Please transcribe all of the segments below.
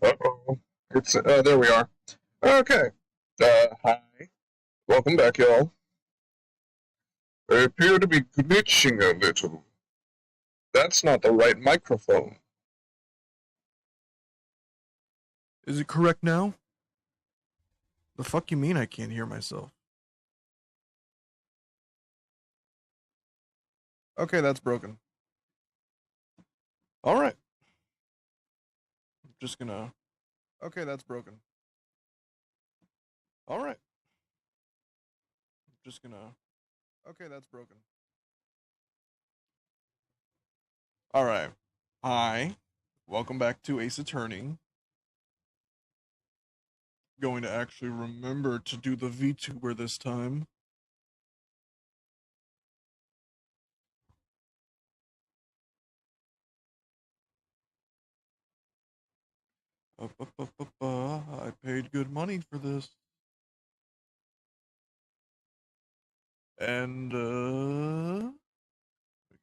Uh-oh. It's, there we are. Okay. Hi. Welcome back, y'all. I appear to be glitching a little. That's not the right microphone. Is it correct now? The fuck you mean I can't hear myself? Okay, that's broken. Alright. I'm just gonna... Okay, that's broken. Alright. I'm just gonna... Okay, that's broken. Alright. Hi. Welcome back to Ace Attorney. Going to actually remember to do the VTuber this time. I paid good money for this. And, we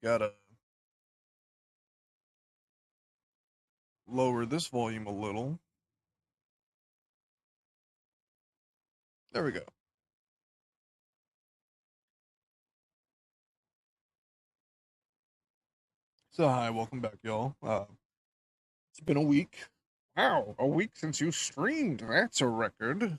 gotta lower this volume a little. There we go. So, hi, welcome back, y'all. It's been a week. Wow, a week since you streamed. That's a record.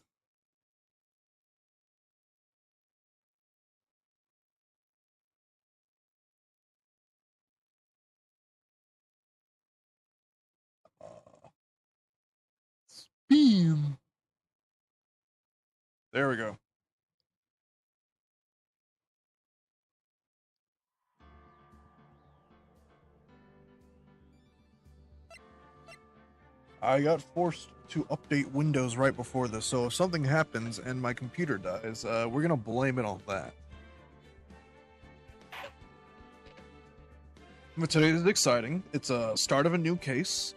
Beam. There we go. I got forced to update Windows right before this, so if something happens and my computer dies, we're gonna blame it on that. But today is exciting. It's a start of a new case.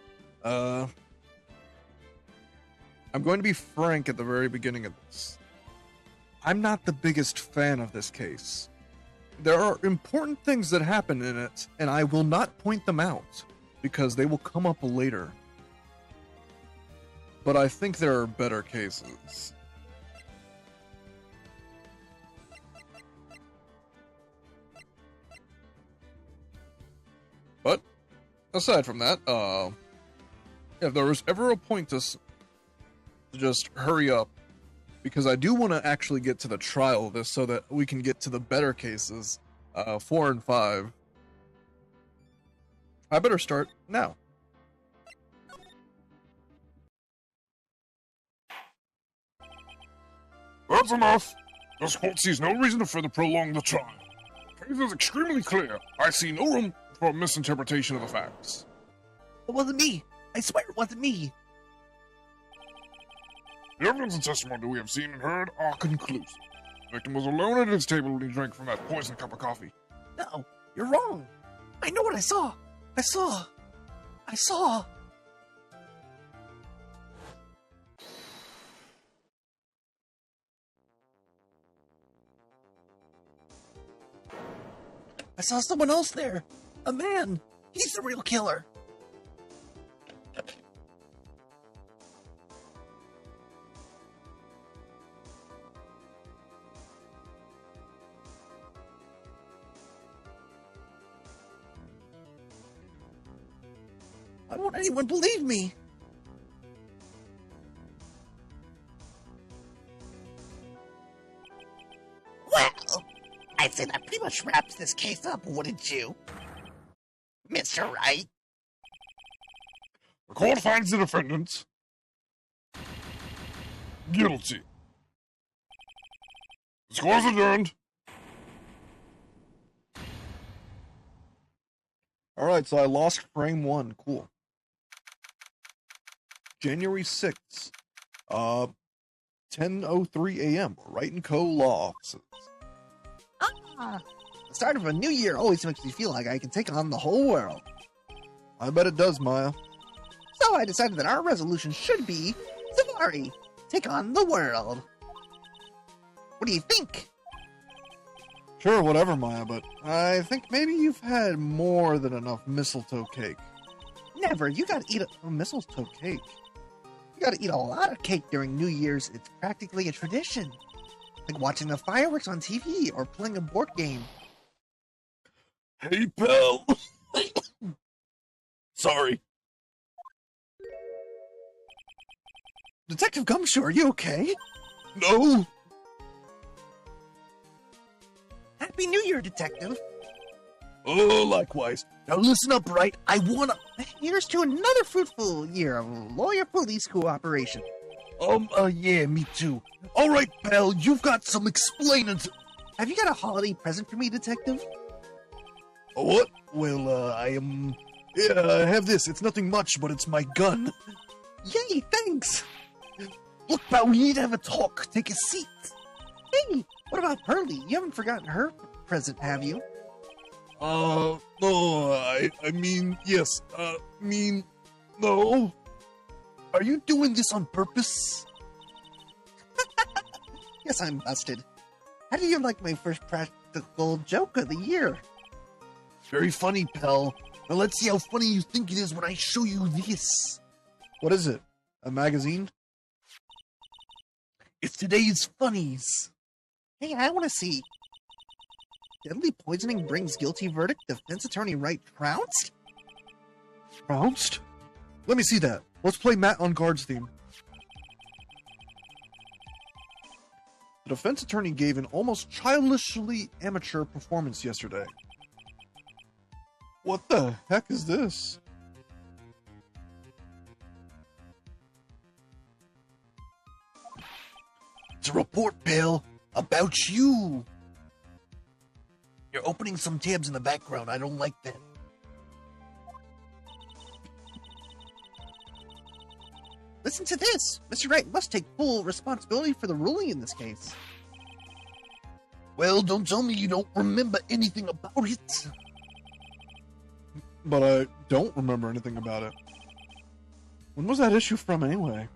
I'm going to be frank at the very beginning of this. I'm not the biggest fan of this case. There are important things that happen in it, and I will not point them out, because they will come up later. But I think there are better cases. But, aside from that, if there was ever a point to just hurry up, because I do want to actually get to the trial of this so that we can get to the better cases, 4 and 5. I better start now. That's enough. This court sees no reason to further prolong the trial. The case is extremely clear. I see no room for misinterpretation of the facts. It wasn't me. I swear it wasn't me. The evidence and testimony we have seen and heard are conclusive. The victim was alone at his table when he drank from that poisoned cup of coffee. No, you're wrong. I know what I saw. I saw. I saw someone else there. A man. He's the real killer. Why won't anyone believe me? Well, I'd say that pretty much wraps this case up, wouldn't you? Mr. Wright? The court finds the defendant guilty. The score is adjourned. Alright, so I lost frame 1. Cool. January 6th. 10:03 a.m. Wright & Co. Law Offices. The start of a new year always makes me feel like I can take on the whole world. I bet it does, Maya. So I decided that our resolution should be Safari, take on the world. What do you think? Sure, whatever, Maya, but I think maybe you've had more than enough mistletoe cake. Never, you gotta eat a mistletoe cake. You gotta eat a lot of cake during New Year's. It's practically a tradition. Like watching the fireworks on TV or playing a board game. Hey, pal. Sorry. Detective Gumshoe, are you okay? No. Happy New Year, Detective. Oh, likewise. Now listen up, right? I wanna... Here's to another fruitful year of lawyer-police cooperation. Yeah, me too. All right, pal, you've got some explaining to... Have you got a holiday present for me, Detective? What? Well, Yeah, I have this. It's nothing much, but it's my gun. Yay, thanks! Look, pal, we need to have a talk. Take a seat. Hey, what about Pearly? You haven't forgotten her present, have you? No, I mean, yes, no. Are you doing this on purpose? Yes, I'm busted. How do you like my first practical joke of the year? Very funny, pal. Now let's see how funny you think it is when I show you this. What is it? A magazine? It's today's funnies. Hey, I want to see. Deadly poisoning brings guilty verdict. Defense attorney Wright trounced? Trounced? Let me see that. Let's play Matt on Guard's theme. The defense attorney gave an almost childishly amateur performance yesterday. What the heck is this? It's a report, pal, about you. You're opening some tabs in the background. I don't like that. Listen to this. Mr. Wright must take full responsibility for the ruling in this case. Well, don't tell me you don't remember anything about it. But I don't remember anything about it. When was that issue from, anyway?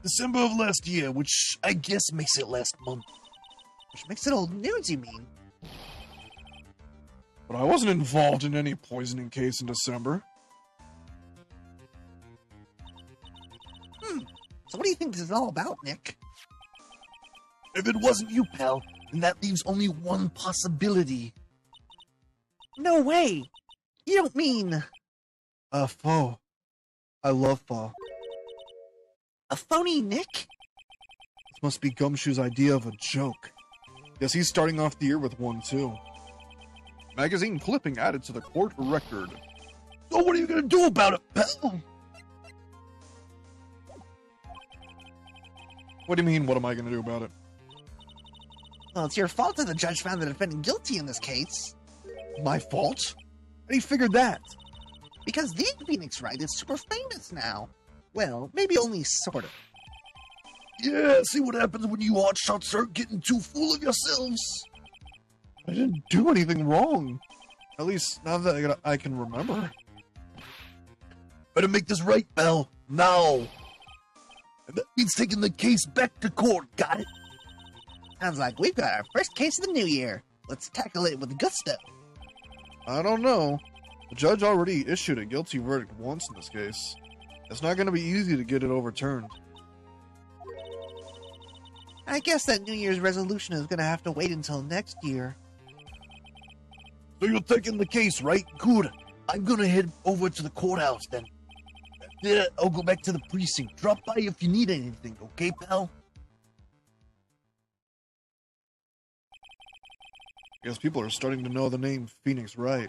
December of last year, which I guess makes it last month. Which makes it old news, you mean? But I wasn't involved in any poisoning case in December. So what do you think this is all about, Nick? If it wasn't you, pal, then that leaves only one possibility. No way! You don't mean... Pho. I love pho. A phony Nick? This must be Gumshoe's idea of a joke. Guess he's starting off the year with one, too. Magazine clipping added to the court record. So what are you gonna do about it, pal? What do you mean, what am I gonna do about it? Well, it's your fault that the judge found the defendant guilty in this case. My fault? How do you figure that? Because the Phoenix Wright is super famous now. Well, maybe only sort of. Yeah, see what happens when you hotshots start getting too full of yourselves. I didn't do anything wrong. At least, now that I can remember. Better make this right, pal. Now. And that means taking the case back to court, got it? Sounds like we've got our first case of the new year. Let's tackle it with gusto. I don't know. The judge already issued a guilty verdict once in this case. It's not going to be easy to get it overturned. I guess that New Year's resolution is going to have to wait until next year. So you're taking the case, right? Good. I'm going to head over to the courthouse then. After that, I'll go back to the precinct. Drop by if you need anything, okay, pal? Guess people are starting to know the name Phoenix Wright.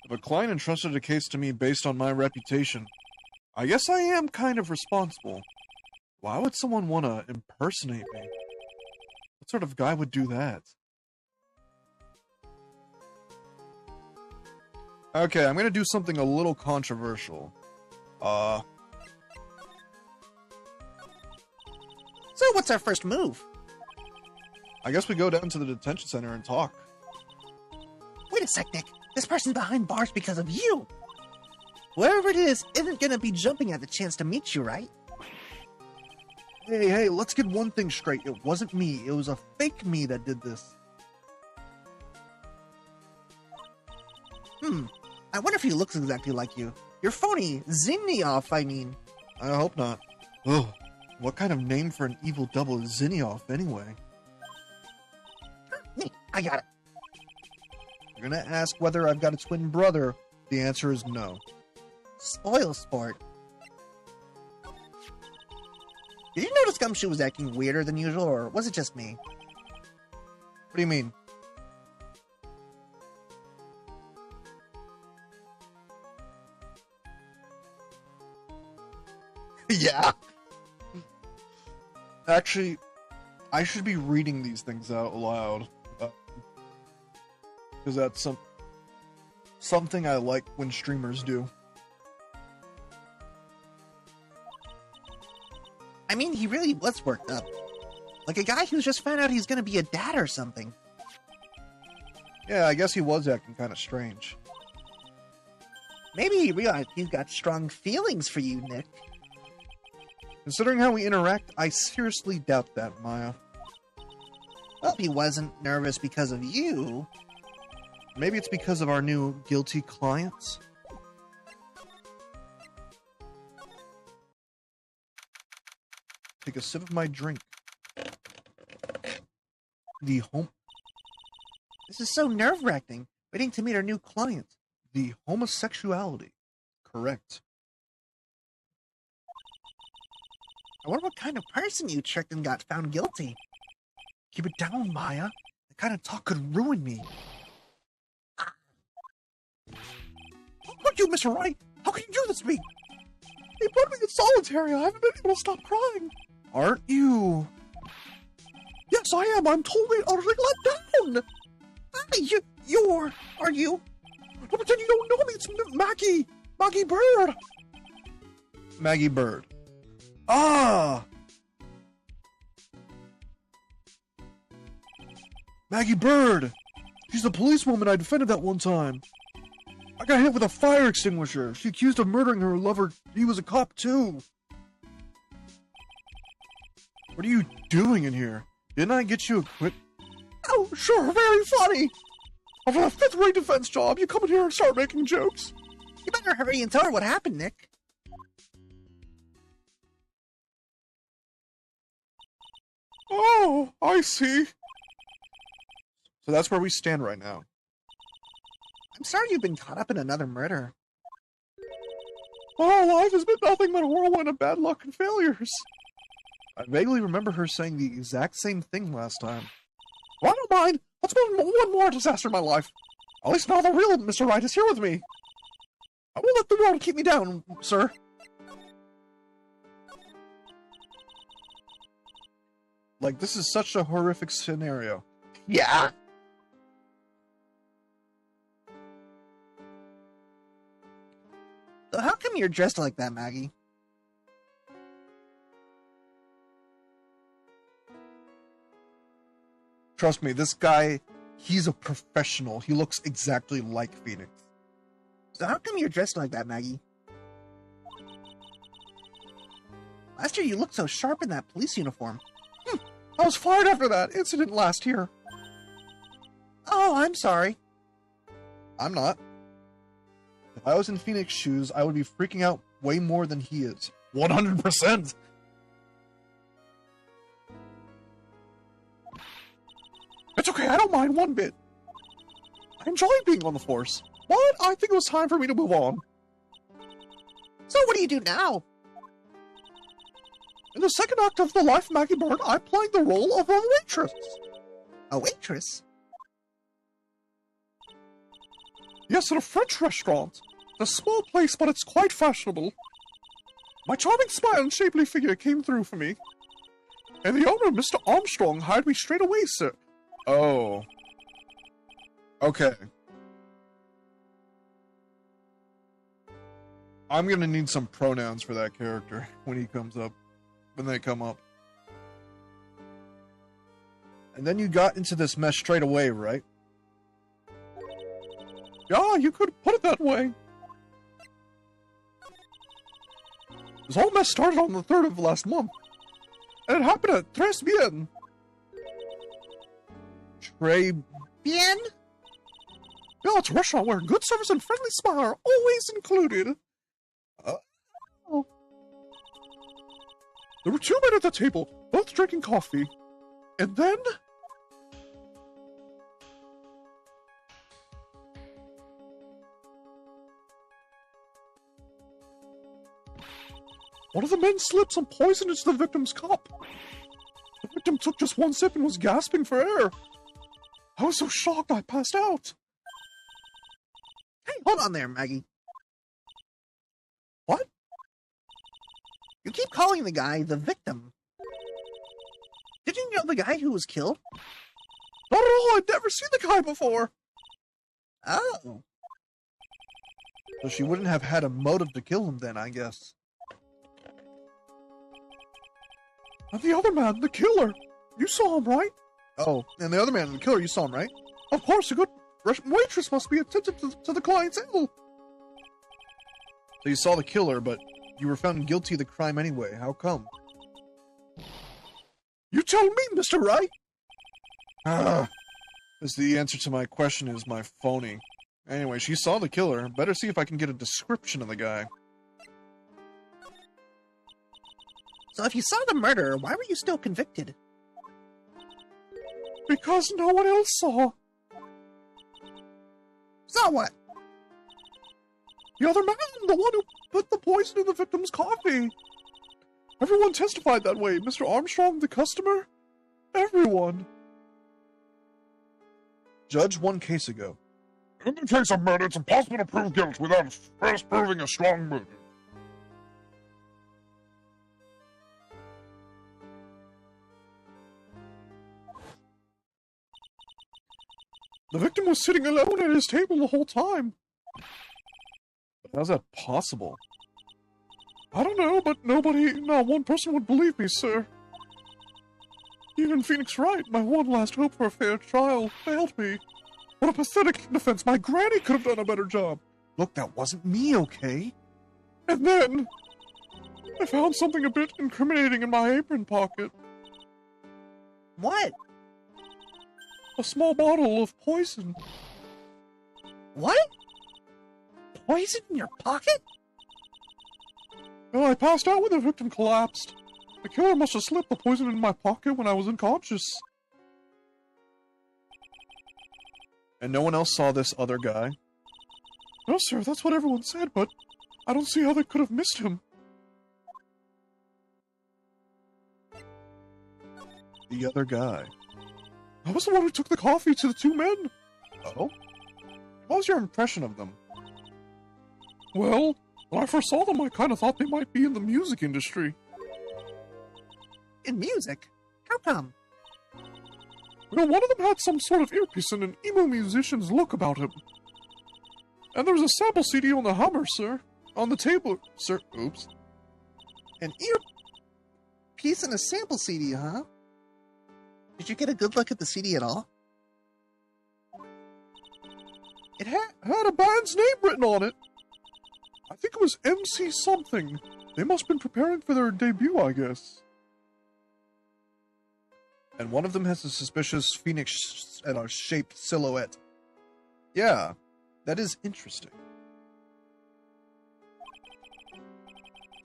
If a client entrusted a case to me based on my reputation, I guess I am kind of responsible. Why would someone want to impersonate me? What sort of guy would do that? Okay, I'm gonna do something a little controversial. So what's our first move? I guess we go down to the detention center and talk. Wait a sec, Nick. This person's behind bars because of you. Whoever it is isn't gonna be jumping at the chance to meet you, right? Hey, let's get one thing straight. It wasn't me. It was a fake me that did this. I wonder if he looks exactly like you. You're phony. Zinioff, I mean. I hope not. Ugh. What kind of name for an evil double is Zinioff, anyway? I got it. You're gonna ask whether I've got a twin brother. The answer is no. Spoil sport. Did you notice Gumshoe was acting weirder than usual, or was it just me? What do you mean? Yeah. Actually, I should be reading these things out loud. Because that's something I like when streamers do. I mean, he really was worked up. Like a guy who's just found out he's gonna be a dad or something. Yeah, I guess he was acting kind of strange. Maybe he realized he's got strong feelings for you, Nick. Considering how we interact, I seriously doubt that, Maya. Well, he wasn't nervous because of you. Maybe it's because of our new guilty clients? Take a sip of my drink. The This is so nerve-wracking, waiting to meet our new client. The homosexuality. Correct. I wonder what kind of person you tricked and got found guilty. Keep it down, Maya. That kind of talk could ruin me. How could you, Mr. Wright? How can you do this to me? They put me in solitary. I haven't been able to stop crying. Aren't you? Yes, I am. I'm totally utterly let down. Are you? But pretend you don't know me. It's Maggie. Maggie Bird. Maggie Bird. Ah! Maggie Bird! She's the policewoman I defended that one time. I got hit with a fire extinguisher. She accused of murdering her lover. He was a cop, too. What are you doing in here? Didn't I get you a quit? Oh, sure, very funny. After a fifth-rate defense job, you come in here and start making jokes. You better hurry and tell her what happened, Nick. Oh, I see. So that's where we stand right now. I'm sorry you've been caught up in another murder. Oh, life has been nothing but a whirlwind of bad luck and failures. I vaguely remember her saying the exact same thing last time. Well, I don't mind. Let's move one more disaster in my life. At least now the real Mr. Right is here with me. I won't let the world keep me down, sir. Like, this is such a horrific scenario. Yeah. So how come you're dressed like that, Maggie? Trust me, this guy, he's a professional. He looks exactly like Phoenix. So how come you're dressed like that, Maggie? Last year you looked so sharp in that police uniform. I was fired after that incident last year. Oh, I'm sorry. I'm not. If I was in Phoenix's shoes, I would be freaking out way more than he is. 100%! It's okay, I don't mind one bit. I enjoy being on the force, but I think it was time for me to move on. So what do you do now? In the second act of The Life of Maggie Bird, I played the role of a waitress. A waitress? Yes, at a French restaurant. It's a small place, but it's quite fashionable. My charming smile and shapely figure came through for me. And the owner, Mr. Armstrong, hired me straight away, sir. Oh. Okay. I'm gonna need some pronouns for that character when he comes up. When they come up. And then you got into this mess straight away, right? Yeah, you could put it that way. This whole mess started on the 3rd of last month. And it happened at Tres Bien. Bien? Yeah, it's a restaurant where good service and friendly smile are always included. There were two men at the table, both drinking coffee. And then... one of the men slipped some poison into the victim's cup. The victim took just one sip and was gasping for air. I was so shocked I passed out. Hey, hold on there, Maggie. What? You keep calling the guy the victim. Did you know the guy who was killed? Not at all, I'd never seen the guy before. Oh. So she wouldn't have had a motive to kill him then, I guess. And the other man, the killer. You saw him, right? Oh, and the other man, the killer, you saw him, right? Of course, a good Russian waitress must be attentive to the clientele. So you saw the killer, but you were found guilty of the crime anyway. How come? You tell me, Mr. Wright. Because the answer to my question is my phony. Anyway, she saw the killer. Better see if I can get a description of the guy. So if you saw the murderer, why were you still convicted? Because no one else saw. Saw what? The other man, the one who put the poison in the victim's coffee. Everyone testified that way. Mr. Armstrong, the customer. Everyone. Judge, one case ago. In the case of murder, it's impossible to prove guilt without first proving a strong motive. The victim was sitting alone at his table the whole time. But how's that possible? I don't know, but not one person would believe me, sir. Even Phoenix Wright, my one last hope for a fair trial, failed me. What a pathetic defense. My granny could have done a better job. Look, that wasn't me, okay? And then... I found something a bit incriminating in my apron pocket. What? A small bottle of poison. What? Poison in your pocket? Well, I passed out when the victim collapsed. The killer must have slipped the poison in my pocket when I was unconscious. And no one else saw this other guy? No, sir, that's what everyone said, but I don't see how they could have missed him. The other guy. I was the one who took the coffee to the two men. Oh? What was your impression of them? Well, when I first saw them, I kind of thought they might be in the music industry. In music? How come? Well, one of them had some sort of earpiece and an emo musician's look about him. And there was a sample CD on the Hummer, sir. On the table, sir. Oops. An earpiece and a sample CD, huh? Did you get a good look at the CD at all? It had a band's name written on it. I think it was MC something. They must have been preparing for their debut, I guess. And one of them has a suspicious phoenix-shaped silhouette. Yeah, that is interesting.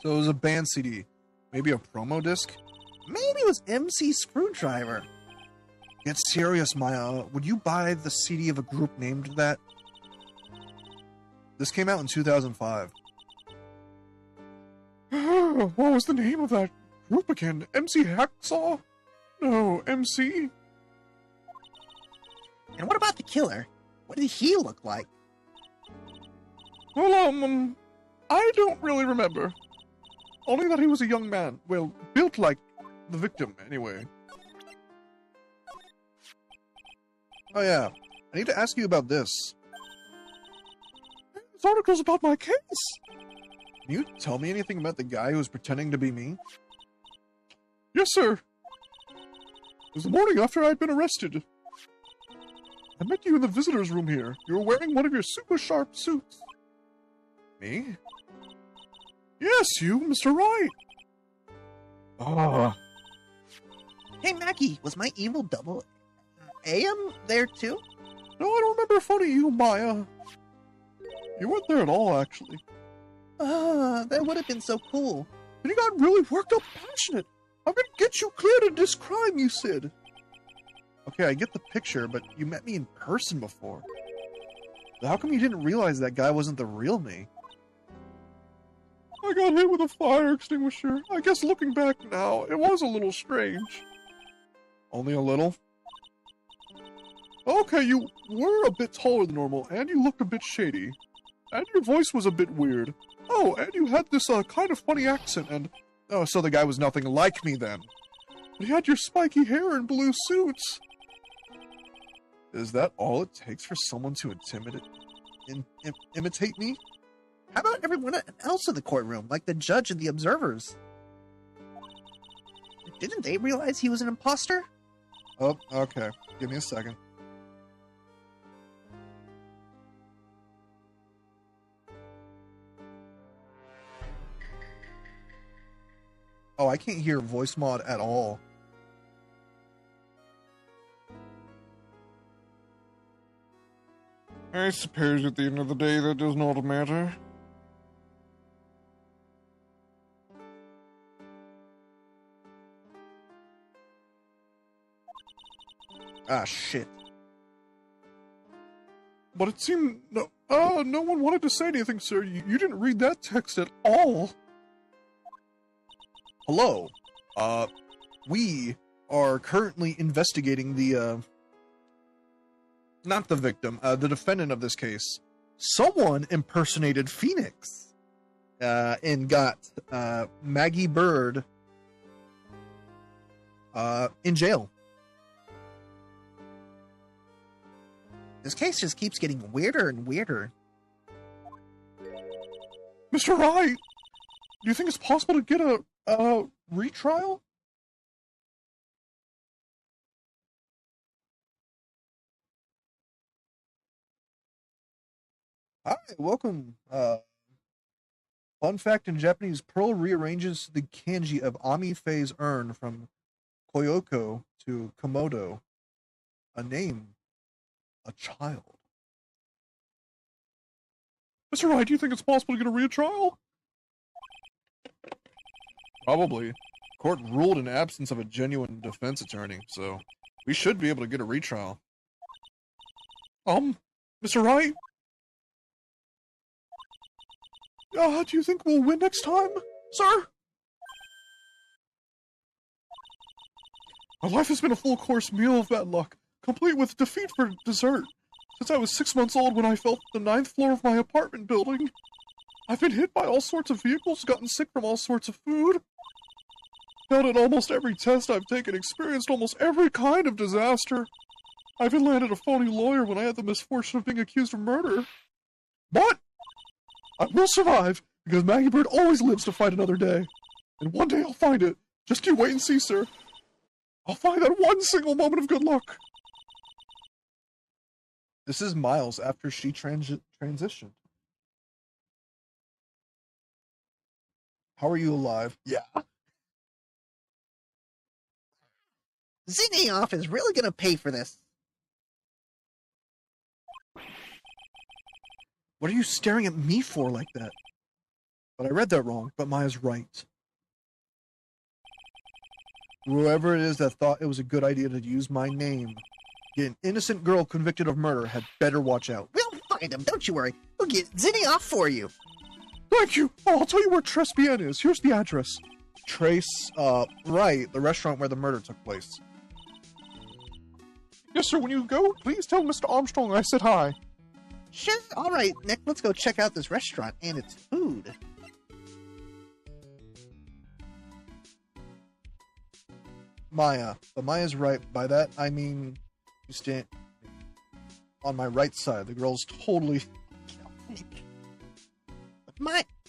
So it was a band CD. Maybe a promo disc? Maybe it was MC Screwdriver. Get serious, Maya. Would you buy the CD of a group named that? This came out in 2005. What was the name of that group again? MC Hacksaw? No, MC? And what about the killer? What did he look like? Well, I don't really remember. Only that he was a young man. Well, built like the victim, anyway. Oh yeah, I need to ask you about this. This article's about my case. Can you tell me anything about the guy who was pretending to be me? Yes, sir. It was the morning after I'd been arrested. I met you in the visitor's room here. You were wearing one of your super sharp suits. Me? Yes, you, Mr. Wright. Ah. Hey, Maggie, was my evil double AM there too? No, I don't remember phoning you, Maya. You weren't there at all, actually. That would have been so cool. and he got really worked up and passionate. I'm gonna get you cleared of this crime, you said. Okay, I get the picture, but you met me in person before. How come you didn't realize that guy wasn't the real me? I got hit with a fire extinguisher. I guess looking back now, it was a little strange. Only a little? Okay, you were a bit taller than normal, and you looked a bit shady. And your voice was a bit weird. Oh, and you had this kind of funny accent, and... Oh, so the guy was nothing like me then. But he had your spiky hair and blue suits. Is that all it takes for someone to imitate me? How about everyone else in the courtroom, like the judge and the observers? Didn't they realize he was an imposter? Oh, okay. Give me a second. Oh, I can't hear voice mod at all. I suppose at the end of the day that does not matter. Ah, shit. But it seemed... no one wanted to say anything, sir. You didn't read that text at all. Hello. We are currently investigating the, not the victim, the defendant of this case. Someone impersonated Phoenix, and got, Maggie Bird, in jail. This case just keeps getting weirder and weirder. Mr. Wright, do you think it's possible to get a retrial? Hi, welcome. Fun fact in Japanese, Pearl rearranges the kanji of Ami Fei's urn from Koyoko to Komodo. A name. A child. Mr. Wright, do you think it's possible to get a retrial? Probably. Court ruled in absence of a genuine defense attorney, so we should be able to get a retrial. Mr. Wright? Do you think we'll win next time, sir? My life has been a full-course meal of bad luck, complete with defeat for dessert. Since I was 6 months old when I fell to the 9th floor of my apartment building. I've been hit by all sorts of vehicles, gotten sick from all sorts of food. Failed at almost every test I've taken, experienced almost every kind of disaster. I even landed a phony lawyer when I had the misfortune of being accused of murder. But I will survive, because Maggie Bird always lives to fight another day. And one day I'll find it. Just you wait and see, sir. I'll find that one single moment of good luck. This is Miles after she transitioned. How are you alive? Yeah. Zinioff is really gonna pay for this. What are you staring at me for like that? But I read that wrong, but Maya's right. Whoever it is that thought it was a good idea to use my name, get an innocent girl convicted of murder, had better watch out. We'll find him, don't you worry. We'll get Zinioff for you. Thank you! Oh, I'll tell you where Tres Bien is. Here's the address. Trace, right, the restaurant where the murder took place. Yes, sir, when you go, please tell Mr. Armstrong I said hi. Sure, alright, Nick, let's go check out this restaurant and its food. Maya. But Maya's right. By that, I mean, you stand on my right side. The girl's totally...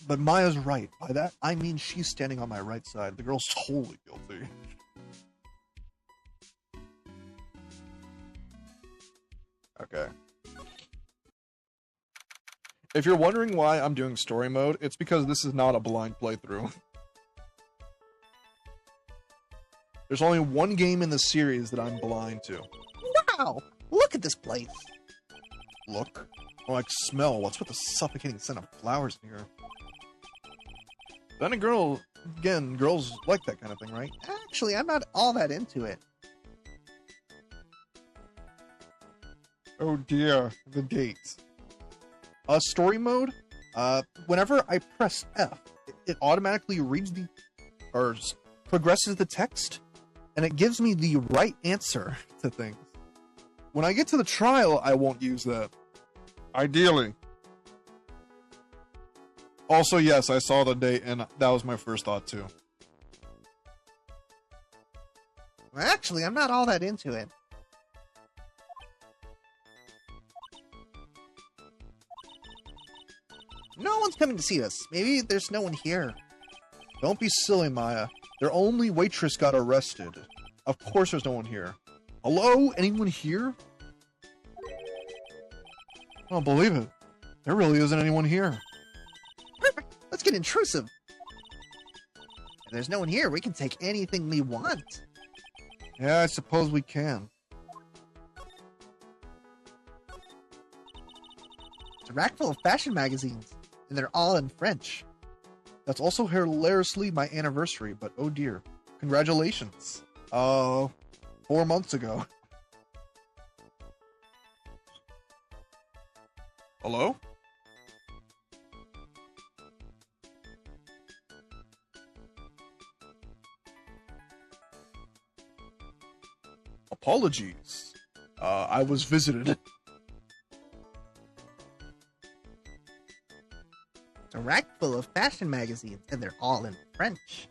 But Maya's right. By that, I mean she's standing on my right side. The girl's totally guilty. Okay. If you're wondering why I'm doing story mode, it's because this is not a blind playthrough. There's only one game in the series that I'm blind to. Wow! Look at this place. Look. Or like smell. What's with the suffocating scent of flowers in here? Then girls like that kind of thing, right? Actually, I'm not all that into it. Oh dear, the dates. Story mode. Whenever I press F, it automatically reads progresses the text, and it gives me the right answer to things. When I get to the trial, I won't use that. Ideally. Also, yes, I saw the date, and that was my first thought too. Well, actually, I'm not all that into it. No one's coming to see us. Maybe there's no one here. Don't be silly, Maya. Their only waitress got arrested. Of course there's no one here. Hello? Anyone here? I don't believe it. There really isn't anyone here. Perfect. Let's get intrusive. If there's no one here, we can take anything we want. Yeah, I suppose we can. It's a rack full of fashion magazines, and they're all in French. That's also hilariously my anniversary, but oh dear. Congratulations. 4 months ago. Hello? Apologies. I was visited. It's a rack full of fashion magazines, and they're all in French.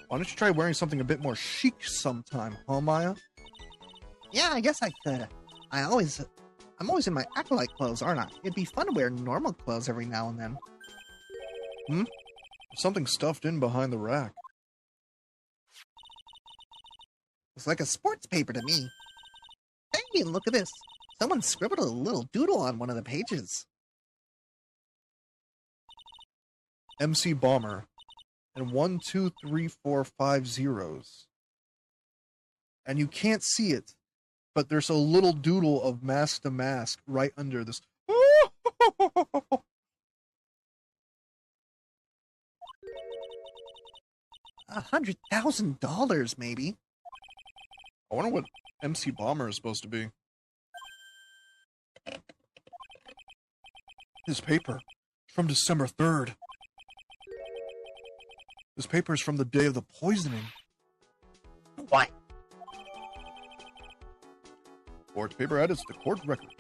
Why don't you try wearing something a bit more chic sometime, huh, Maya? Yeah, I guess I could. I'm always in my acolyte clothes, aren't I? It'd be fun to wear normal clothes every now and then. There's something stuffed in behind the rack. It's like a sports paper to me. Hey, look at this. Someone scribbled a little doodle on one of the pages. MC Bomber. And 1, 2, 3, 4, 5 zeros. And you can't see it, but there's a little doodle of mask to mask right under this. $100,000, maybe. I wonder what MC Bomber is supposed to be. His paper. It's from December 3rd. This paper is from the day of the poisoning. What? Court paper edits the court record.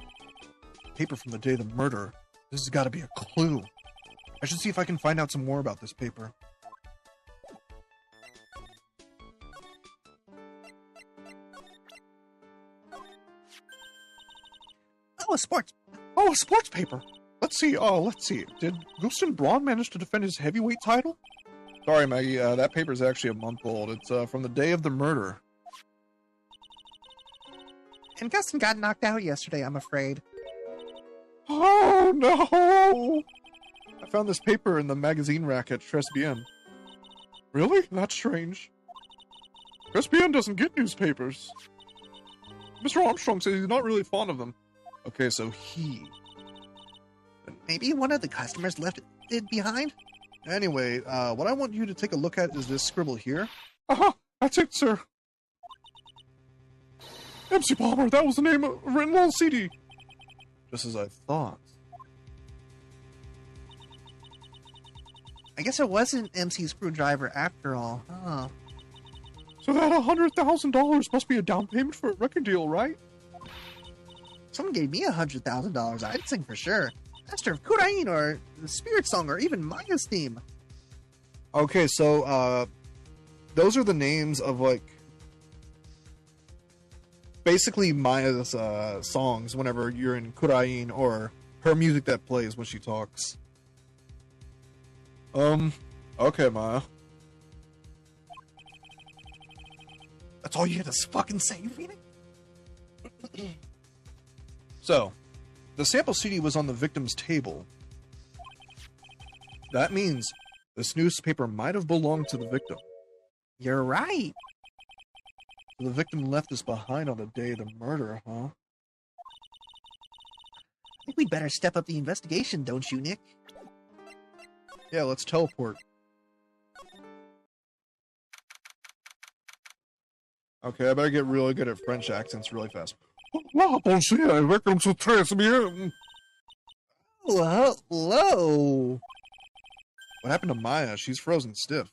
Paper from the day of the murder. This has got to be a clue. I should see if I can find out some more about this paper. Oh, a sports. Oh, a sports paper. Let's see. Did Gusten Braun manage to defend his heavyweight title? Sorry, Maggie. That paper is actually a month old. It's from the day of the murder. And Gustin got knocked out yesterday, I'm afraid. Oh, no! I found this paper in the magazine rack at Tribulations. Really? That's strange. Tribulations doesn't get newspapers. Mr. Armstrong says he's not really fond of them. Okay, so he... Maybe one of the customers left it behind? Anyway, what I want you to take a look at is this scribble here. That's it, sir. MC Bomber, that was the name written on the CD. Just as I thought. I guess it wasn't MC Screwdriver after all. Huh. So that $100,000 must be a down payment for a record deal, right? Someone gave me $100,000. I'd sing for sure. Master of Kurain or the Spirit Song or even Maya's theme. Okay, so those are the names of like basically Maya's songs whenever you're in Kurain, or her music that plays when she talks. Okay, Maya. That's all you had to fucking say, Phoenix? So, the sample CD was on the victim's table. That means this newspaper might have belonged to the victim. You're right. The victim left this behind on the day of the murder, huh? I think we'd better step up the investigation, don't you, Nick? Yeah, let's teleport. Okay, I better get really good at French accents really fast. Wow, bonjour, welcome to Tribulations. Oh, hello. What happened to Maya? She's frozen stiff.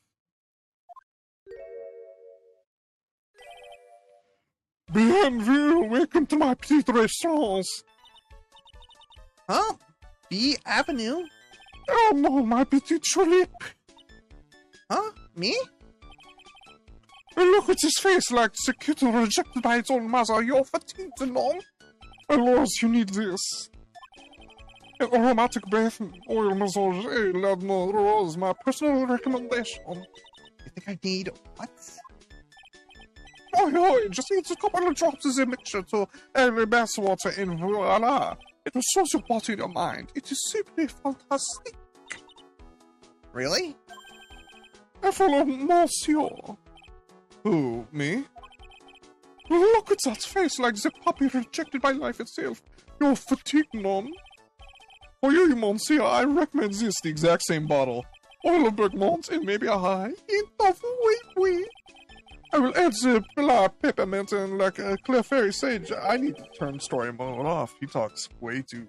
Bienvenue, welcome to my petite restaurants. Huh? B Avenue? Oh no, my petite tulip. Huh? Me? Look at his face like the kitten rejected by its own mother. You're fatigued, non? Alas, you need this. An aromatic bath oil massage, Ladno Rose, my personal recommendation. You think I need what? Oi, just need a couple of drops of the mixture to every bath water and voila. It will soothe your body and your mind. It is simply fantastic. Really? I follow Monsieur. Who, me? Look at that face like the puppy rejected by life itself. You're fatigued, non? For you, Monsieur, I recommend this. The exact same bottle. Oil of bergamot and maybe a high hint of wheat. I will add the peppermint and like a clear fairy sage. I need to turn story mode off. He talks way too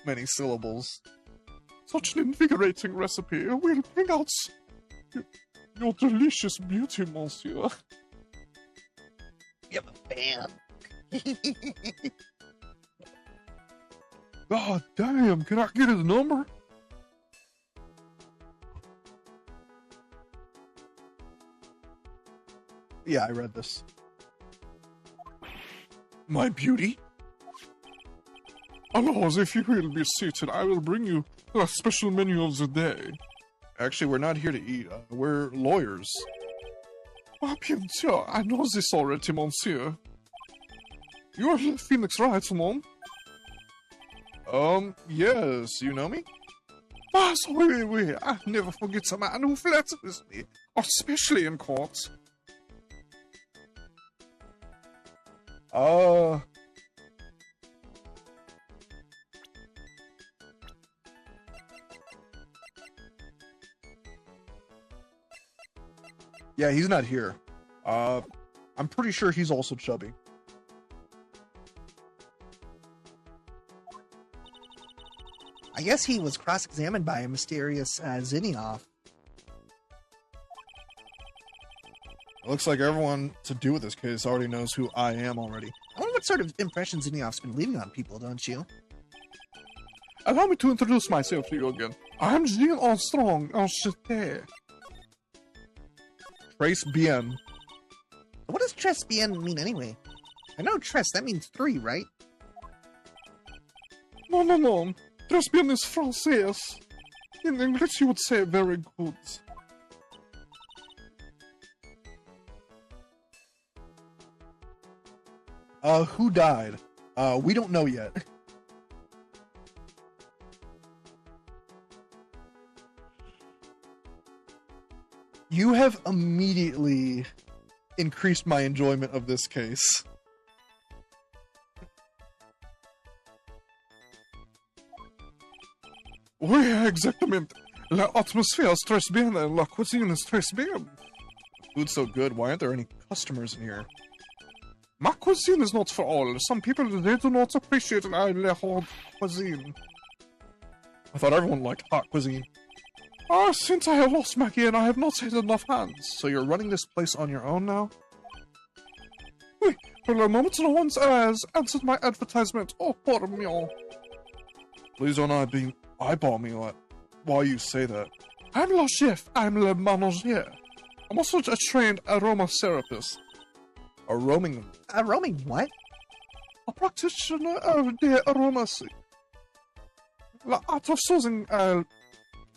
many syllables. Such an invigorating recipe will bring out your delicious beauty, Monsieur. You're a fan. God damn, can I get his number? Yeah, I read this. My beauty? Alas, if you will be seated, I will bring you the special menu of the day. Actually, we're not here to eat. We're lawyers. Ah, bien sûr, I know this already, Monsieur. You're Phoenix, right, Simon? Yes, you know me? Ah, so oui, I never forget a man who flatters me, especially in court. Yeah, he's not here. I'm pretty sure he's also chubby. I guess he was cross-examined by a mysterious Zinnioff. It looks like everyone to do with this case already knows who I am already. I wonder what sort of impression Zinniough's been leaving on people, don't you? Allow me to introduce myself to you again. I'm Jean Armstrong, enchanté. Trace bien. What does tres bien mean anyway? I know tres, that means 3, right? No. Tres bien is français. In English, you would say very good. Who died? We don't know yet. You have immediately increased my enjoyment of this case. Oui, exactement. La atmosphère est très bien and la cuisine est très bien. Food's so good, why aren't there any customers in here? My cuisine is not for all. Some people, they do not appreciate la hot cuisine. I thought everyone liked hot cuisine. Since I have lost Maggie and I have not had enough hands. So you're running this place on your own now? Oui, for the moment no one's eyes answered my advertisement. Oh, poor mignon. Please don't eyeball me while you say that. I'm la chef, I'm le manager. I'm also a trained aromatherapist. A roaming... A roaming what? A practitioner of the aromas. La art of soothing,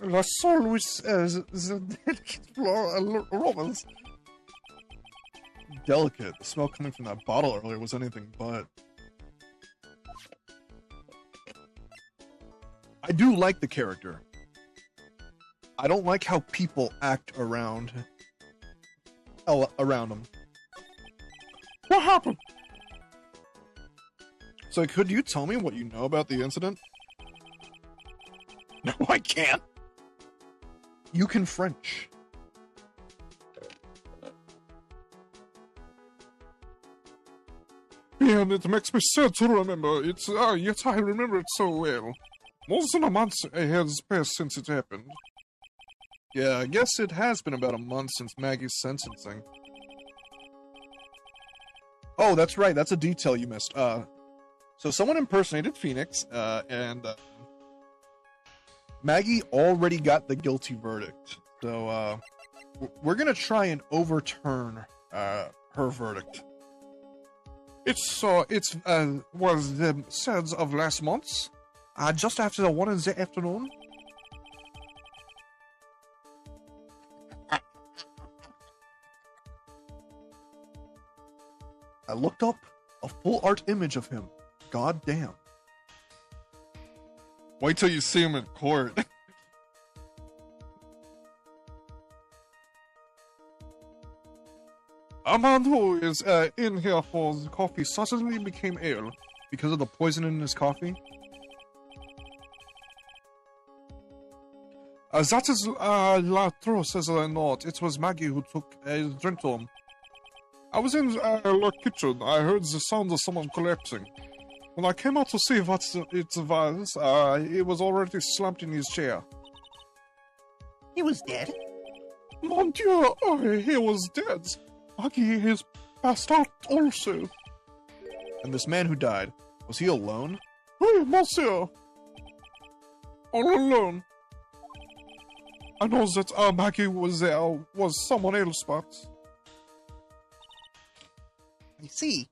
la soul with the delicate floral aromas. Delicate. The smell coming from that bottle earlier was anything but. I do like the character. I don't like how people act around him. What happened? So could you tell me what you know about the incident? No, I can't. You can French. And it makes me sad to remember it, yet I remember it so well. More than a month has passed since it happened. Yeah, I guess it has been about a month since Maggie's sentencing. Oh, that's right. That's a detail you missed. So someone impersonated Phoenix, and Maggie already got the guilty verdict. So, we're gonna try and overturn, her verdict. It was the sands of last month, just after the 1 in the afternoon. I looked up a full art image of him. God damn. Wait till you see him in court. A man who is in here for the coffee suddenly became ill. Because of the poison in his coffee? That is la truth as I know it. It was Maggie who took a drink to him. I was in the kitchen. I heard the sound of someone collapsing. When I came out to see what it was, he was already slumped in his chair. He was dead? Mon Dieu, he was dead. Maggie has passed out also. And this man who died, was he alone? Oui, monsieur. All alone. I know that Maggie was there, was someone else, but... I see.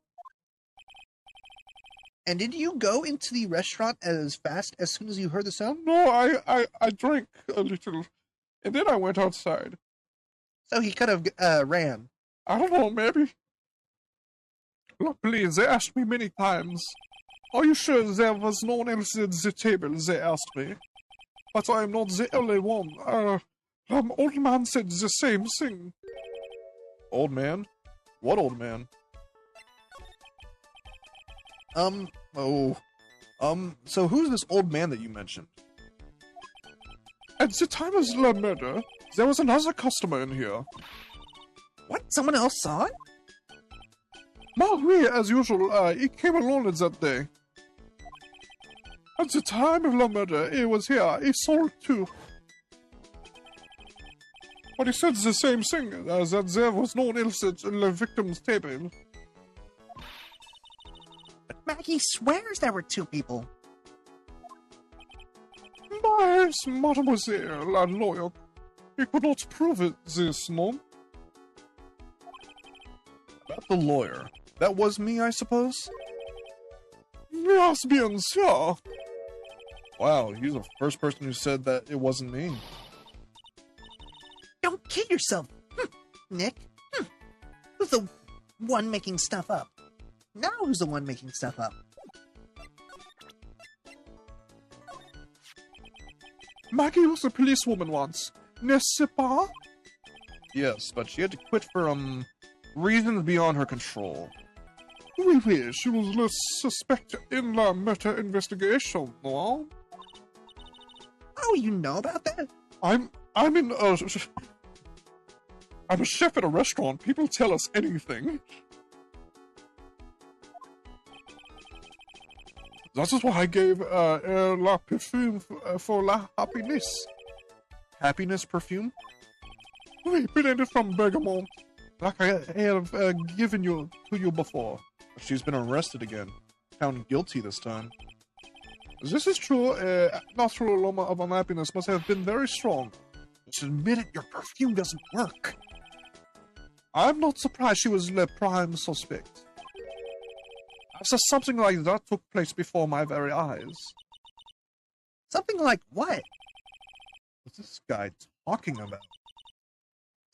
And did you go into the restaurant as fast as soon as you heard the sound? No, I drank a little, and then I went outside. So he could have ran. I don't know, maybe. Luckily, they asked me many times. Are you sure there was no one else at the table, they asked me. But I'm not the only one. Old man said the same thing. Old man? What old man? So who's this old man that you mentioned? At the time of the murder, there was another customer in here. What? Someone else saw it? Marie, as usual, he came alone that day. At the time of the murder, he was here. He saw it too. But he said the same thing, that there was no one else at the victim's table. But Maggie swears there were two people. But, mademoiselle, lawyer, he could not prove it this, no? About the lawyer. That was me, I suppose? Yes, bien sûr. Wow, he's the first person who said that it wasn't me. Don't kid yourself, Nick. Who's the one making stuff up? Now who's the one making stuff up? Maggie was a policewoman once, n'est-ce pas? Yes, but she had to quit for, reasons beyond her control. Oui, oui, she was the suspect in the murder investigation, no? Oh, you know about that? I'm a chef at a restaurant. People tell us anything. That is why I gave la perfume for la happiness. Happiness perfume? Oui, blended from bergamot, like I have given to you before. She's been arrested again. Found guilty this time. This is true. Natural aroma of unhappiness must have been very strong. Just admit it, your perfume doesn't work. I'm not surprised she was the prime suspect. So something like that took place before my very eyes. Something like what? What's this guy talking about?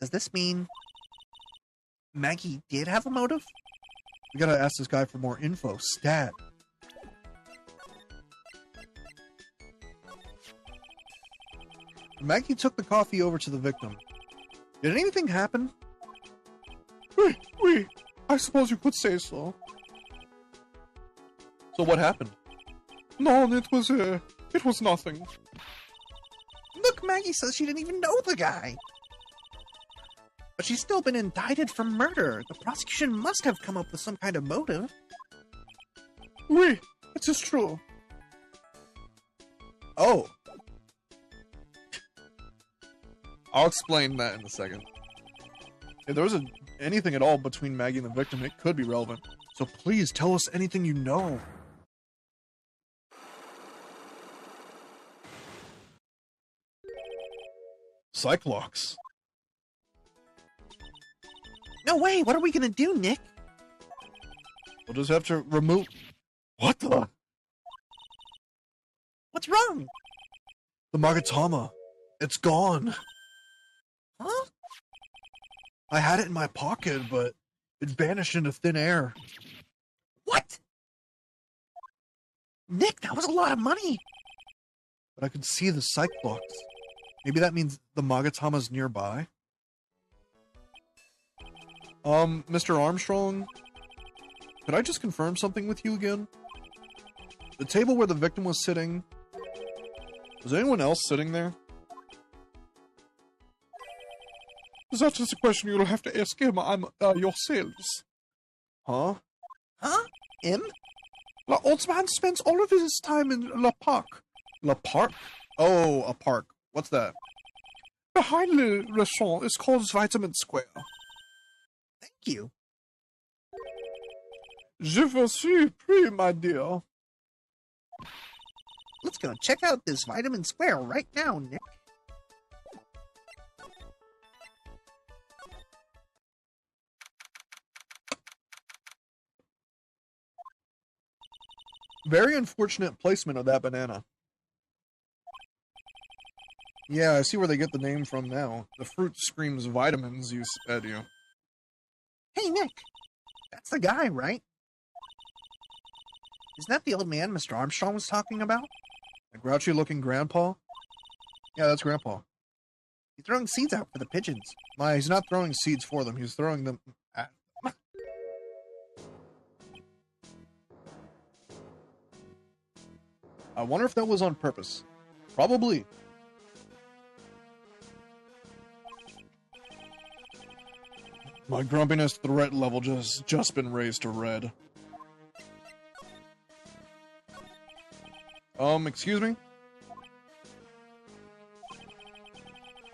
Does this mean Maggie did have a motive? We gotta ask this guy for more info. Stat. Maggie took the coffee over to the victim. Did anything happen? Oui, I suppose you could say so. So what happened? No, it was nothing. Look, Maggie Maggie says she didn't even know the guy. But she's still been indicted for murder. The prosecution must have come up with some kind of motive. Oui, it is true. Oh. I'll explain that in a second. If there was anything at all between Maggie and the victim, it could be relevant. So please tell us anything you know. Cyclops. No way! What are we gonna do, Nick? We'll just have to remove... What the? What's wrong? The Magatama. It's gone. Huh? I had it in my pocket, but it vanished into thin air. What? Nick, that was a lot of money. But I could see the Cyclops. Maybe that means the Magatama's nearby? Mr. Armstrong? Could I just confirm something with you again? The table where the victim was sitting... Was anyone else sitting there? That is a question you'll have to ask him yourselves. Huh? Huh? Him? The old man spends all of his time in La Park. La Park? Oh, a park. What's that? Behind the restaurant is called Vitamin Square. Thank you. Je vous prie, my dear. Let's go check out this Vitamin Square right now, Nick. Very unfortunate placement of that banana. Yeah, I see where they get the name from now. The fruit screams vitamins, you said you. Hey, Nick. That's the guy, right? Isn't that the old man Mr. Armstrong was talking about? A grouchy-looking grandpa? Yeah, that's grandpa. He's throwing seeds out for the pigeons. He's not throwing seeds for them. He's throwing them at them. I wonder if that was on purpose. Probably. My grumpiness threat level just been raised to red. Excuse me?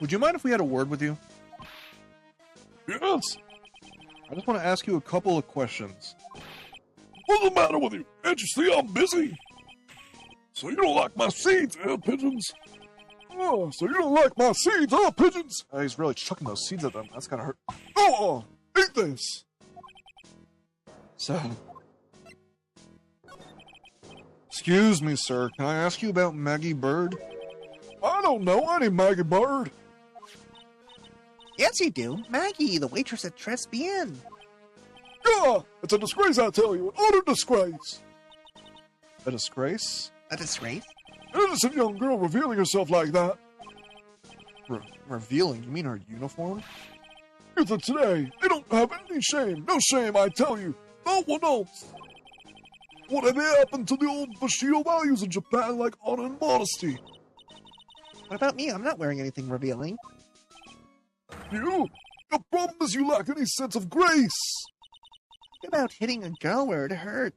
Would you mind if we had a word with you? Yes? I just want to ask you a couple of questions. What's the matter with you? Can't you see I'm busy? So you don't like my seeds, pigeons? Oh, so you don't like my seeds, pigeons? He's really chucking those seeds at them. That's kind of hurt. Oh, eat this. So... Excuse me, sir. Can I ask you about Maggie Bird? I don't know any Maggie Bird. Yes, you do. Maggie, the waitress at Tribulations. Yeah, it's a disgrace, I tell you. An utter disgrace. A disgrace? A disgrace? An innocent young girl revealing herself like that. Revealing? You mean her uniform? Youth of today, they don't have any shame. No shame, I tell you. No one else. Whatever happened to the old Bushido values in Japan, like honor and modesty? What about me? I'm not wearing anything revealing. You? Your problem is you lack any sense of grace. What about hitting a girl where it hurts?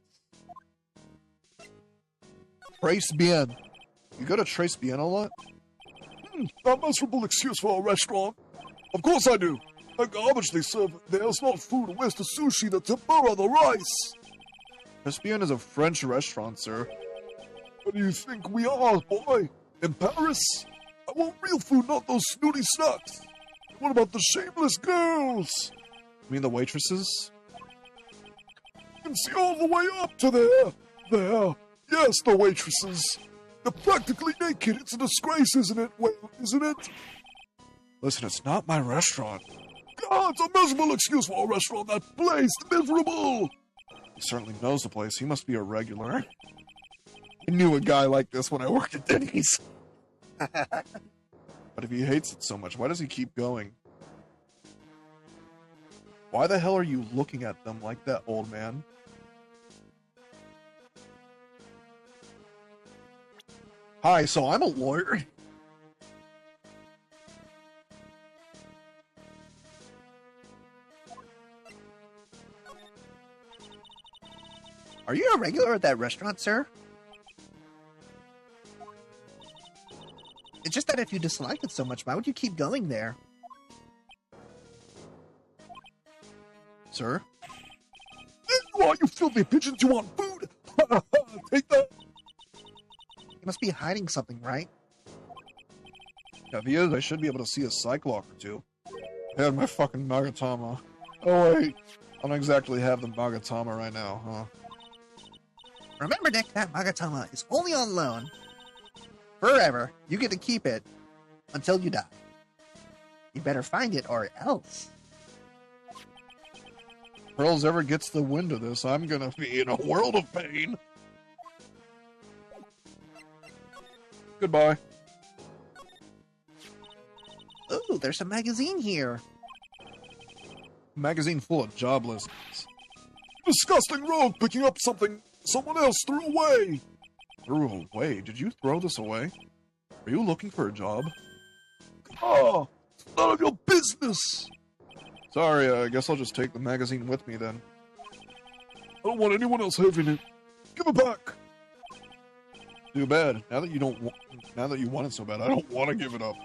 Trace Bien. You go to Trace Bien a lot? A miserable excuse for a restaurant. Of course I do. The garbage they serve there is not food. Where's the sushi, the tempura, the rice? Trace Bien is a French restaurant, sir. What do you think we are, boy? In Paris? I want real food, not those snooty snacks. What about the shameless girls? You mean the waitresses? You can see all the way up to there. There. Yes, the waitresses. They're practically naked. It's a disgrace, isn't it? Well, isn't it? Listen, it's not my restaurant. God, it's a miserable excuse for a restaurant. That place, miserable. He certainly knows the place. He must be a regular. I knew a guy like this when I worked at Denny's. But if he hates it so much, why does he keep going? Why the hell are you looking at them like that, old man? Hi, so I'm a lawyer. Are you a regular at that restaurant, sir? It's just that if you dislike it so much, why would you keep going there? Sir? Why, you filthy pigeons, you want food? Take that! You must be hiding something, right? If he is, I should be able to see a Cyclops or two. I have my fucking Magatama. Oh wait, I don't exactly have the Magatama right now, huh? Remember, Nick, that Magatama is only on loan. Forever. You get to keep it until you die. You better find it or else. If Pearls ever gets the wind of this, I'm gonna be in a world of pain. Goodbye. Ooh, there's a magazine here. Magazine full of job listings. Disgusting rogue picking up something someone else threw away. Threw away? Did you throw this away? Are you looking for a job? Oh, it's none of your business. Sorry, I guess I'll just take the magazine with me then. I don't want anyone else having it. Give it back. Too bad. Now that you want it so bad, I don't want to give it up.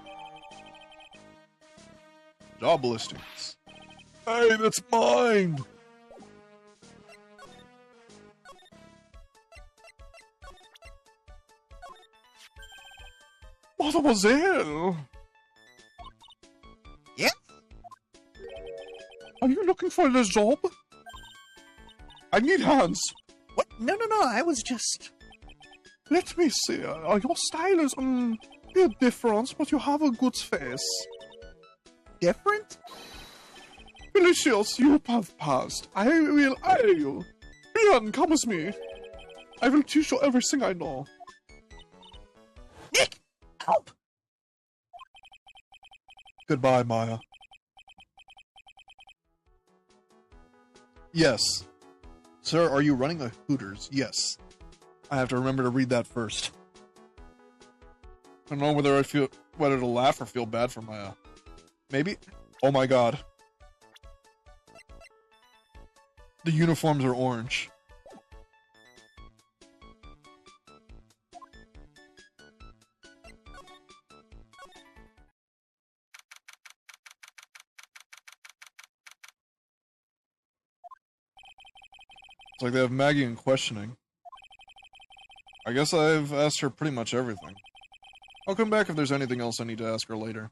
Job listings. Hey, that's mine. Mademoiselle. Yes? Are you looking for a job? I need hands. What? No, I was just... Let me see. Your style is a bit different, but you have a good face. Different? Delicious, you have passed. I will hire you. Ian, come with me. I will teach you everything I know. Nick! Help! Goodbye, Maya. Yes. Sir, are you running a Hooters? Yes. I have to remember to read that first. I don't know whether to laugh or feel bad for Maya. Maybe? Oh my god. The uniforms are orange. It's like they have Maggie in questioning. I guess I've asked her pretty much everything. I'll come back if there's anything else I need to ask her later.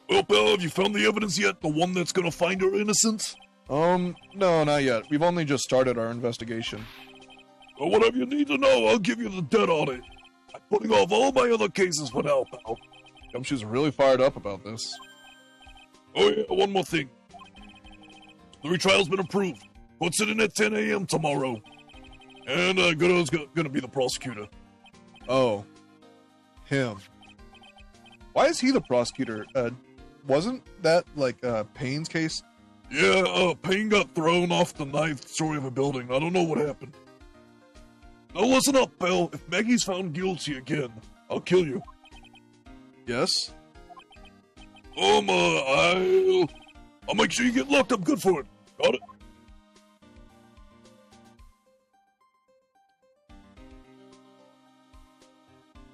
Well, pal, have you found the evidence yet? The one that's gonna find her innocence? No, not yet. We've only just started our investigation. Well, whatever you need to know, I'll give you the debt on it. I'm putting off all my other cases for now, pal. She's really fired up about this. Oh yeah, one more thing. The retrial's been approved. Puts it in at 10 a.m. tomorrow. And Goodo's gonna be the prosecutor. Oh. Him. Why is he the prosecutor? Wasn't that, like, Payne's case? Yeah, Payne got thrown off the 9th story of a building. I don't know what happened. Now listen up, pal. If Maggie's found guilty again, I'll kill you. Yes? I'll make sure you get locked up good for it. Got it?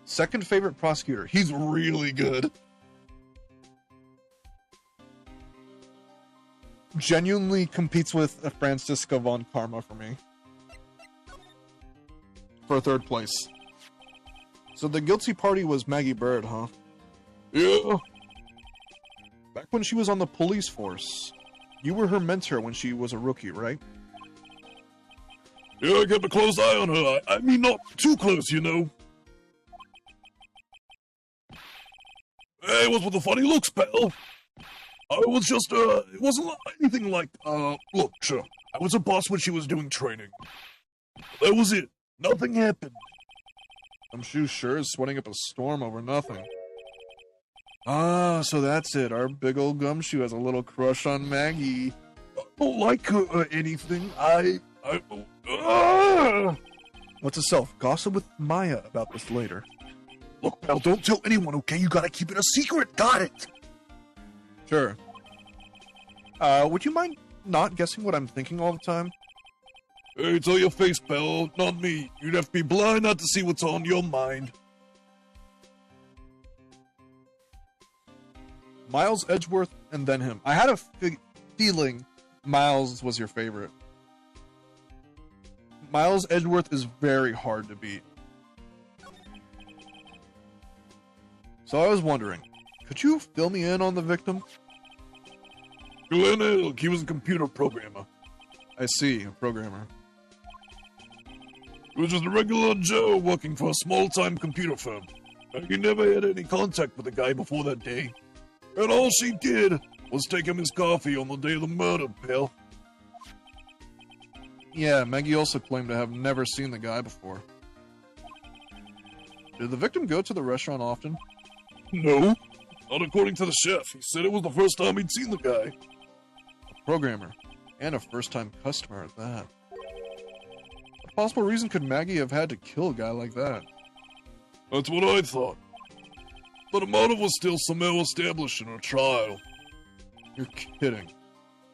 Second favorite prosecutor. He's really good. Genuinely competes with Francisca von Karma for me. For third place. So the guilty party was Maggie Bird, huh? Yeah. Back when she was on the police force, you were her mentor when she was a rookie, right? Yeah, I kept a close eye on her. I mean, not too close, you know. Hey, what's with the funny looks, pal? I was just, it wasn't anything like, look, sure, I was a boss when she was doing training. That was it. Nothing happened. Gumshoe sure is sweating up a storm over nothing. Ah, so that's it. Our big old Gumshoe has a little crush on Maggie. I don't like her or anything. What's a self? Gossip with Maya about this later. Look, pal, don't tell anyone, okay? You gotta keep it a secret. Got it? Sure. Would you mind not guessing what I'm thinking all the time? Hey, tell your face, pal, not me. You'd have to be blind not to see what's on your mind. Miles Edgeworth and then him. I had a feeling Miles was your favorite. Miles Edgeworth is very hard to beat. So I was wondering, could you fill me in on the victim? Glenn, he was a computer programmer. I see, a programmer. He was just a regular Joe working for a small-time computer firm. He never had any contact with the guy before that day. And all she did was take him his coffee on the day of the murder, pal. Yeah, Maggie also claimed to have never seen the guy before. Did the victim go to the restaurant often? No, not according to the chef. He said it was the first time he'd seen the guy. A programmer, and a first-time customer at that. What possible reason could Maggie have had to kill a guy like that? That's what I thought. But a motive was still somehow established in her trial. You're kidding.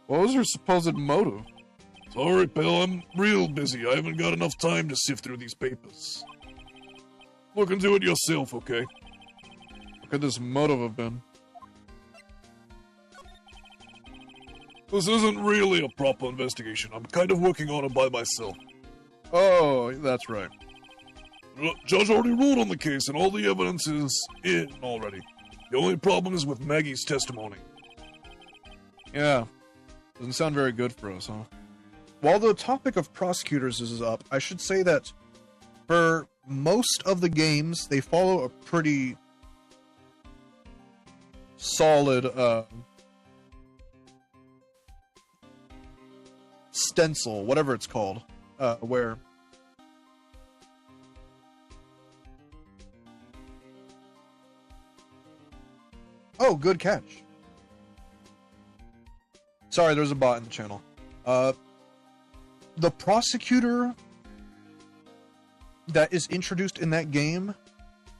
What was her supposed motive? Sorry, pal, I'm real busy. I haven't got enough time to sift through these papers. Look into it yourself, okay? What could this motive have been? This isn't really a proper investigation. I'm kind of working on it by myself. Oh, that's right. Judge already ruled on the case, and all the evidence is in already. The only problem is with Maggie's testimony. Yeah. Doesn't sound very good for us, huh? While the topic of prosecutors is up, I should say that for most of the games, they follow a pretty solid stencil, whatever it's called, where oh, good catch. Sorry, there's a bot in the channel. The prosecutor that is introduced in that game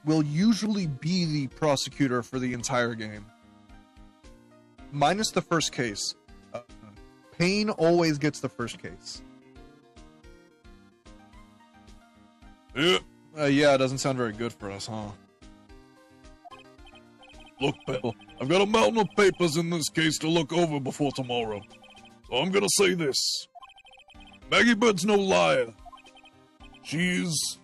will usually be the prosecutor for the entire game. Minus the first case. Payne always gets the first case. Yeah. Yeah, it doesn't sound very good for us, huh? Look, pal, I've got a mountain of papers in this case to look over before tomorrow. So I'm gonna say this. Maggie Bird's no liar. She's...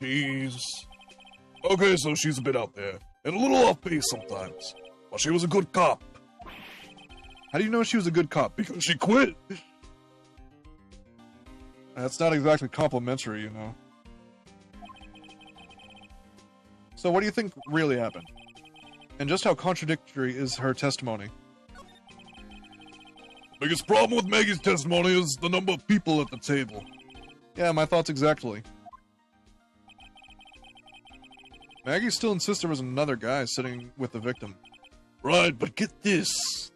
Okay, so she's a bit out there. And a little off base sometimes. But she was a good cop. How do you know she was a good cop? Because she quit. That's not exactly complimentary, you know. So what do you think really happened? And just how contradictory is her testimony? Biggest problem with Maggie's testimony is the number of people at the table. Yeah, my thoughts exactly. Maggie still insists there was another guy sitting with the victim. Right, but get this.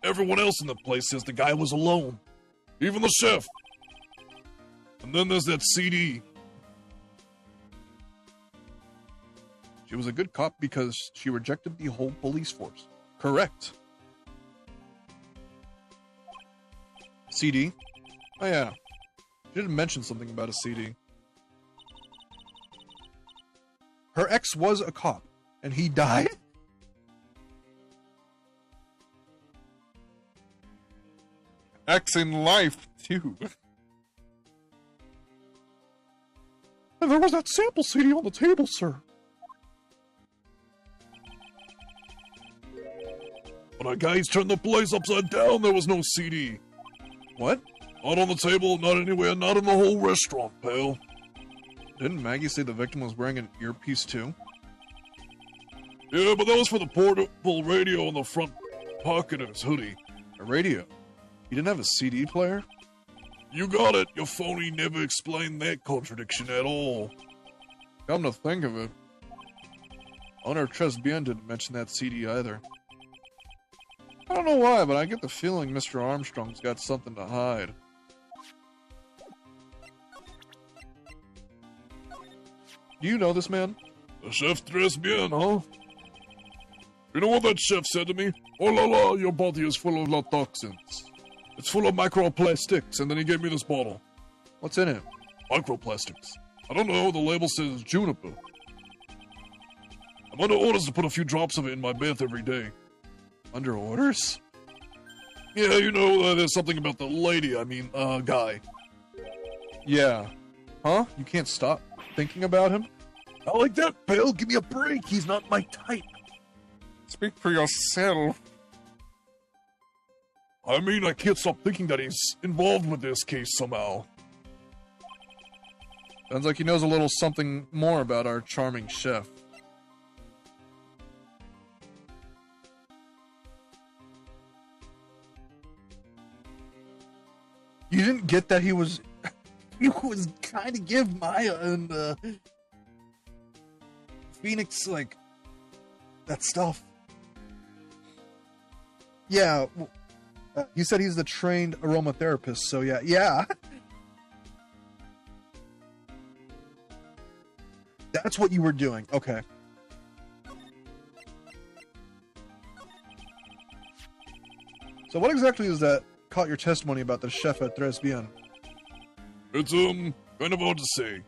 Everyone else in the place says the guy was alone. Even the chef. And then there's that CD. She was a good cop because she rejected the whole police force. Correct. CD? Oh yeah. She did mention something about a CD. Her ex was a cop, and he died? X in life, too. And there was that sample CD on the table, sir. When our guys turned the place upside down, there was no CD. What? Not on the table, not anywhere, not in the whole restaurant, pal. Didn't Maggie say the victim was wearing an earpiece too? Yeah, but that was for the portable radio in the front pocket of his hoodie. A radio? He didn't have a CD player? You got it. Your phony never explained that contradiction at all. Come to think of it, Owner Tresbian didn't mention that CD either. I don't know why, but I get the feeling Mr. Armstrong's got something to hide. Do you know this man? The chef dressed bien, huh? You know what that chef said to me? Oh la la, your body is full of lot toxins. It's full of microplastics, and then he gave me this bottle. What's in it? Microplastics. I don't know, the label says juniper. I'm under orders to put a few drops of it in my bath every day. Under orders? Yeah, you know, there's something about the lady, guy. Yeah. Huh? You can't stop thinking about him? I like that, pal. Give me a break. He's not my type. Speak for yourself. I mean, I can't stop thinking that he's involved with this case somehow. Sounds like he knows a little something more about our charming chef. You didn't get that he was trying to give Maya and Phoenix like that stuff. Yeah, he said he's the trained aromatherapist, so yeah. That's what you were doing. Okay. So what exactly is that caught your testimony about the chef at Tres Bien? It's, kind of hard to say.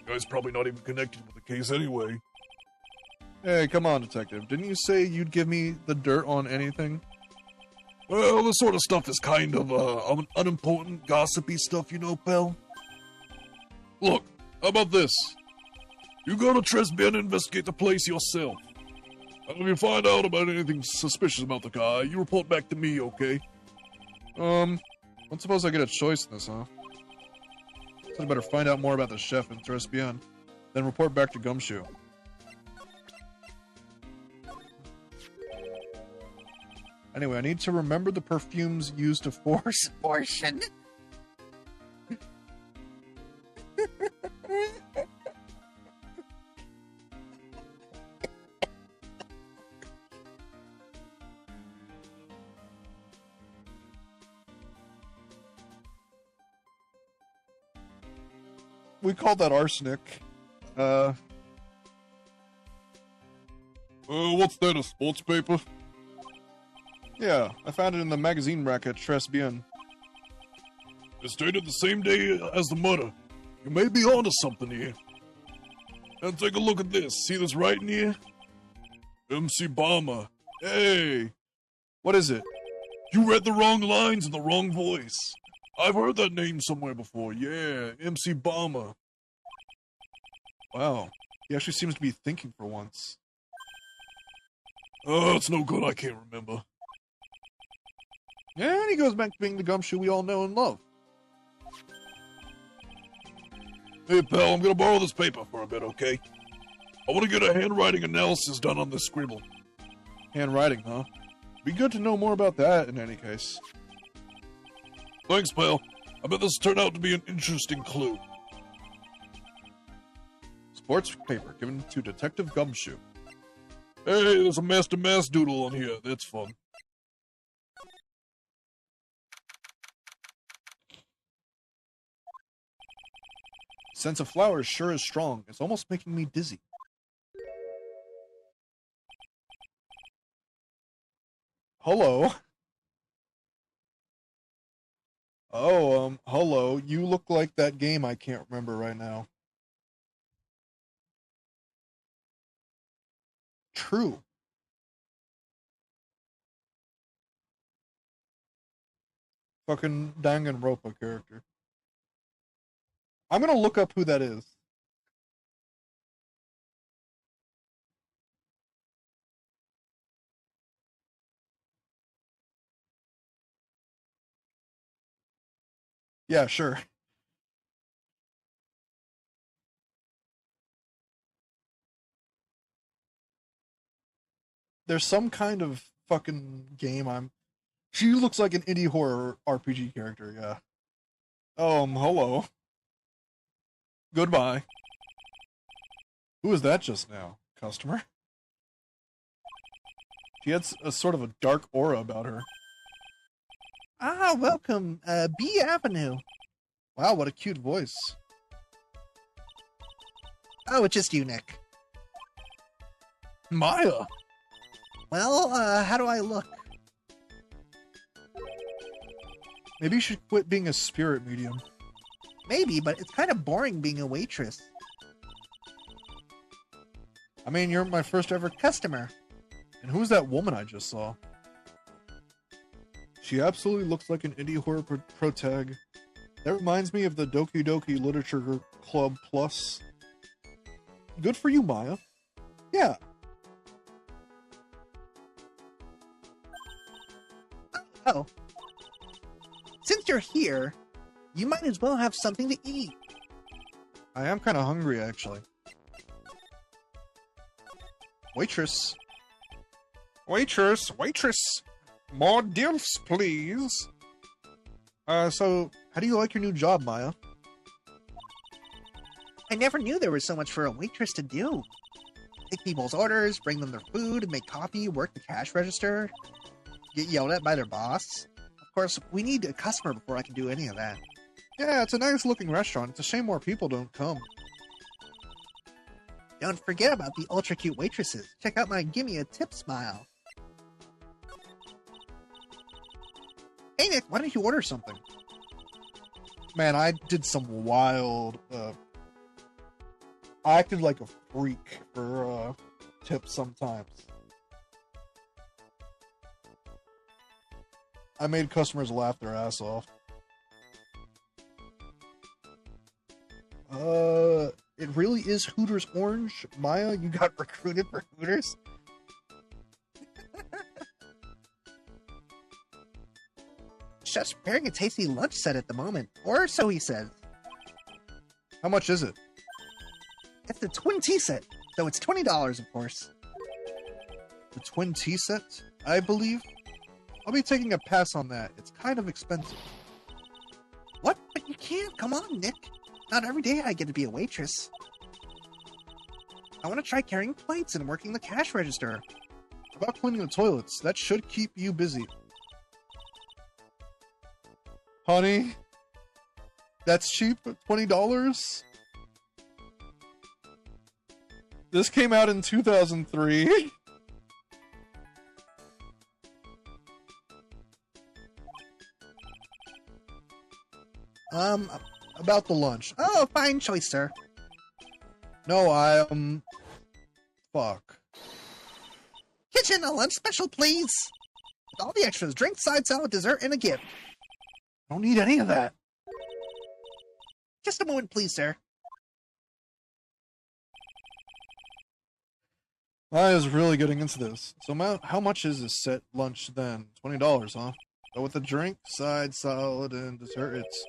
The guy's probably not even connected with the case anyway. Hey, come on, detective. Didn't you say you'd give me the dirt on anything? Well, this sort of stuff is kind of, unimportant, gossipy stuff, you know, pal? Look, how about this? You go to Tres Bien and investigate the place yourself. And if you find out about anything suspicious about the guy, you report back to me, okay? Don't suppose I get a choice in this, huh? So I better find out more about the chef in Tres Bien, then report back to Gumshoe. Anyway, I need to remember the perfumes used to force abortion. We called that arsenic. What's that, a sports paper? Yeah, I found it in the magazine rack at Tres Bien. It's dated the same day as the murder. You may be onto something here. And take a look at this. See this writing here? MC Bomber. Hey, What is it? you read the wrong lines in the wrong voice. I've heard that name somewhere before. Yeah, MC Bomber. Wow, he actually seems to be thinking for once. Oh, it's no good. I can't remember. And he goes back to being the Gumshoe we all know and love. Hey, pal, I'm gonna borrow this paper for a bit, okay? I want to get a handwriting analysis done on this scribble. Handwriting, huh? Be good to know more about that in any case. Thanks, pal. I bet this turned out to be an interesting clue. Sports paper given to Detective Gumshoe. Hey, there's a Master Mass doodle on here. That's fun. Sense of flowers sure is strong. It's almost making me dizzy. Hello. Oh, hello. You look like that game I can't remember right now. True. Fucking Danganronpa character. I'm gonna look up who that is. Yeah, sure. There's some kind of fucking game She looks like an indie horror RPG character, yeah. Hello. Goodbye. Who was that just now? Customer? She had a sort of a dark aura about her. Ah, welcome, B Avenue. Wow, what a cute voice. Oh, it's just you, Nick. Maya! Well, how do I look? Maybe you should quit being a spirit medium. Maybe, but it's kind of boring being a waitress. I mean, you're my first ever Customer. And who's that woman I just saw? She absolutely looks like an indie horror protag. That reminds me of the Doki Doki Literature Club Plus. Good for you, Maya. Yeah. Oh. Since you're here, you might as well have something to eat. I am kind of hungry, actually. Waitress. Waitress, waitress. More dilfs, please. So, how do you like your new job, Maya? I never knew there was so much for a waitress to do. Take people's orders, bring them their food, make coffee, work the cash register, get yelled at by their boss. Of course, we need a customer before I can do any of that. Yeah, it's a nice looking restaurant. It's a shame more people don't come. Don't forget about the ultra cute waitresses. Check out my gimme a tip smile. Hey Nick, why don't you order something? Man, I did some wild, I acted like a freak for, tips sometimes. I made customers laugh their ass off. It really is Hooters Orange. Maya, you got recruited for Hooters? Chef's preparing a tasty lunch set at the moment, or so he says. How much is it? It's the twin tea set, so it's $20, of course. The twin tea set, I believe? I'll be taking a pass on that. It's kind of expensive. What? But you can't. Come on, Nick. Not every day I get to be a waitress. I want to try carrying plates and working the cash register. How about cleaning the toilets? That should keep you busy. Honey, that's cheap, $20? This came out in 2003. About the lunch. Oh, fine choice, sir. No, fuck. Kitchen, a lunch special, please. With all the extras, drink, side salad, dessert, and a gift. Don't need any of that. Just a moment, please, sir. Maya's really getting into this. So how much is this set lunch then? $20, huh? So with the drink, side salad, and dessert, it's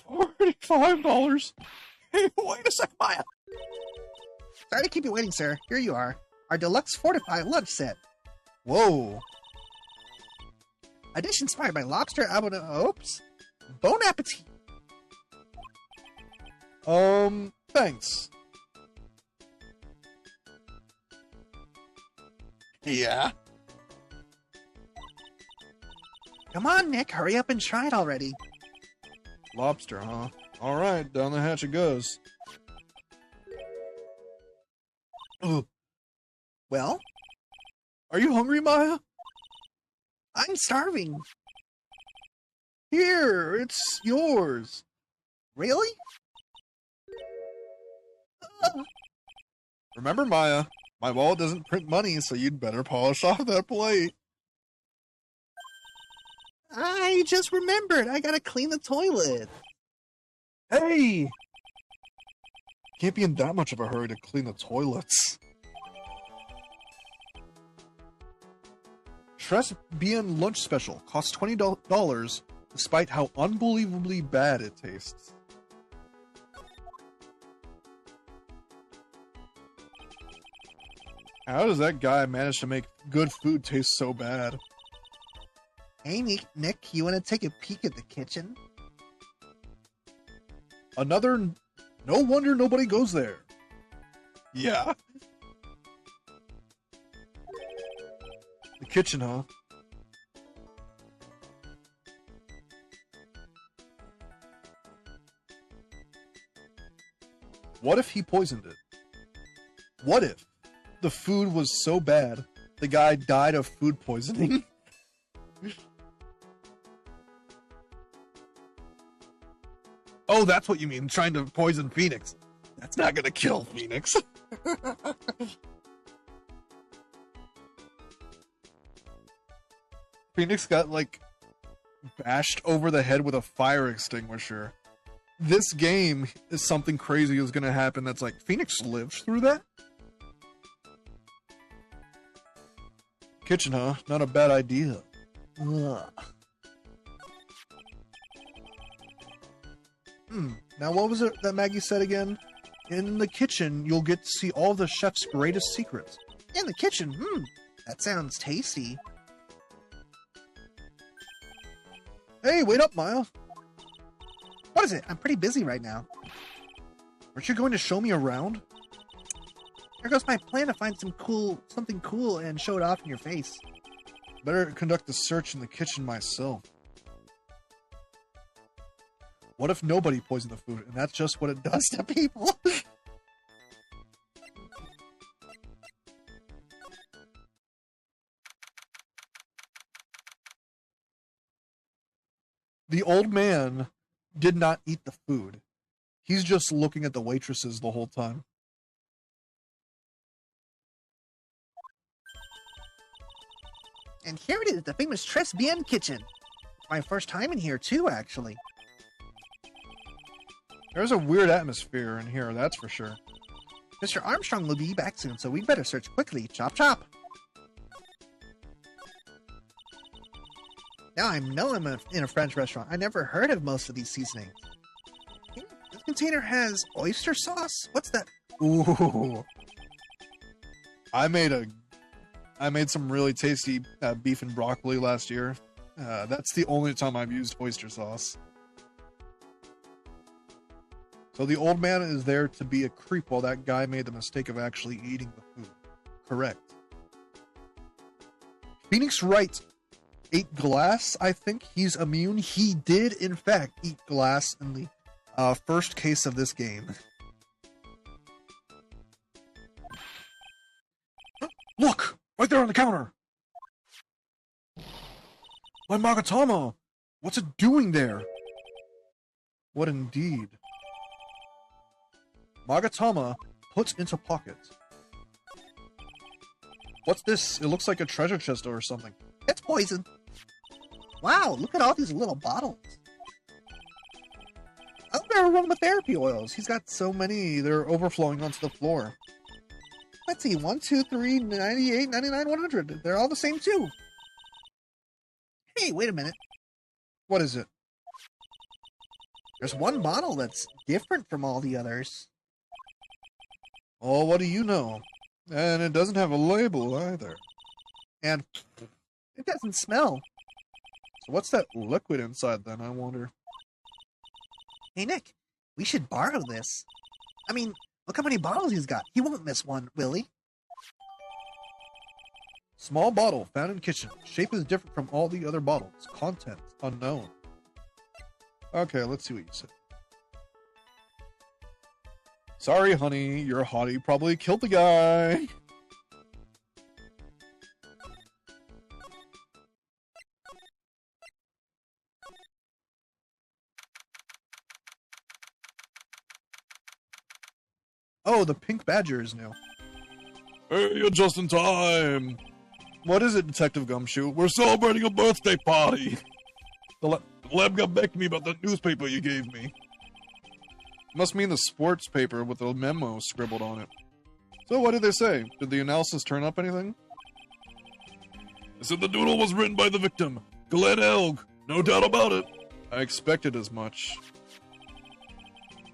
$45. Hey, wait a sec, Maya. Sorry to keep you waiting, sir. Here you are. Our deluxe fortified lunch set. Whoa. A dish inspired by lobster oops. Bon appetit. Thanks. Yeah? Come on, Nick. Hurry up and try it already. Lobster, huh? Alright, down the hatch it goes. Ugh. Well? Are you hungry, Maya? I'm starving. Here, it's yours. Really? Remember, Maya, my wallet doesn't print money, so you'd better polish off that plate. I just remembered. I gotta clean the toilet. Hey! Can't be in that much of a hurry to clean the toilets. Stress Bien lunch special costs $20 despite how unbelievably bad it tastes. How does that guy manage to make good food taste so bad? Hey, Nick, you want to take a peek at the kitchen? No wonder nobody goes there. Yeah. The kitchen, huh? What if he poisoned it? What if the food was so bad the guy died of food poisoning? Oh, that's what you mean, trying to poison Phoenix. That's not gonna kill Phoenix. Phoenix got, like, bashed over the head with a fire extinguisher. This game is something crazy is gonna happen that's like, Phoenix lived through that? Kitchen, huh? Not a bad idea. Ugh. Now what was it that Maggie said again? In the kitchen, you'll get to see all the chef's greatest secrets. In the kitchen, that sounds tasty. Hey, wait up, Miles. What is it? I'm pretty busy right now. Aren't you going to show me around? There goes my plan to find something cool and show it off in your face. Better conduct the search in the kitchen myself. What if nobody poisoned the food, and that's just what it does to people? The old man did not eat the food. He's just looking at the waitresses the whole time. And here it is, the famous Tres Bien kitchen. My first time in here too, actually. There's a weird atmosphere in here, that's for sure. Mr. Armstrong will be back soon, so we'd better search quickly. Chop chop. Now I know I'm in a French restaurant. I never heard of most of these seasonings. This container has oyster sauce? What's that? Ooh. I made some really tasty beef and broccoli last year. That's the only time I've used oyster sauce. So the old man is there to be a creep while that guy made the mistake of actually eating the food. Correct. Phoenix Wright ate glass, I think. He's immune. He did, in fact, eat glass in the first case of this game. Look! Right there on the counter! My Magatama! What's it doing there? What indeed? Magatama puts into pocket. What's this? It looks like a treasure chest or something. It's poison. Wow, look at all these little bottles. Oh, they're aromatherapy oils. He's got so many, they're overflowing onto the floor. Let's see, 1, 2, 3, 98, 99, 100. They're all the same too. Hey, wait a minute. What is it? There's one bottle that's different from all the others. Oh, what do you know? And it doesn't have a label either. And it doesn't smell. So what's that liquid inside then, I wonder? Hey, Nick, we should borrow this. I mean, look how many bottles he's got. He won't miss one, will he? Small bottle found in kitchen. Shape is different from all the other bottles. Content unknown. Okay, let's see what you said. Sorry, honey, your hottie probably killed the guy. Oh, the pink badger is new. Hey, you're just in time. What is it, Detective Gumshoe? We're celebrating a birthday party. The lab got back to me about that newspaper you gave me. Must mean the sports paper with a memo scribbled on it. So what did they say? Did the analysis turn up anything? They said the doodle was written by the victim, Glenn Elg. No doubt about it. I expected as much.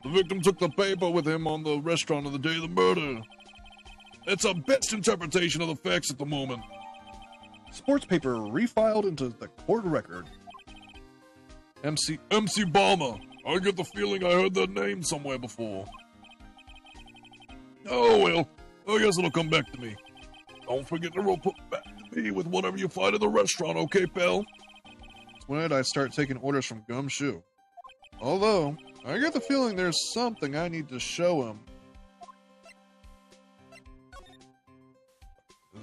The victim took the paper with him on the restaurant on the day of the murder. It's our best interpretation of the facts at the moment. Sports paper refiled into the court record. MC Balmer. I get the feeling I heard that name somewhere before. Oh well, I guess it'll come back to me. Don't forget to report back to me with whatever you find in the restaurant, okay, pal? When did I start taking orders from Gumshoe? Although, I get the feeling there's something I need to show him.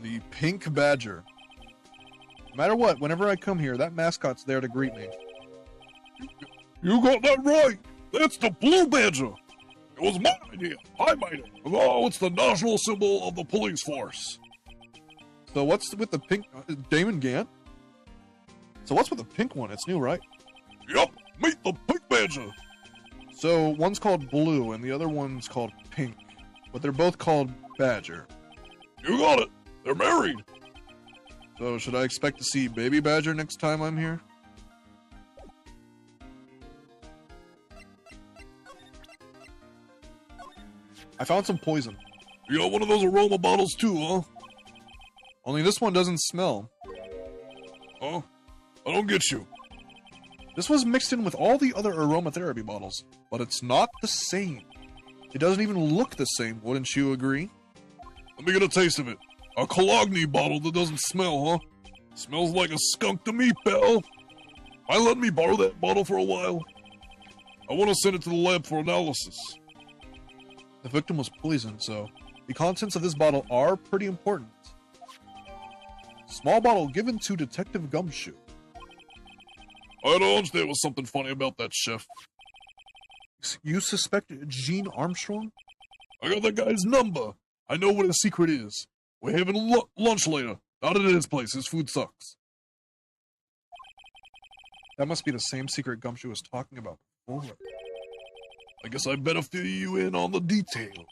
The Pink Badger. No matter what, whenever I come here, that mascot's there to greet me. You got that right. That's the Blue Badger. It was my idea. I made it. Oh, it's the national symbol of the police force. So what's with the pink... Damon Gant? So what's with the pink one? It's new, right? Yup, meet the Pink Badger. So one's called Blue and the other one's called Pink. But they're both called Badger. You got it. They're married. So should I expect to see Baby Badger next time I'm here? I found some poison. You got one of those aroma bottles too, huh? Only this one doesn't smell. Huh? I don't get you. This was mixed in with all the other aromatherapy bottles, but it's not the same. It doesn't even look the same, wouldn't you agree? Let me get a taste of it. A Cologne bottle that doesn't smell, huh? Smells like a skunk to me, pal. Mind letting me borrow that bottle for a while? I want to send it to the lab for analysis. The victim was poisoned, so the contents of this bottle are pretty important. Small bottle given to Detective Gumshoe. I had a hunch there was something funny about that chef. You suspect Gene Armstrong? I got that guy's number. I know what his secret is. We're having lunch later. Not at his place. His food sucks. That must be the same secret Gumshoe was talking about before. I guess I better fill you in on the details.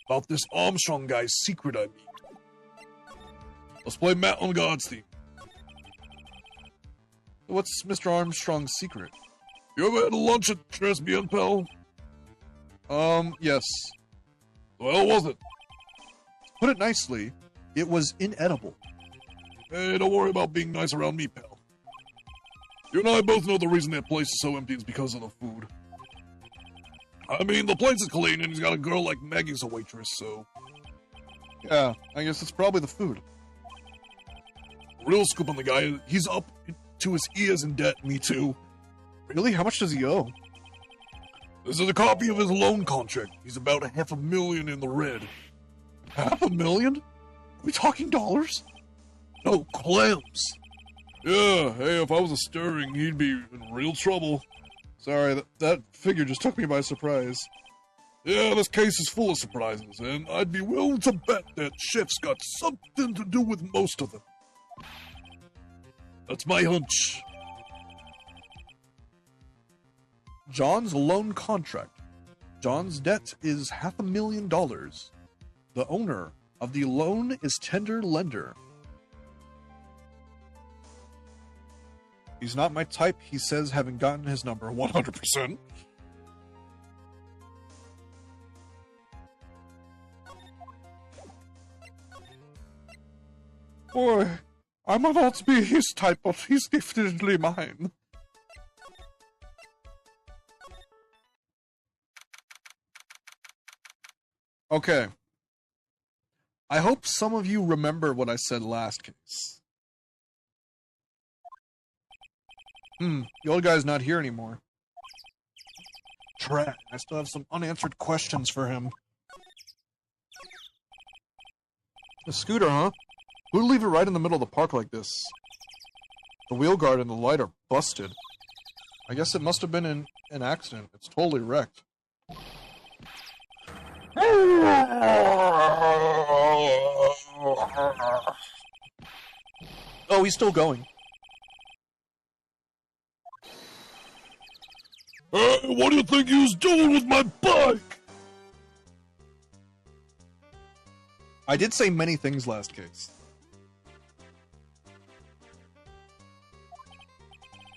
About this Armstrong guy's secret, I mean. Let's play Matt on God's theme. What's Mr. Armstrong's secret? You ever had lunch at Tres Bien, pal? Yes. The hell was it? To put it nicely, it was inedible. Hey, don't worry about being nice around me, pal. You and I both know the reason that place is so empty is because of the food. I mean, the place is clean and he's got a girl like Maggie as a waitress, so... Yeah, I guess it's probably the food. Real scoop on the guy, he's up to his ears in debt, me too. Really? How much does he owe? This is a copy of his loan contract. He's about $500,000 in the red. $500,000? Are we talking dollars? No, clams. Yeah, hey, if I was a stirring, he'd be in real trouble. Sorry, that figure just took me by surprise. Yeah, this case is full of surprises, and I'd be willing to bet that Chef's got something to do with most of them. That's my hunch. John's loan contract. John's debt is $500,000. The owner of the loan is tender lender. He's not my type, he says, having gotten his number 100%. Boy, I might not be his type, but he's definitely mine. Okay. I hope some of you remember what I said last case. The old guy's not here anymore. Drat, I still have some unanswered questions for him. A scooter, huh? Who'd leave it right in the middle of the park like this? The wheel guard and the light are busted. I guess it must have been an accident. It's totally wrecked. Oh, he's still going. Hey, what do you think he was doing with my bike? I did say many things last case.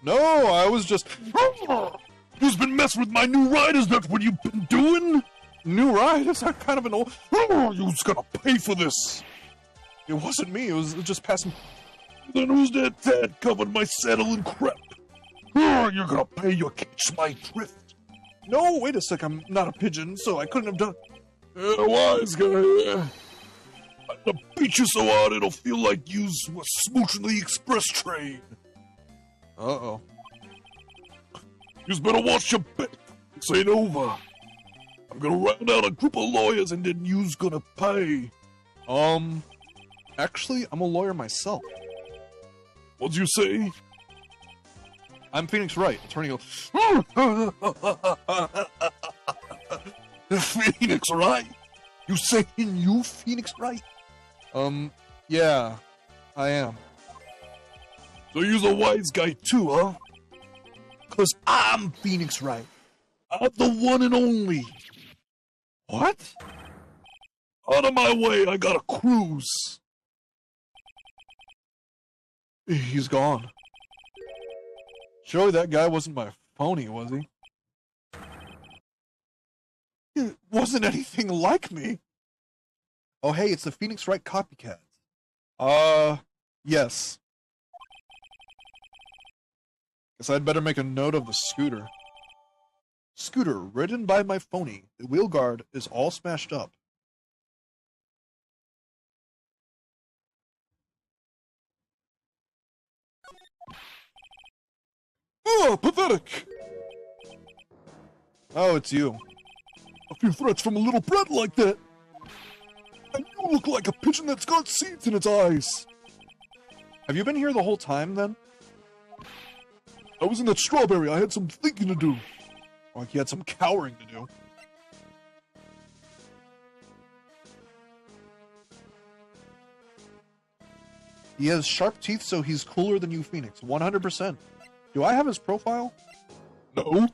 No, I was just... You've been messing with my new ride, is that what you've been doing? New ride? Is that kind of an old... You's gonna pay for this. It wasn't me, it was just passing... Then who's that tad covered my saddle in crap? You're gonna pay, you catch my drift. No, wait a sec, I'm not a pigeon, so I couldn't have done... Wise guy. I'm gonna beat you so hard it'll feel like you were smooching the express train. Uh-oh. You's better watch your back. This ain't over. I'm gonna round out a group of lawyers and then you's gonna pay. Actually, I'm a lawyer myself. What'd you say? I'm Phoenix Wright, attorney. Phoenix Wright? You saying you Phoenix Wright? Yeah, I am. So you're the wise guy too, huh? 'Cause I'm Phoenix Wright. I'm the one and only. What? Out of my way, I got a cruise. He's gone. Surely that guy wasn't my phony, was he? It wasn't anything like me. Oh, hey, it's the Phoenix Wright copycat. Yes. Guess I'd better make a note of the scooter. Scooter, ridden by my phony. The wheel guard is all smashed up. Oh, pathetic! Oh, it's you. A few threats from a little brat like that. And you look like a pigeon that's got seeds in its eyes. Have you been here the whole time, then? I was in that strawberry. I had some thinking to do. Like you had some cowering to do. He has sharp teeth, so he's cooler than you, Phoenix. 100%. Do I have his profile? No.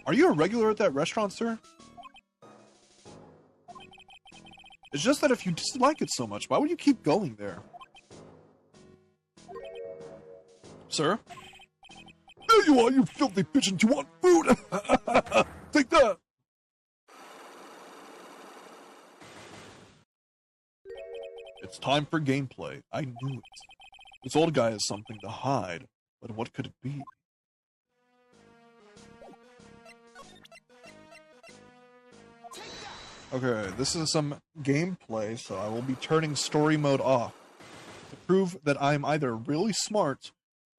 Are you a regular at that restaurant, sir? It's just that if you dislike it so much, why would you keep going there? Sir? There you are, you filthy pigeon. Do you want food? Take that. It's time for gameplay. I knew it. This old guy has something to hide, but what could it be? Okay, this is some gameplay, so I will be turning story mode off to prove that I'm either really smart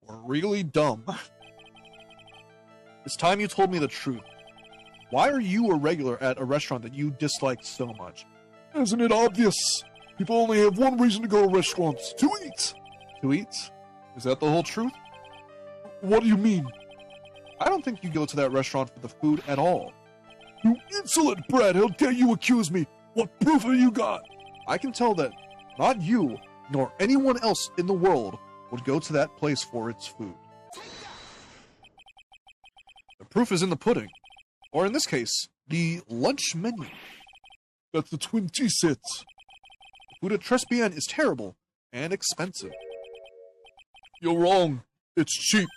or really dumb. It's time you told me the truth. Why are you a regular at a restaurant that you dislike so much? Isn't it obvious? People only have one reason to go to restaurants: to eat. To eat? Is that the whole truth? What do you mean? I don't think you go to that restaurant for the food at all. You insolent brat! How dare you accuse me? What proof have you got? I can tell that not you, nor anyone else in the world would go to that place for its food. The proof is in the pudding. Or in this case, the lunch menu. That's the twin tea sets. The food at Trespien is terrible and expensive. You're wrong. It's cheap.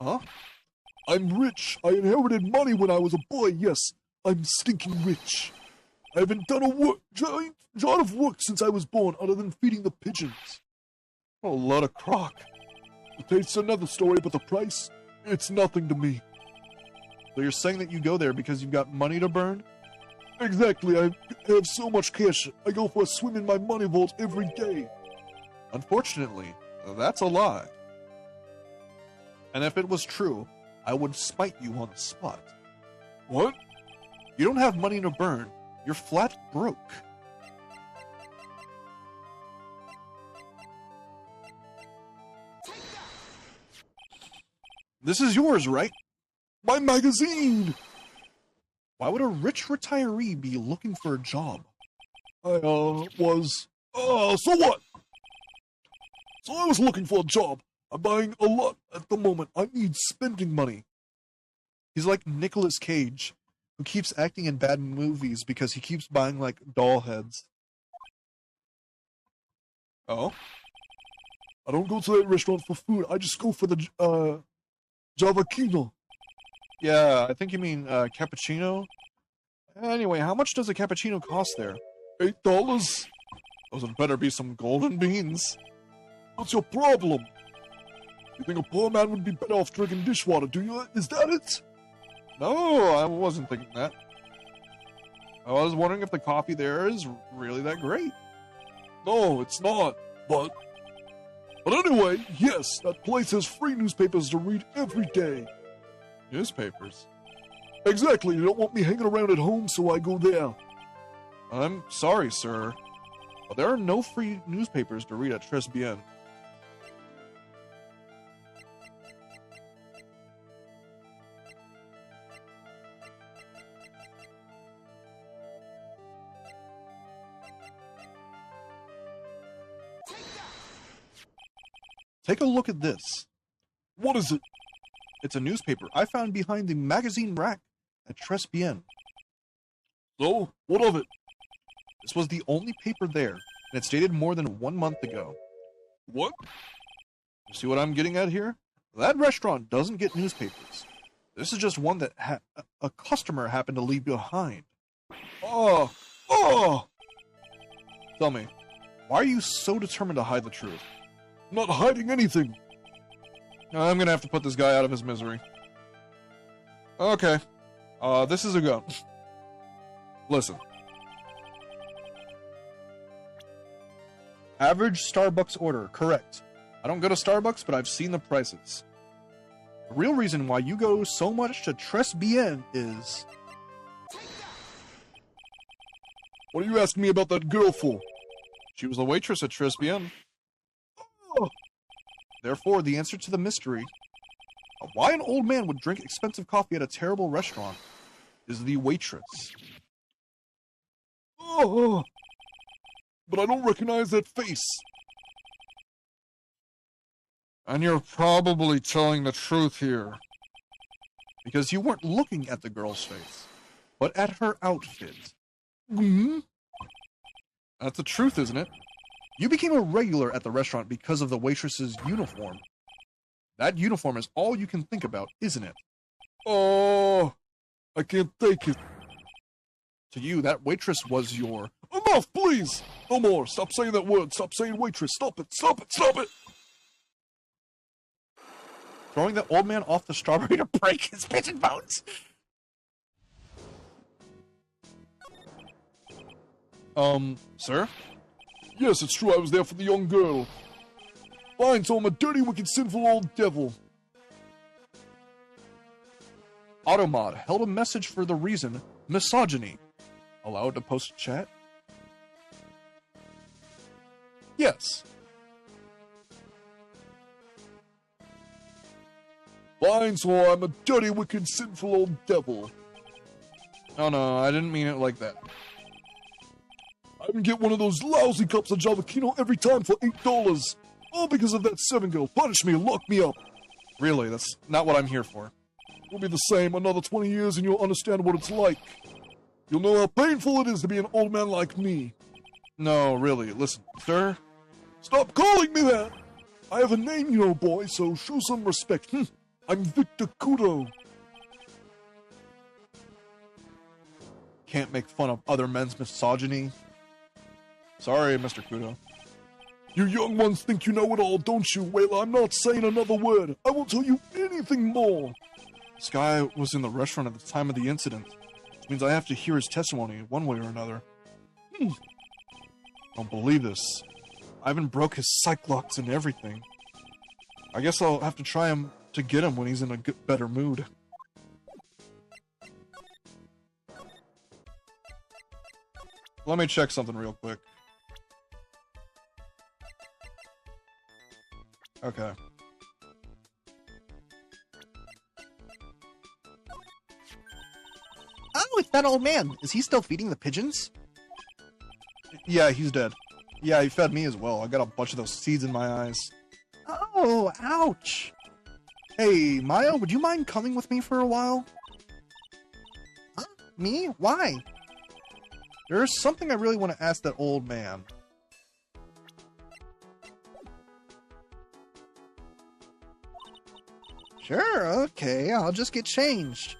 Huh? I'm rich. I inherited money when I was a boy. Yes, I'm stinking rich. I haven't done a giant lot of work since I was born other than feeding the pigeons. What a load of crock. The taste's another story, but the price, it's nothing to me. So you're saying that you go there because you've got money to burn? Exactly. I have so much cash. I go for a swim in my money vault every day. Unfortunately, that's a lie. And if it was true, I would spite you on the spot. What? You don't have money to burn. You're flat broke. This is yours, right? My magazine! Why would a rich retiree be looking for a job? I, was... so what? So I was looking for a job. I'm buying a lot at the moment. I need spending money. He's like Nicolas Cage, who keeps acting in bad movies because he keeps buying, like, doll heads. Oh? I don't go to that restaurant for food. I just go for the, Javakino. Yeah, I think you mean, cappuccino? Anyway, how much does a cappuccino cost there? $8. Those had better be some golden beans. What's your problem? You think a poor man would be better off drinking dishwater, do you? Is that it? No, I wasn't thinking that. I was wondering if the coffee there is really that great. No, it's not. But anyway, yes, that place has free newspapers to read every day. Newspapers? Exactly, you don't want me hanging around at home, so I go there. I'm sorry, sir, but there are no free newspapers to read at Tres Bien. Take a look at this. What is it? It's a newspaper I found behind the magazine rack at Tres Bien. So, what of it? This was the only paper there, and it's dated more than 1 month ago. What? You see what I'm getting at here? That restaurant doesn't get newspapers. This is just one that a customer happened to leave behind. Oh! Tell me, why are you so determined to hide the truth? Not hiding anything. I'm gonna have to put this guy out of his misery. Okay. This is a go. Listen. Average Starbucks order, correct. I don't go to Starbucks, but I've seen the prices. The real reason why you go so much to Tres Bien is... What are you asking me about that girl for? She was the waitress at Tres Bien. Oh, Therefore, the answer to the mystery of why an old man would drink expensive coffee at a terrible restaurant is the waitress. oh. But I don't recognize that face. And you're probably telling the truth here. Because you weren't looking at the girl's face, but at her outfit. Hmm? That's the truth, isn't it? You became a regular at the restaurant because of the waitress's uniform. That uniform is all you can think about, isn't it? Oh, I can't take it. To you, that waitress was your... Enough, please! No more. Stop saying that word. Stop saying waitress. Stop it. Stop it. Stop it. Throwing that old man off the strawberry to break his pigeon bones? Sir? Yes, it's true. I was there for the young girl. Fine, so I'm a dirty, wicked, sinful old devil. Automod held a message for the reason misogyny. Allowed to post chat? Yes. Fine, so I'm a dirty, wicked, sinful old devil. Oh no, I didn't mean it like that. I can get one of those lousy cups of Jalapeno every time for $8. All because of that 7 girl. Punish me and lock me up. Really, that's not what I'm here for. It'll be the same another 20 years and you'll understand what it's like. You'll know how painful it is to be an old man like me. No, really, listen, sir. Stop calling me that! I have a name, you know, boy, so show some respect. I'm Victor Kudo. Can't make fun of other men's misogyny. Sorry, Mr. Kudo. You young ones think you know it all, don't you? Well, I'm not saying another word. I won't tell you anything more. This guy was in the restaurant at the time of the incident, which means I have to hear his testimony one way or another. I don't believe this. Ivan broke his psych locks and everything. I guess I'll have to try him to get him when he's in a better mood. Let me check something real quick. Okay. Oh, it's that old man. Is he still feeding the pigeons? Yeah, he's dead. Yeah, he fed me as well. I got a bunch of those seeds in my eyes. Oh, ouch. Hey, Maya, would you mind coming with me for a while? Huh? Me? Why? There's something I really want to ask that old man. Sure, okay, I'll just get changed.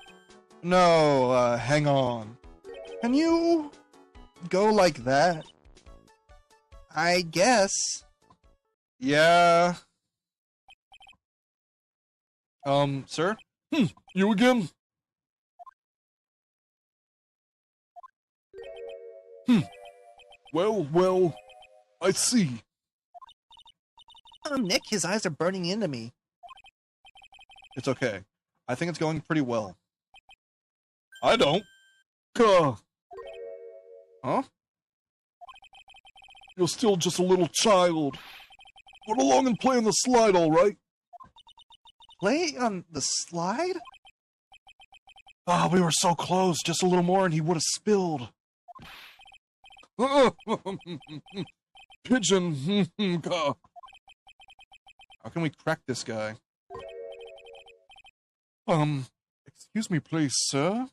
No, hang on. Can you go like that? I guess. Yeah. Sir? You again? Well, I see. Nick, his eyes are burning into me. It's okay. I think it's going pretty well. I don't. Huh. Huh? You're still just a little child. Run along and play on the slide, all right? Play on the slide? Ah, we were so close. Just a little more and he would have spilled. Pigeon. How can we crack this guy? Excuse me, please, sir.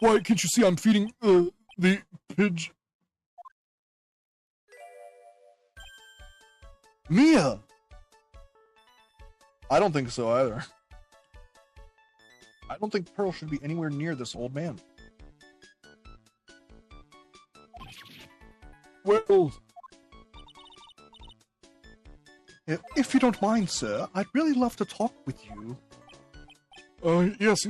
Why, can't you see I'm feeding, the pigeon? Mia! I don't think so either. I don't think Pearl should be anywhere near this old man. Well, If you don't mind, sir, I'd really love to talk with you. yes.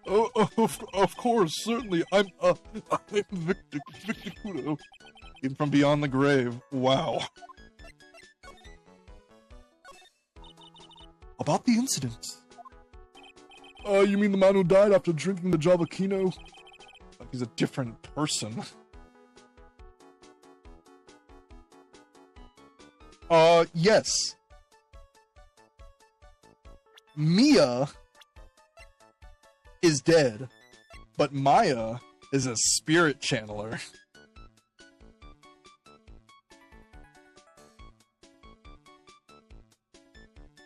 Of course, certainly. I'm Victor Kudo. Even from beyond the grave. Wow. About the incident. You mean the man who died after drinking the Java Kino? Like he's a different person. Yes. Mia is dead, but Maya is a spirit channeler.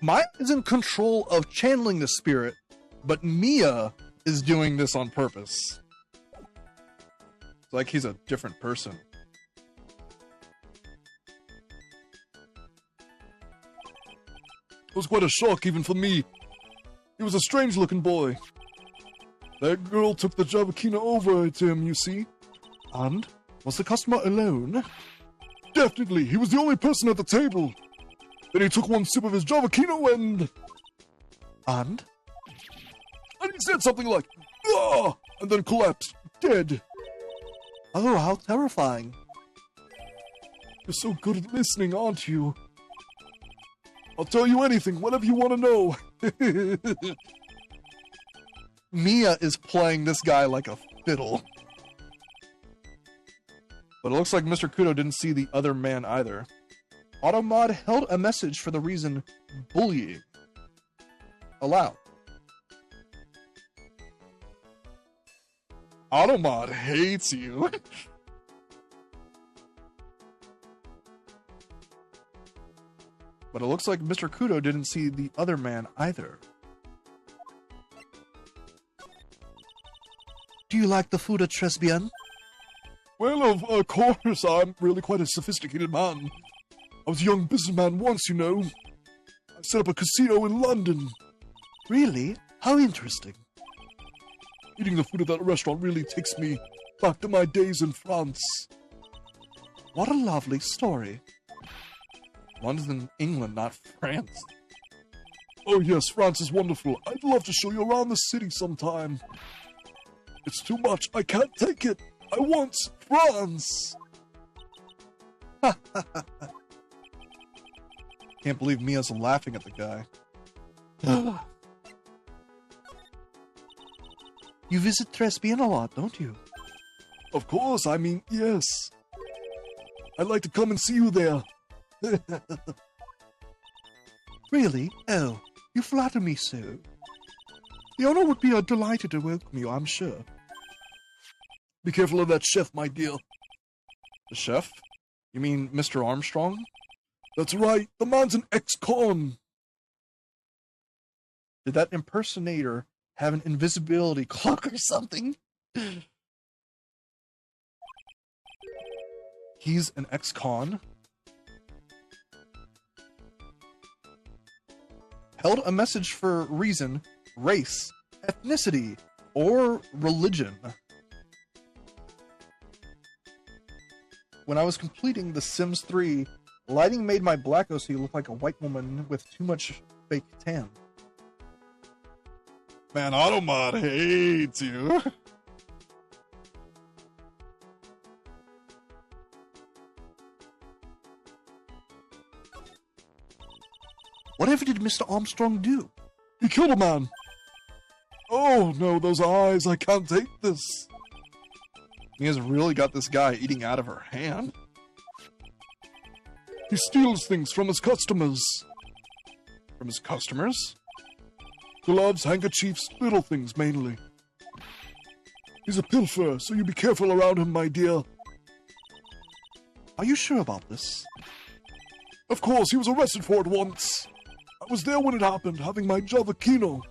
Maya is in control of channeling the spirit, but Mia is doing this on purpose. It's like he's a different person. It was quite a shock, even for me. He was a strange-looking boy. That girl took the Java Kino over to him, you see. And? Was the customer alone? Definitely, he was the only person at the table. Then he took one sip of his Java Kino and he said something like, "Ah!" and then collapsed, dead. Oh, how terrifying. You're so good at listening, aren't you? I'll tell you anything, whatever you want to know. Mia is playing this guy like a fiddle. But it looks like Mr. Kudo didn't see the other man either. Automod held a message for the reason bullying. Allow. Automod hates you. But it looks like Mr. Kudo didn't see the other man either. Do you like the food at Tresbian? Well, of course, I'm really quite a sophisticated man. I was a young businessman once, you know. I set up a casino in London. Really? How interesting. Eating the food at that restaurant really takes me back to my days in France. What a lovely story. London, England, not France. Oh yes, France is wonderful. I'd love to show you around the city sometime. It's too much. I can't take it. I want France. Can't believe Mia's laughing at the guy. You visit Tresbian a lot, don't you? Of course, I mean, yes. I'd like to come and see you there. Really? Oh, you flatter me so. The owner would be delighted to welcome you, I'm sure. Be careful of that chef, my dear. The chef? You mean Mr. Armstrong? That's right, the man's an ex-con. Did that impersonator have an invisibility cloak or something? He's an ex-con? Held a message for reason, race, ethnicity, or religion. When I was completing The Sims 3, lighting made my black OC look like a white woman with too much fake tan. Man, Automod hates you. Whatever did Mr. Armstrong do? He killed a man. Oh no, those eyes, I can't take this. Mia's really got this guy eating out of her hand. He steals things from his customers. From his customers? Gloves, handkerchiefs, little things mainly. He's a pilferer, so you be careful around him, my dear. Are you sure about this? Of course, he was arrested for it once. I was there when it happened, having my Javakino.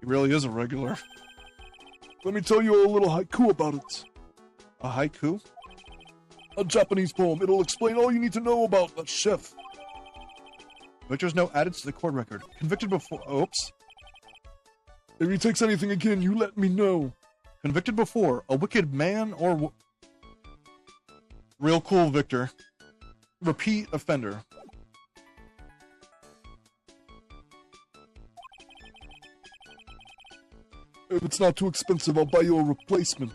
He really is a regular. Let me tell you a little haiku about it. A haiku? A Japanese poem. It'll explain all you need to know about that chef. Victor's note added to the court record. Convicted before... Oops. If he takes anything again, you let me know. Convicted before. A wicked man or... Real cool, Victor. Repeat offender. If it's not too expensive, I'll buy you a replacement.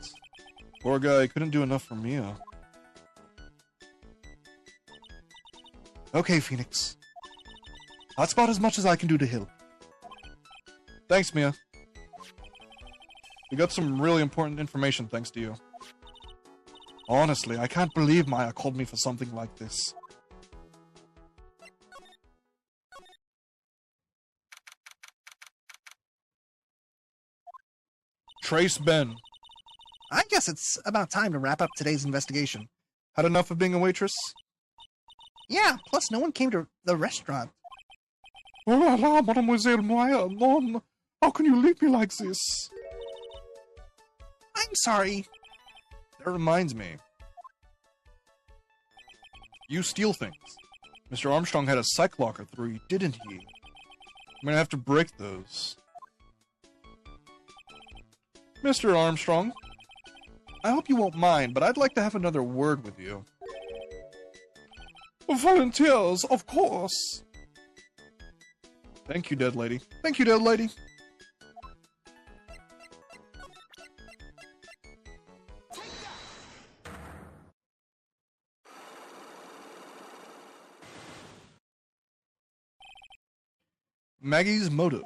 Poor guy, couldn't do enough for Mia. Okay, Phoenix. That's about as much as I can do to help. Thanks, Mia. We got some really important information thanks to you. Honestly, I can't believe Maya called me for something like this. Trace Ben. I guess it's about time to wrap up today's investigation. Had enough of being a waitress? Yeah, plus no one came to the restaurant. Oh la la, Mademoiselle Maya, non. How can you leave me like this? I'm sorry. That reminds me. You steal things. Mr. Armstrong had a psych locker 3, didn't he? I'm gonna have to break those. Mr. Armstrong, I hope you won't mind, but I'd like to have another word with you. Volunteers, of course. Thank you, dead lady. Thank you, dead lady. Maggie's motive.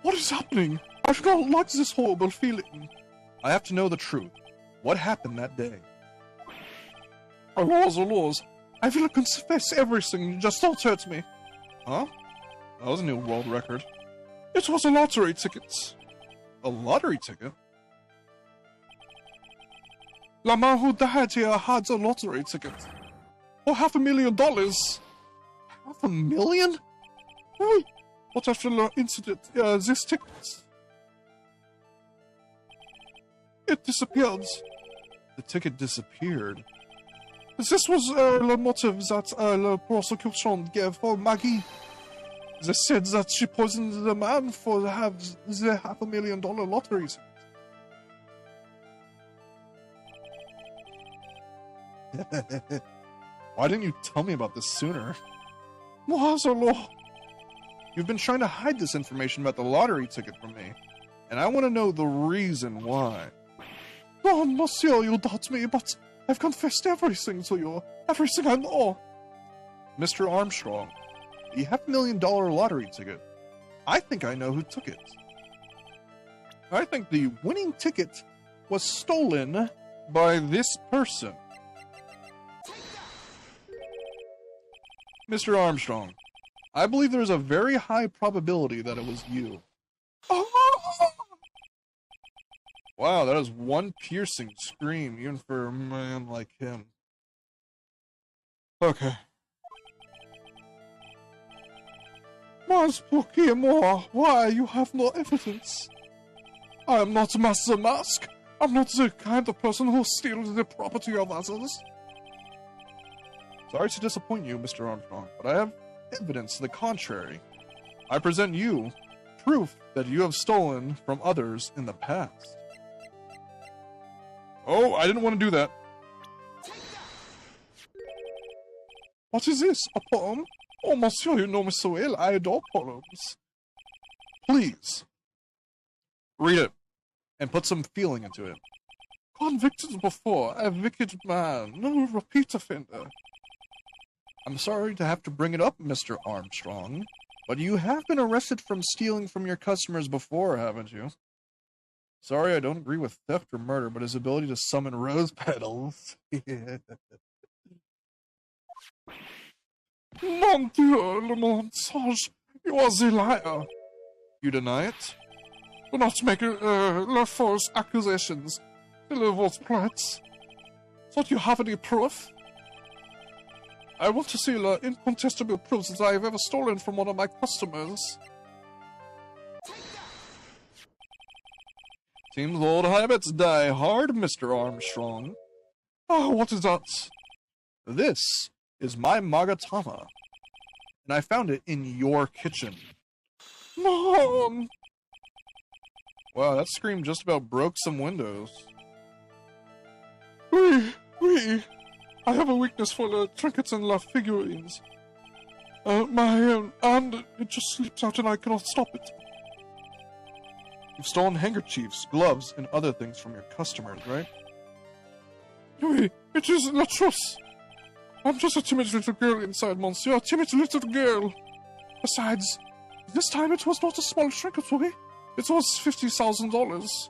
What is happening? I do not like this horrible feeling. I have to know the truth. What happened that day? Laws. I will confess everything, just don't hurt me. Huh? That was a new world record. It was a lottery ticket. A lottery ticket? La man who died here had a lottery ticket. For $500,000. $500,000? Oui. But after the incident, this ticket... It disappeared. The ticket disappeared. This was the motive that the prosecution gave for Maggie. They said that she poisoned the man for the $500,000 lottery ticket. Why didn't you tell me about this sooner? Law. You've been trying to hide this information about the lottery ticket from me, and I want to know the reason why. Oh, monsieur, you doubt me, but I've confessed everything to you. Everything I know. Mr. Armstrong, the $500,000 lottery ticket. I think I know who took it. I think the winning ticket was stolen by this person. Mr. Armstrong, I believe there's a very high probability that it was you. Wow, that is one piercing scream, even for a man like him. Okay. Mas por que more? Why, you have no evidence. I am not Master Mask. I'm not the kind of person who steals the property of others. Sorry to disappoint you, Mr. Armstrong, but I have evidence to the contrary. I present you proof that you have stolen from others in the past. Oh, I didn't want to do that. What is this? A poem? Oh, monsieur, you know me so well. I adore poems. Please, read it, and put some feeling into it. Convicted before, a wicked man, no repeat offender. I'm sorry to have to bring it up, Mr. Armstrong, but you have been arrested from stealing from your customers before, haven't you? Sorry, I don't agree with theft or murder, but his ability to summon rose petals. Mon Dieu, le mensonge! You are the liar! You deny it? Do not make false accusations. Deliver threats. Don't you have any proof? I want to see the incontestable proofs that I have ever stolen from one of my customers. Seems old habits die hard, Mr. Armstrong. Oh, what is that? This is my Magatama, and I found it in your kitchen. Mom! Wow, that scream just about broke some windows. Oui. I have a weakness for the trinkets and the figurines. My hand, it just slips out and I cannot stop it. You've stolen handkerchiefs, gloves, and other things from your customers, right? Oui, it is la truth. I'm just a timid little girl inside, monsieur. A timid little girl. Besides, this time it was not a small trinket for me. It was $50,000.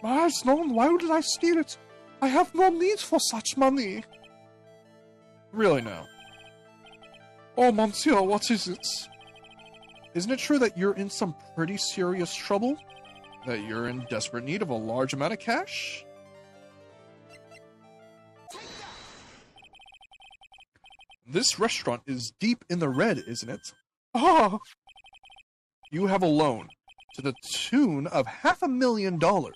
But why would I steal it? I have no need for such money. Really now? Oh, monsieur, what is it? Isn't it true that you're in some pretty serious trouble? That you're in desperate need of a large amount of cash? This restaurant is deep in the red, isn't it? Ah! You have a loan to the tune of $500,000.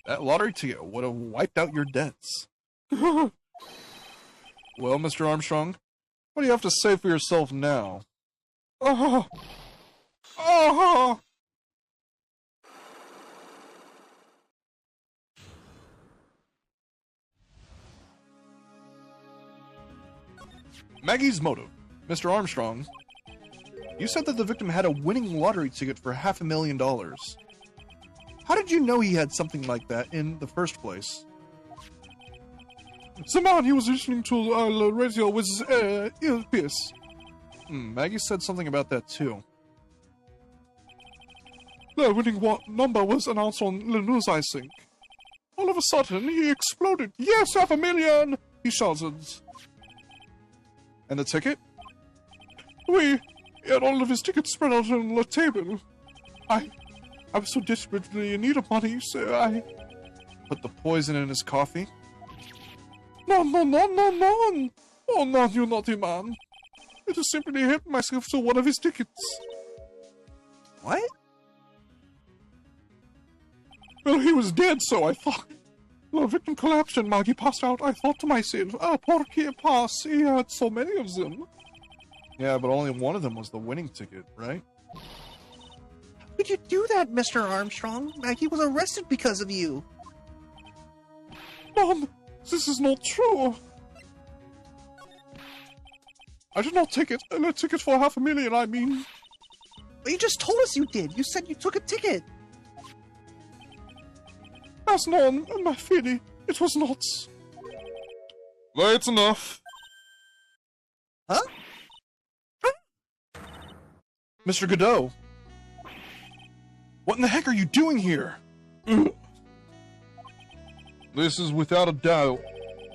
That lottery ticket would have wiped out your debts. Well, Mr. Armstrong, what do you have to say for yourself now? Ah! Ah! Maggie's motive. Mr. Armstrong, you said that the victim had a winning lottery ticket for $500,000. How did you know he had something like that in the first place? The man he was listening to the radio with his earpiece. Maggie said something about that too. The winning number was announced on the news, I think. All of a sudden, he exploded. Yes, $500,000! He shouted. And the ticket? He had all of his tickets spread out on the table. I was so desperately in need of money, so I put the poison in his coffee? No. Oh, no, you naughty man. I just simply helped myself to one of his tickets. What? Well, he was dead, so I thought. The victim collapsed and Maggie passed out. I thought to myself, porque pass, he had so many of them. Yeah, but only one of them was the winning ticket, right? How could you do that, Mr. Armstrong? Maggie was arrested because of you. Mom, this is not true. I did not take it. A ticket for $500,000, I mean. But you just told us you did. You said you took a ticket. As known, my fiddy, it was not. That's enough. Huh? Mr. Godot, what in the heck are you doing here? This is without a doubt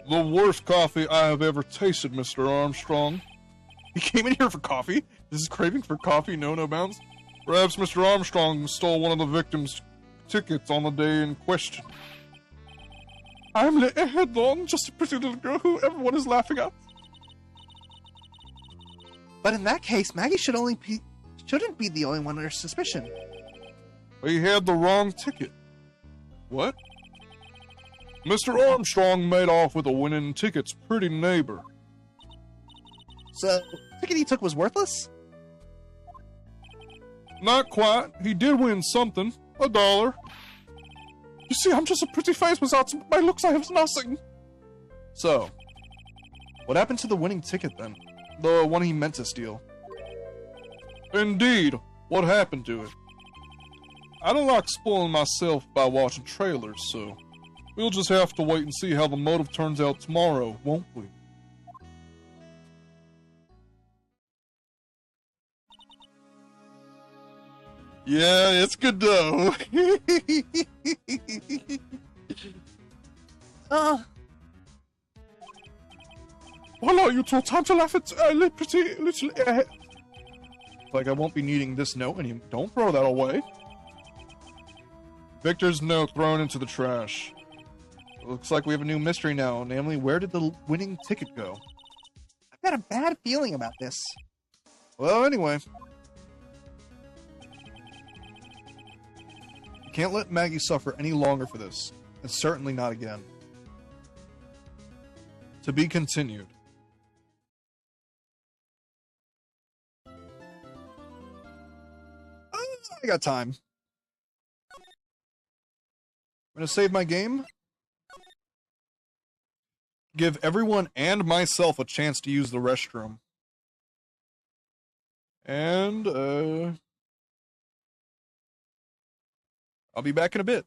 the worst coffee I have ever tasted, Mr. Armstrong. You came in here for coffee? This is craving for coffee, no bounds? Perhaps Mr. Armstrong stole one of the victim's tickets on the day in question. I'm the head on, just a pretty little girl who everyone is laughing at. But in that case, Maggie shouldn't be the only one under suspicion. He had the wrong ticket. What? Mr. Armstrong made off with a winning ticket's pretty neighbor. So, the ticket he took was worthless? Not quite. He did win something. $1. You see, I'm just a pretty face. Without my looks, I have nothing. So, what happened to the winning ticket then? The one he meant to steal? Indeed, what happened to it? I don't like spoiling myself by watching trailers, so we'll just have to wait and see how the motive turns out tomorrow, won't we? Yeah, it's good though. Hello, you two. Time to laugh at pretty little. Like I won't be needing this note anymore. Don't throw that away. Victor's note thrown into the trash. Looks like we have a new mystery now, namely, where did the winning ticket go? I've got a bad feeling about this. Well, anyway. You can't let Maggie suffer any longer for this. And certainly not again. To be continued. I got time. I'm gonna save my game. Give everyone and myself a chance to use the restroom. And, I'll be back in a bit.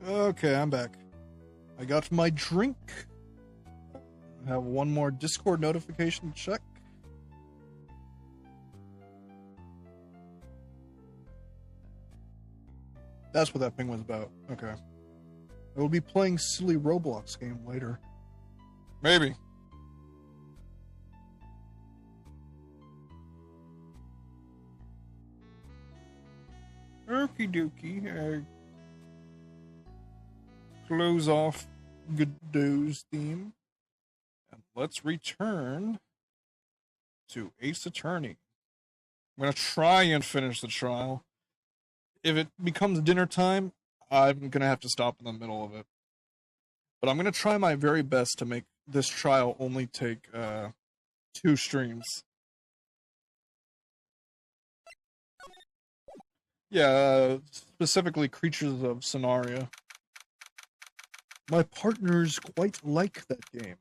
Okay, I'm back. I got my drink. I have one more Discord notification to check. That's what that ping was about. Okay. I will be playing silly Roblox game later. Maybe. Okie dokie. Close off Godot's theme. And let's return to Ace Attorney. I'm going to try and finish the trial. If it becomes dinner time, I'm going to have to stop in the middle of it. But I'm going to try my very best to make this trial only take 2 streams. Yeah, specifically Creatures of Sonaria. My partners quite like that game.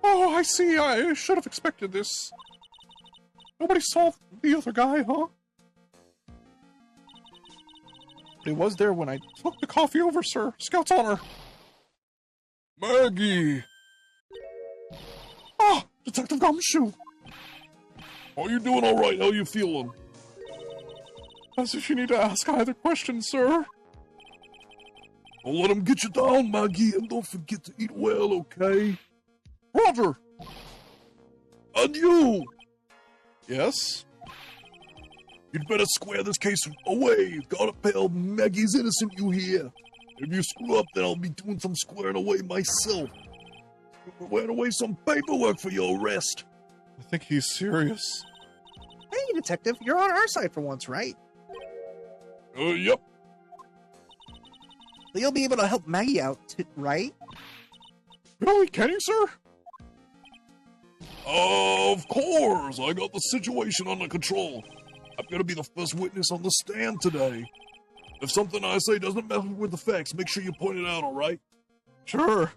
Oh, I see. I should have expected this. Nobody saw the other guy, huh? He was there when I took the coffee over, sir. Scout's honor. Maggie! Ah, Detective Gumshoe. Are you doing alright? How you feeling? As if you need to ask either question, sir. Don't let him get you down, Maggie, and don't forget to eat well, okay? Roger. And you! Yes? You'd better square this case away. Gotta pal, Maggie's innocent, you hear? If you screw up, then I'll be doing some squaring away myself. Squaring away some paperwork for your arrest. I think he's serious. Hey, Detective, you're on our side for once, right? Yep. So you'll be able to help Maggie out, right? Really? Can you, sir? Of course, I got the situation under control. I'm gonna be the first witness on the stand today. If something I say doesn't mess with the facts, make sure you point it out, alright? Sure.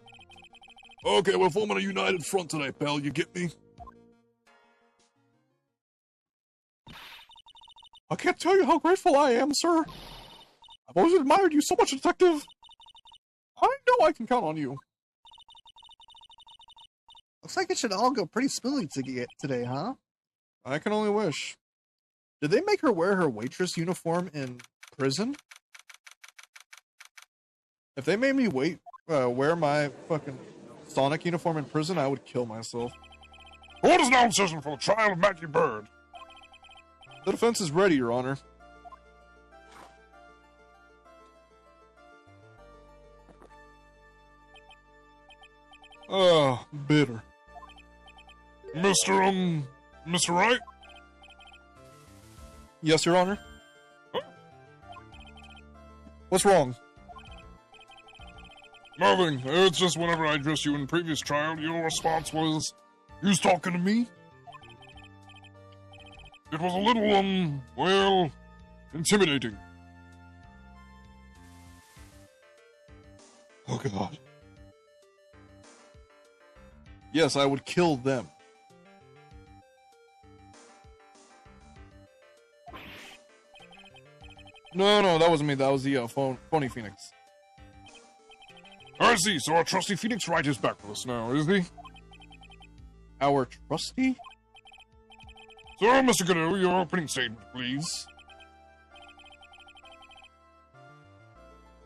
Okay, we're forming a united front today, pal, you get me? I can't tell you how grateful I am, sir. I've always admired you so much, Detective. I know I can count on you. Looks like it should all go pretty smoothly today, huh? I can only wish. Did they make her wear her waitress uniform in prison? If they made me wear my fucking Sonic uniform in prison, I would kill myself. Court is now in session for the trial of Maggie Bird. The defense is ready, Your Honor. Ah, bitter. Mr. Wright? Yes, Your Honor. What's wrong? Nothing. It's just whenever I addressed you in the previous trial, your response was, "You was talking to me?" It was a little, well, intimidating. Oh, God. Yes, I would kill them. No, that wasn't me. That was the phony Phoenix. I see. So our trusty Phoenix Wright is back with us now, is he? Our trusty? So, Mr. Godot, your opening statement, please.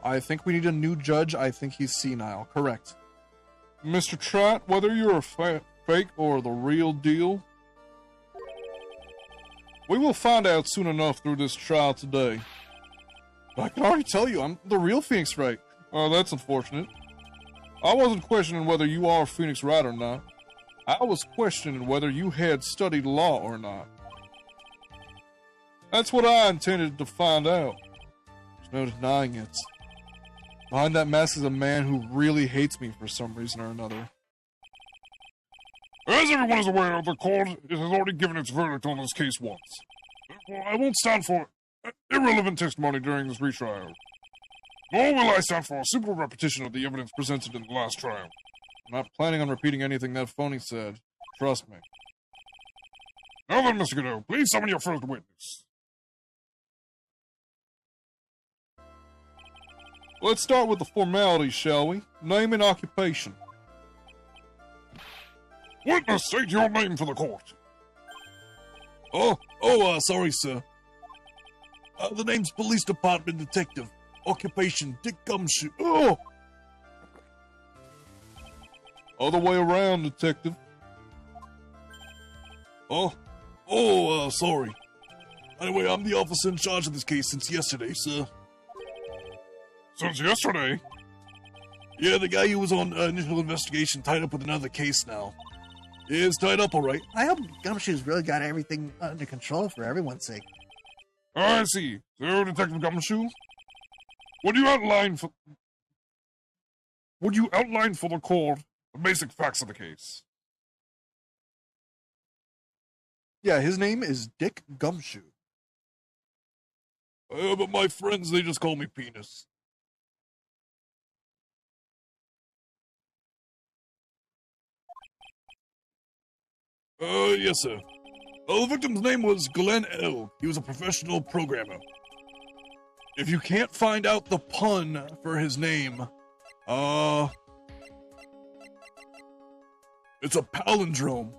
I think we need a new judge. I think he's senile. Correct. Mr. Trott, whether you're a fake or the real deal, we will find out soon enough through this trial today. I can already tell you, I'm the real Phoenix Wright. Oh, that's unfortunate. I wasn't questioning whether you are Phoenix Wright or not. I was questioning whether you had studied law or not. That's what I intended to find out. There's no denying it. Behind that mask is a man who really hates me for some reason or another. As everyone is aware, the court has already given its verdict on this case once. Therefore, I won't stand for irrelevant testimony during this retrial. Nor will I stand for a simple repetition of the evidence presented in the last trial. I'm not planning on repeating anything that phony said. Trust me. Now then, Mr. Godot, please summon your first witness. Let's start with the formalities, shall we? Name and occupation. Witness, state your name for the court. Sorry, sir. The name's Police Department Detective. Occupation, Dick Gumshoe. Oh! Other way around, detective. Sorry. Anyway, I'm the officer in charge of this case since yesterday, sir. Since yesterday? Yeah, the guy who was on initial investigation tied up with another case now. Yeah, it's tied up all right. I hope Gumshoe's really got everything under control for everyone's sake. I see. So, Detective Gumshoe, would you outline for the court the basic facts of the case? Yeah, his name is Dick Gumshoe. But my friends, they just call me Penis. Yes, sir. The victim's name was Glenn L. He was a professional programmer. If you can't find out the pun for his name, it's a palindrome.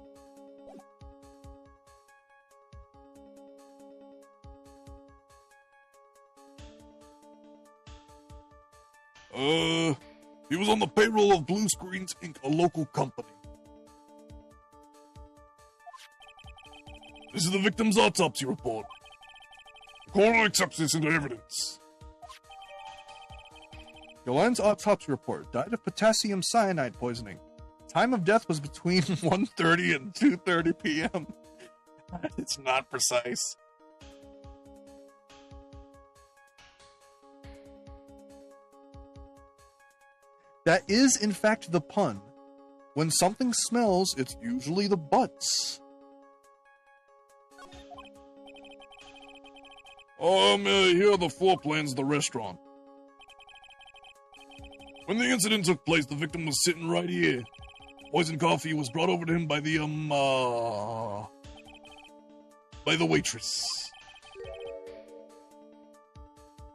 He was on the payroll of Blue Screens Inc., a local company. This is the victim's autopsy report. The coroner accepts this into evidence. Glenn's autopsy report died of potassium cyanide poisoning. Time of death was between 1:30 and 2:30 p.m. It's not precise. That is, in fact, the pun. When something smells, it's usually the butts. Here are the floor plans of the restaurant. When the incident took place, the victim was sitting right here. Poison coffee was brought over to him by the waitress.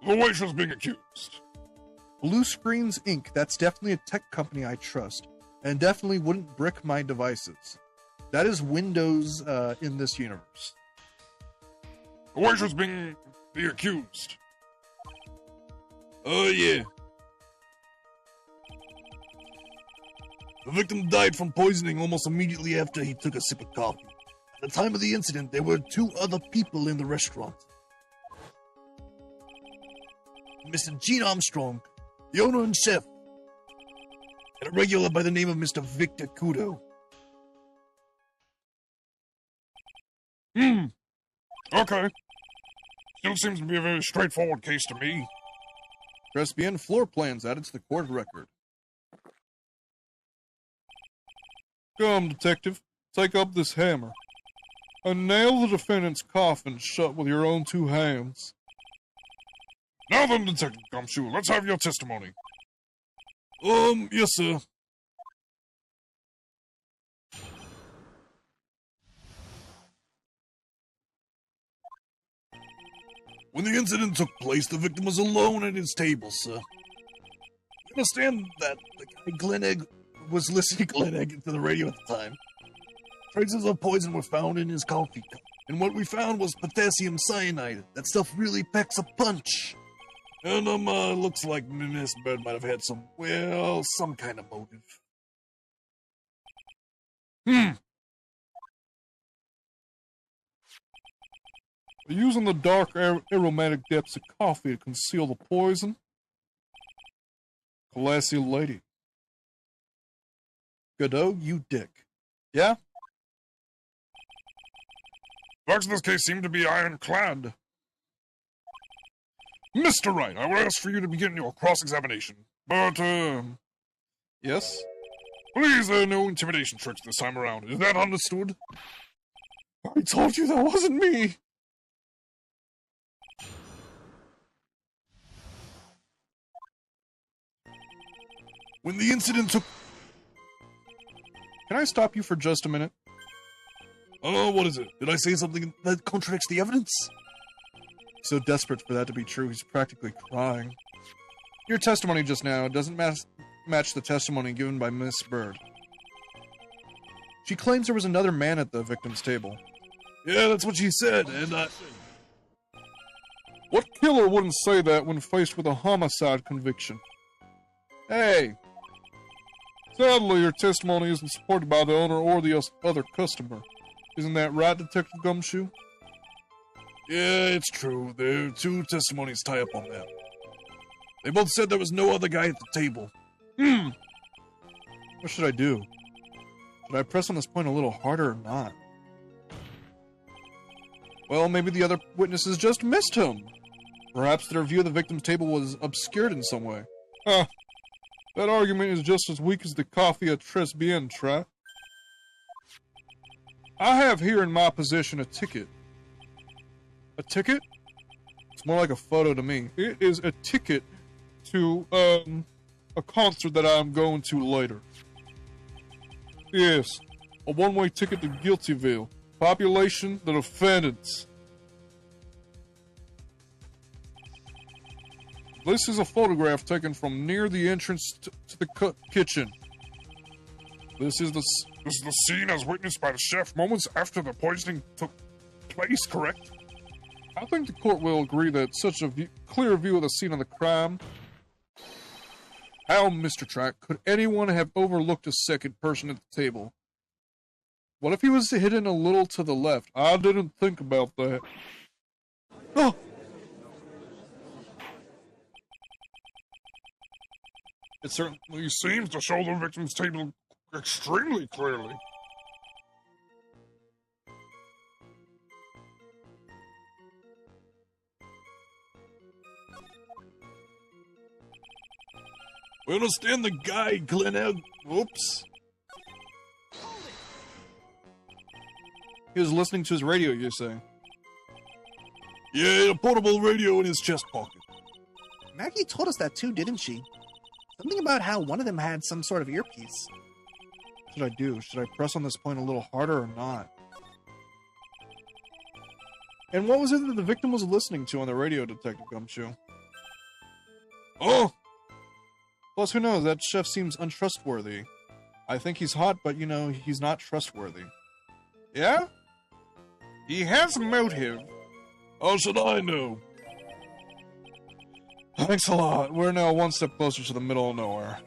The waitress being accused. Blue Screens Inc., that's definitely a tech company I trust, and definitely wouldn't brick my devices. That is Windows in this universe. The waitress being the accused. Yeah. The victim died from poisoning almost immediately after he took a sip of coffee. At the time of the incident, there were 2 other people in the restaurant. Mr. Gene Armstrong, the owner and chef, and a regular by the name of Mr. Victor Kudo. Okay. Still seems to be a very straightforward case to me. Press B and floor plans added to the court record. Come, detective. Take up this hammer. And nail the defendant's coffin shut with your own 2 hands. Now then, Detective Gumshoe, let's have your testimony. Yes, sir. When the incident took place, the victim was alone at his table, sir. You understand that the guy Glenn Egg was listening to Glenn Egg to the radio at the time. Traces of poison were found in his coffee cup, and what we found was potassium cyanide. That stuff really packs a punch. And, looks like Miss Bird might have had some kind of motive. Using the dark aromatic depths of coffee to conceal the poison. Classy lady. Godot, you dick. Yeah? Facts in this case seem to be ironclad. Mr. Wright, I will ask for you to begin your cross-examination. But, Yes? please, there are no intimidation tricks this time around. Is that understood? I told you that wasn't me! When the incident took... Can I stop you for just a minute? What is it? Did I say something that contradicts the evidence? So desperate for that to be true, he's practically crying. Your testimony just now doesn't match the testimony given by Miss Bird. She claims there was another man at the victim's table. Yeah, that's what she said, and What killer wouldn't say that when faced with a homicide conviction? Hey! Sadly, your testimony isn't supported by the owner or the other customer. Isn't that right, Detective Gumshoe? yeah, it's true. There are two testimonies tie up on that. They both said there was no other guy at the table. What should I do? Should I press on this point a little harder or not? Well, maybe the other witnesses just missed him. Perhaps their view of the victim's table was obscured in some way. That argument is just as weak as the coffee at Tres Bien trap. I have here in my possession a ticket. A ticket? It's more like a photo to me. It is a ticket to, a concert that I'm going to later. Yes, a one-way ticket to Guiltyville. Population, the defendants. This is a photograph taken from near the entrance to the kitchen. This is the scene as witnessed by the chef moments after the poisoning took place, correct? I think the court will agree that such a clear view of the scene of the crime. How, Mr. Track, could anyone have overlooked a second person at the table? What if he was hidden a little to the left? I didn't think about that. Oh! It certainly seems to show the victim's table extremely clearly. We understand the guy, Glenn out. Whoops. He was listening to his radio, you say? Yeah, a portable radio in his chest pocket. Maggie told us that too, didn't she? Something about how one of them had some sort of earpiece. What should I do? Should I press on this point a little harder or not? And what was it that the victim was listening to on the radio, Detective Gumshoe? Oh! Plus, who knows? That chef seems untrustworthy. I think he's hot, but, you know, he's not trustworthy. Yeah? He has a motive. How should I know? Thanks a lot. We're now one step closer to the middle of nowhere.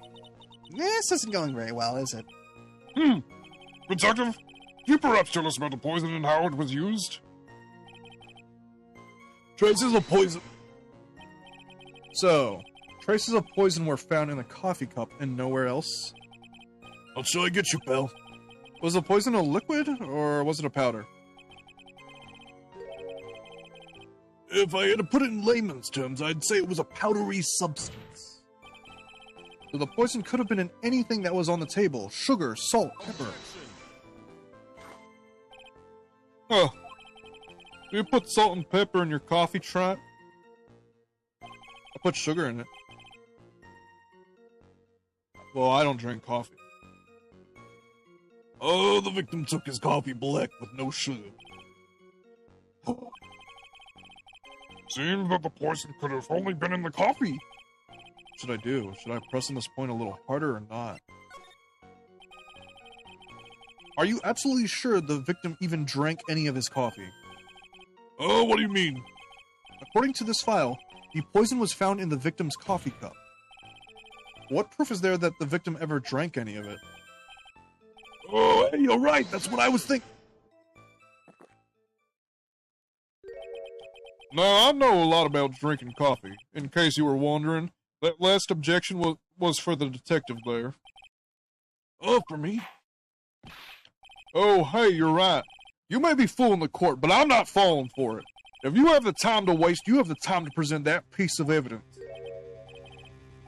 This isn't going very well, is it? Detective, you perhaps tell us about the poison and how it was used? Traces of poison. So, traces of poison were found in a coffee cup and nowhere else? How shall I get you, pal? Was the poison a liquid, or was it a powder? If I had to put it in layman's terms, I'd say it was a powdery substance. So the poison could have been in anything that was on the table. Sugar, salt, pepper. Huh. You put salt and pepper in your coffee, Trent? I put sugar in it. Well, I don't drink coffee. Oh, the victim took his coffee black with no sugar. Seems that the poison could have only been in the coffee. What should I do? Should I press on this point a little harder or not? Are you absolutely sure the victim even drank any of his coffee? Oh, what do you mean? According to this file, the poison was found in the victim's coffee cup. What proof is there that the victim ever drank any of it? Oh, hey, you're right. That's what I was thinking. Now, I know a lot about drinking coffee. In case you were wondering, that last objection was for the detective there. Oh, for me? Oh, hey, you're right. You may be fooling the court, but I'm not falling for it. If you have the time to waste, you have the time to present that piece of evidence.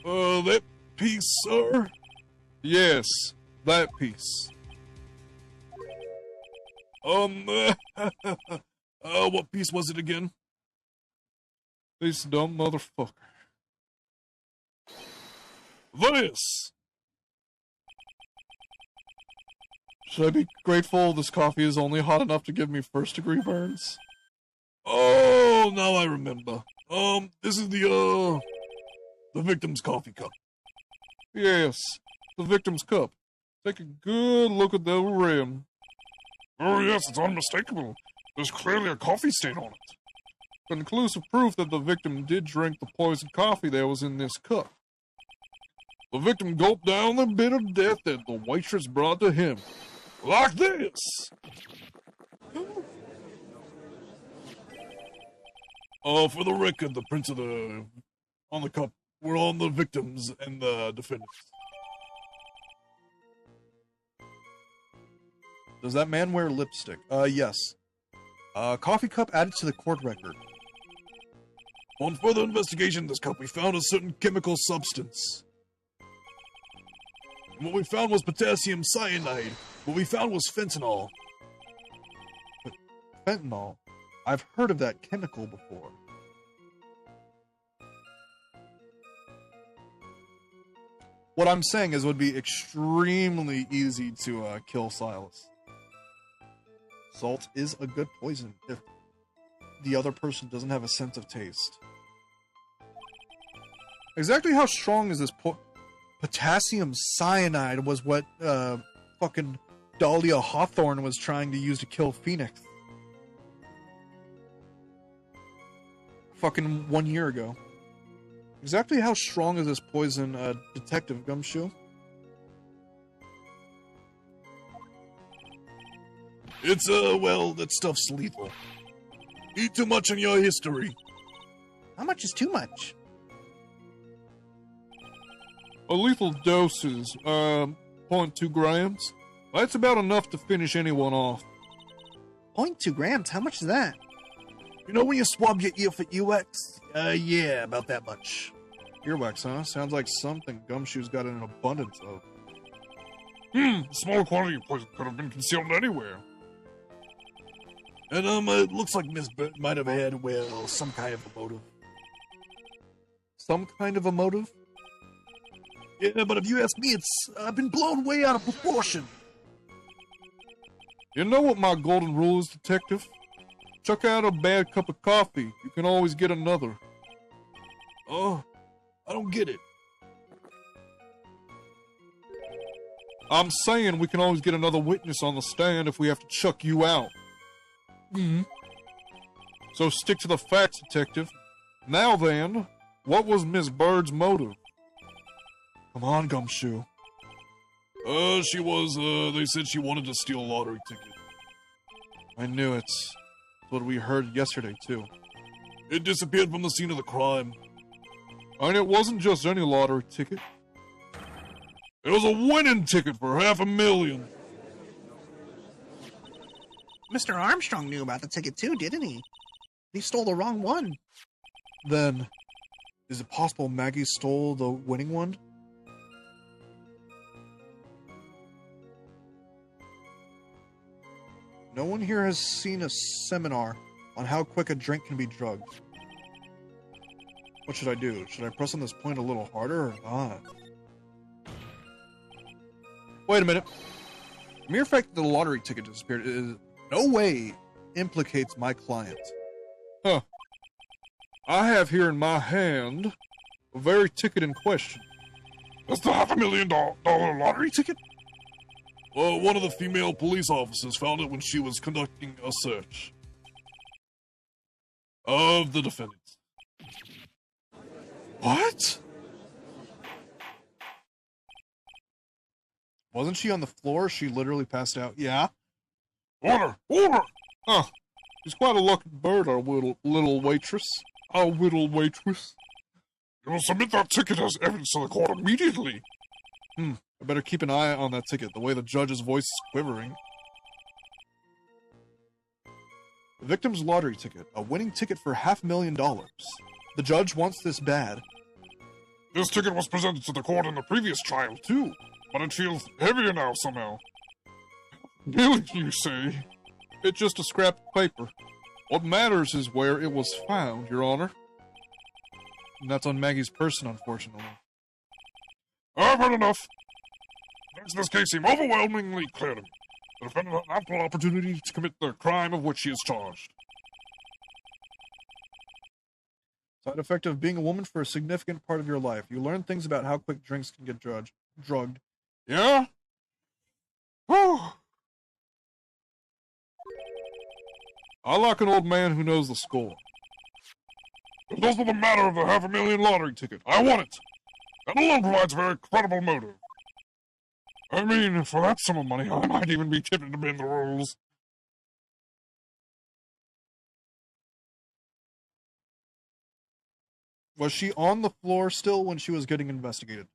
That piece, sir? Yes, that piece. What piece was it again? This dumb motherfucker. This! Should I be grateful this coffee is only hot enough to give me first-degree burns? Oh, now I remember. This is the The victim's coffee cup. Yes, the victim's cup. Take a good look at the rim. Oh, yes, it's unmistakable. There's clearly a coffee stain on it. Conclusive proof that the victim did drink the poisoned coffee that was in this cup. The victim gulped down the bit of death that the waitress brought to him. Like this. For the record, the prints of on the cup were on the victims and the defendants. Does that man wear lipstick? Yes. Coffee cup added to the court record. On further investigation of this cup, we found a certain chemical substance. And what we found was potassium cyanide. What we found was fentanyl. Fentanyl? I've heard of that chemical before. What I'm saying is it would be extremely easy to kill Silas. Salt is a good poison if the other person doesn't have a sense of taste. Exactly how strong is this potassium cyanide was what fucking Dahlia Hawthorne was trying to use to kill Phoenix. Fucking 1 year ago. Exactly how strong is this poison, Detective Gumshoe? It's, well, that stuff's lethal. Eat too much in your history. How much is too much? A lethal dose is, 0.2 grams. That's about enough to finish anyone off. 0.2 grams? How much is that? You know when you swab your ear for earwax? Yeah, about that much. Earwax, huh? Sounds like something Gumshoe's got an abundance of. Small quantity of poison could have been concealed anywhere. And, it looks like Miss Bird might have had, well, some kind of a motive. Some kind of a motive? Yeah, but if you ask me, it's been blown way out of proportion. You know what my golden rule is, Detective? Chuck out a bad cup of coffee. You can always get another. Oh, I don't get it. I'm saying we can always get another witness on the stand if we have to chuck you out. So stick to the facts, Detective. Now then, what was Miss Bird's motive? Come on, Gumshoe. She was, they said she wanted to steal a lottery ticket. I knew it. It's what we heard yesterday, too. It disappeared from the scene of the crime. And it wasn't just any lottery ticket. It was a winning ticket for $500,000. Mr. Armstrong knew about the ticket too, didn't he? He stole the wrong one. Then, is it possible Maggie stole the winning one? No one here has seen a seminar on how quick a drink can be drugged. What should I do? Should I press on this point a little harder or not? Wait a minute. The mere fact that the lottery ticket disappeared is no way implicates my client. Huh. I have here in my hand the very ticket in question. That's the $500,000 lottery ticket? Well, one of the female police officers found it when she was conducting a search of the defendants. What? Wasn't she on the floor? She literally passed out. Yeah? Order! Order! Huh. She's quite a lucky bird, our little waitress. Our little waitress. You will submit that ticket as evidence to the court immediately. I better keep an eye on that ticket, the way the judge's voice is quivering. The victim's lottery ticket, a winning ticket for $500,000. The judge wants this bad. This ticket was presented to the court in the previous trial, too, but it feels heavier now somehow. Really, you say? It's just a scrap of paper. What matters is where it was found, Your Honor. And that's on Maggie's person, unfortunately. I've heard enough. Makes this case seem overwhelmingly clear to me. The defendant had ample opportunity to commit the crime of which she is charged. Side effect of being a woman for a significant part of your life. You learn things about how quick drinks can get drugged. Yeah? Whew. I like an old man who knows the score. It doesn't matter of the $500,000 lottery ticket. I want it. That alone provides a very credible motive. I mean, for that sum of money, I might even be tempted to bend the rules. Was she on the floor still when she was getting investigated?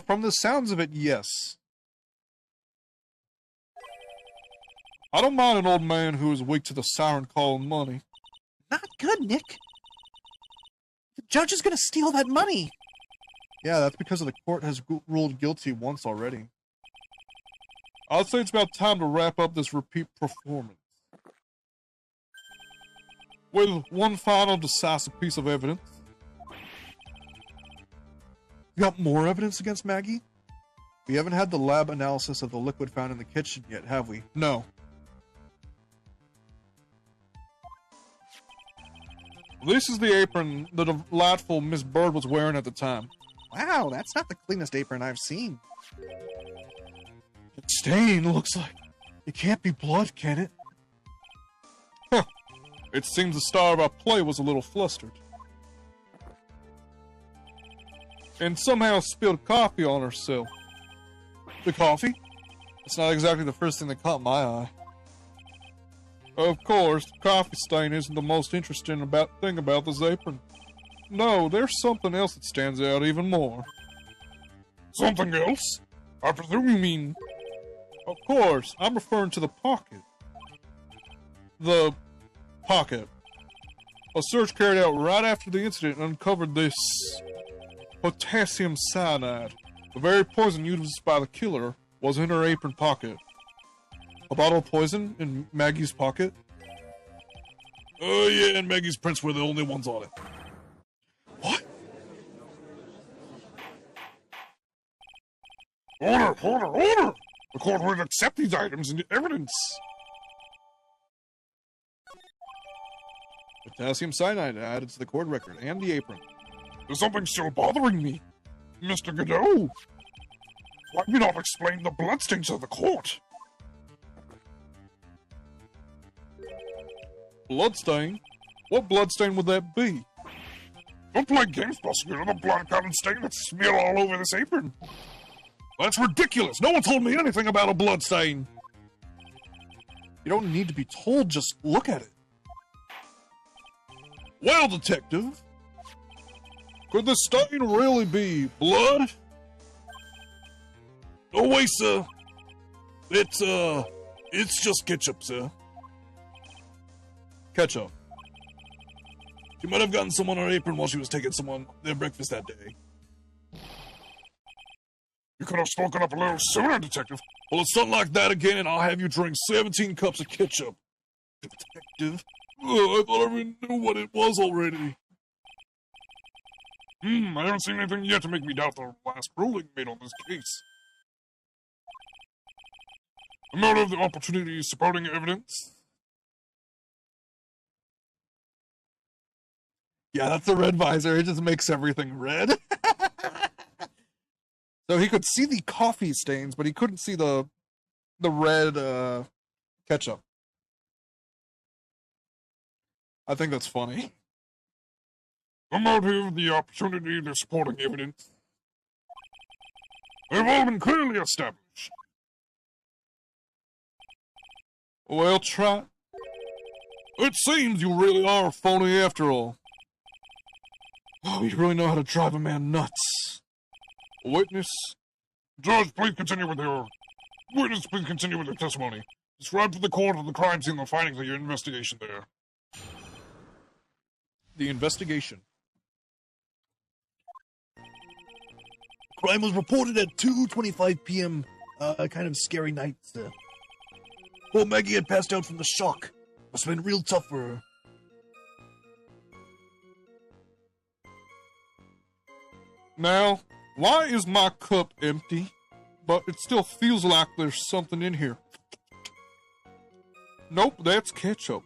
From the sounds of it, yes. I don't mind an old man who is weak to the siren call and money. Not good, Nick. The judge is gonna steal that money. Yeah, that's because the court has ruled guilty once already. I'd say it's about time to wrap up this repeat performance. With one final decisive piece of evidence. You got more evidence against Maggie? We haven't had the lab analysis of the liquid found in the kitchen yet, have we? No. This is the apron the delightful Miss Bird was wearing at the time. Wow, that's not the cleanest apron I've seen. The stain looks like... It can't be blood, can it? Huh. It seems the star of our play was a little flustered. And somehow spilled coffee on herself. The coffee? It's not exactly the first thing that caught my eye. Of course, the coffee stain isn't the most interesting thing about this apron. No, there's something else that stands out even more. Something else? I presume you mean... Of course, I'm referring to the pocket. The pocket. A search carried out right after the incident uncovered this... potassium cyanide. The very poison used by the killer was in her apron pocket. A bottle of poison in Maggie's pocket? Oh yeah, and Maggie's prints were the only ones on it. What? Order! The court would accept these items into evidence. Potassium cyanide added to the court record and the apron. There's something still bothering me. Mr. Godot, why do you not explain the bloodstains to the court? Bloodstain? What bloodstain would that be? Don't play games, prosecutor. The blood-colored stain that's smeared all over this apron. That's ridiculous. No one told me anything about a blood stain. You don't need to be told, just look at it. Well, detective, could the stain really be blood? Oh, wait, sir. It's just ketchup, sir. Ketchup. She might have gotten some on her apron while she was taking someone their breakfast that day. You could have spoken up a little sooner, detective. Well, it's something like that again, and I'll have you drink 17 cups of ketchup. Detective? I thought I already knew what it was already. I haven't seen anything yet to make me doubt the last ruling made on this case. The motive, the opportunity, supporting evidence. Yeah, that's the red visor. It just makes everything red. So he could see the coffee stains, but he couldn't see the red ketchup. I think that's funny. The motive, the opportunity, the supporting evidence. They've all been clearly established. Well, try. It seems you really are phony after all. Oh, you really know how to drive a man nuts. Witness. Judge, please continue with your... Witness, please continue with your testimony. Describe to the court of the crime scene the findings of your investigation there. The investigation. Crime was reported at 2:25 p.m. Kind of scary night. Poor Maggie had passed out from the shock. Must have been real tough for her. Now, why is my cup empty, but it still feels like there's something in here? Nope, that's ketchup.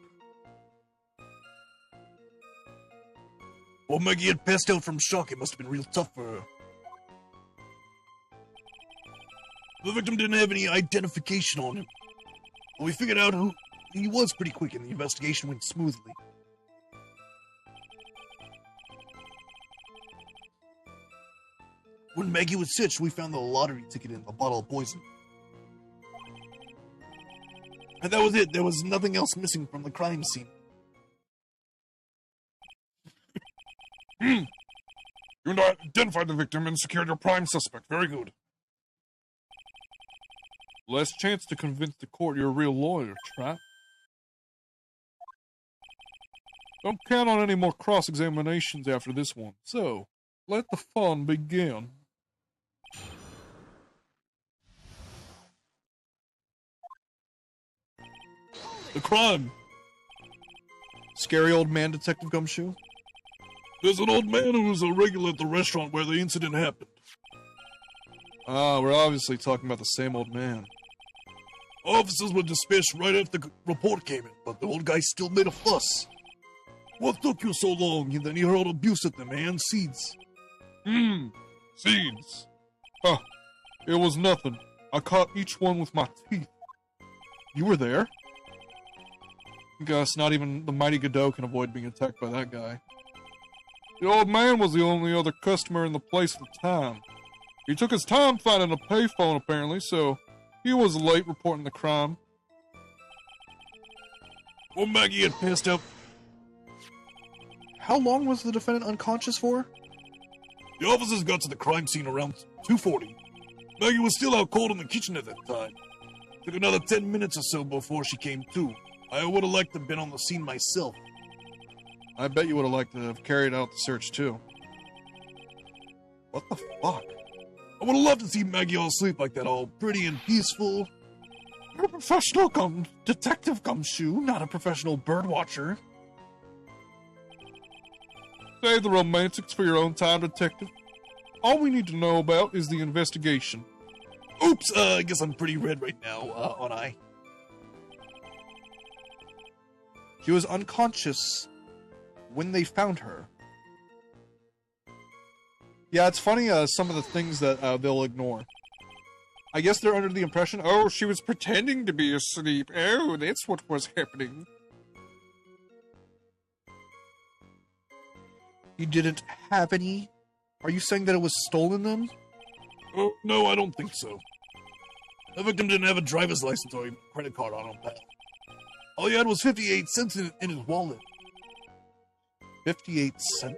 Well, Well, Maggie had passed out from shock. It must have been real tough for her. The victim didn't have any identification on him. But we figured out who he was pretty quick, and the investigation went smoothly. When Maggie was stitched, we found the lottery ticket in the bottle of poison. And that was it. There was nothing else missing from the crime scene. You identified the victim and secured your prime suspect. Very good. Less chance to convince the court you're a real lawyer, Trap. Don't count on any more cross-examinations after this one. So, let the fun begin. The crime. Scary old man, Detective Gumshoe. There's an old man who was a regular at the restaurant where the incident happened. Ah, we're obviously talking about the same old man. Officers were dispatched right after the report came in, but the old guy still made a fuss. What took you so long? And then he hurled abuse at the man, seeds. Seeds. Huh. It was nothing. I caught each one with my teeth. You were there? Guess not even the mighty Godot can avoid being attacked by that guy. The old man was the only other customer in the place at the time. He took his time finding a payphone, apparently, so he was late reporting the crime. Well, Maggie had passed out. How long was the defendant unconscious for? The officers got to the crime scene around 2:40. Maggie was still out cold in the kitchen at that time. Took another 10 minutes or so before she came to. I would have liked to have been on the scene myself. I bet you would have liked to have carried out the search, too. What the fuck? I would have loved to see Maggie all asleep like that, all pretty and peaceful. You're a professional detective Gumshoe, not a professional birdwatcher. Save the romantics for your own time, detective. All we need to know about is the investigation. Oops, I guess I'm pretty red right now, aren't I? She was unconscious when they found her. Yeah, it's funny, some of the things that they'll ignore. I guess they're under the impression, oh, she was pretending to be asleep. Oh, that's what was happening. You didn't have any? Are you saying that it was stolen then? Oh, no, I don't think so. The victim didn't have a driver's license or a credit card on him, pal. All he had was 58 cents in his wallet. 58 cents?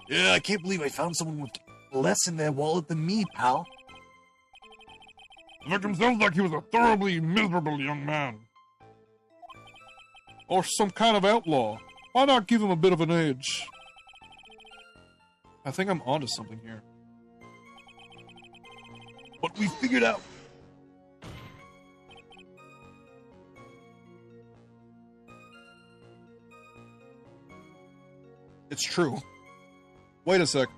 Yeah, I can't believe I found someone with less in their wallet than me, pal. The victim sounds like he was a thoroughly miserable young man. Or some kind of outlaw. Why not give him a bit of an edge? I think I'm onto something here. But we figured out. It's true. Wait a sec.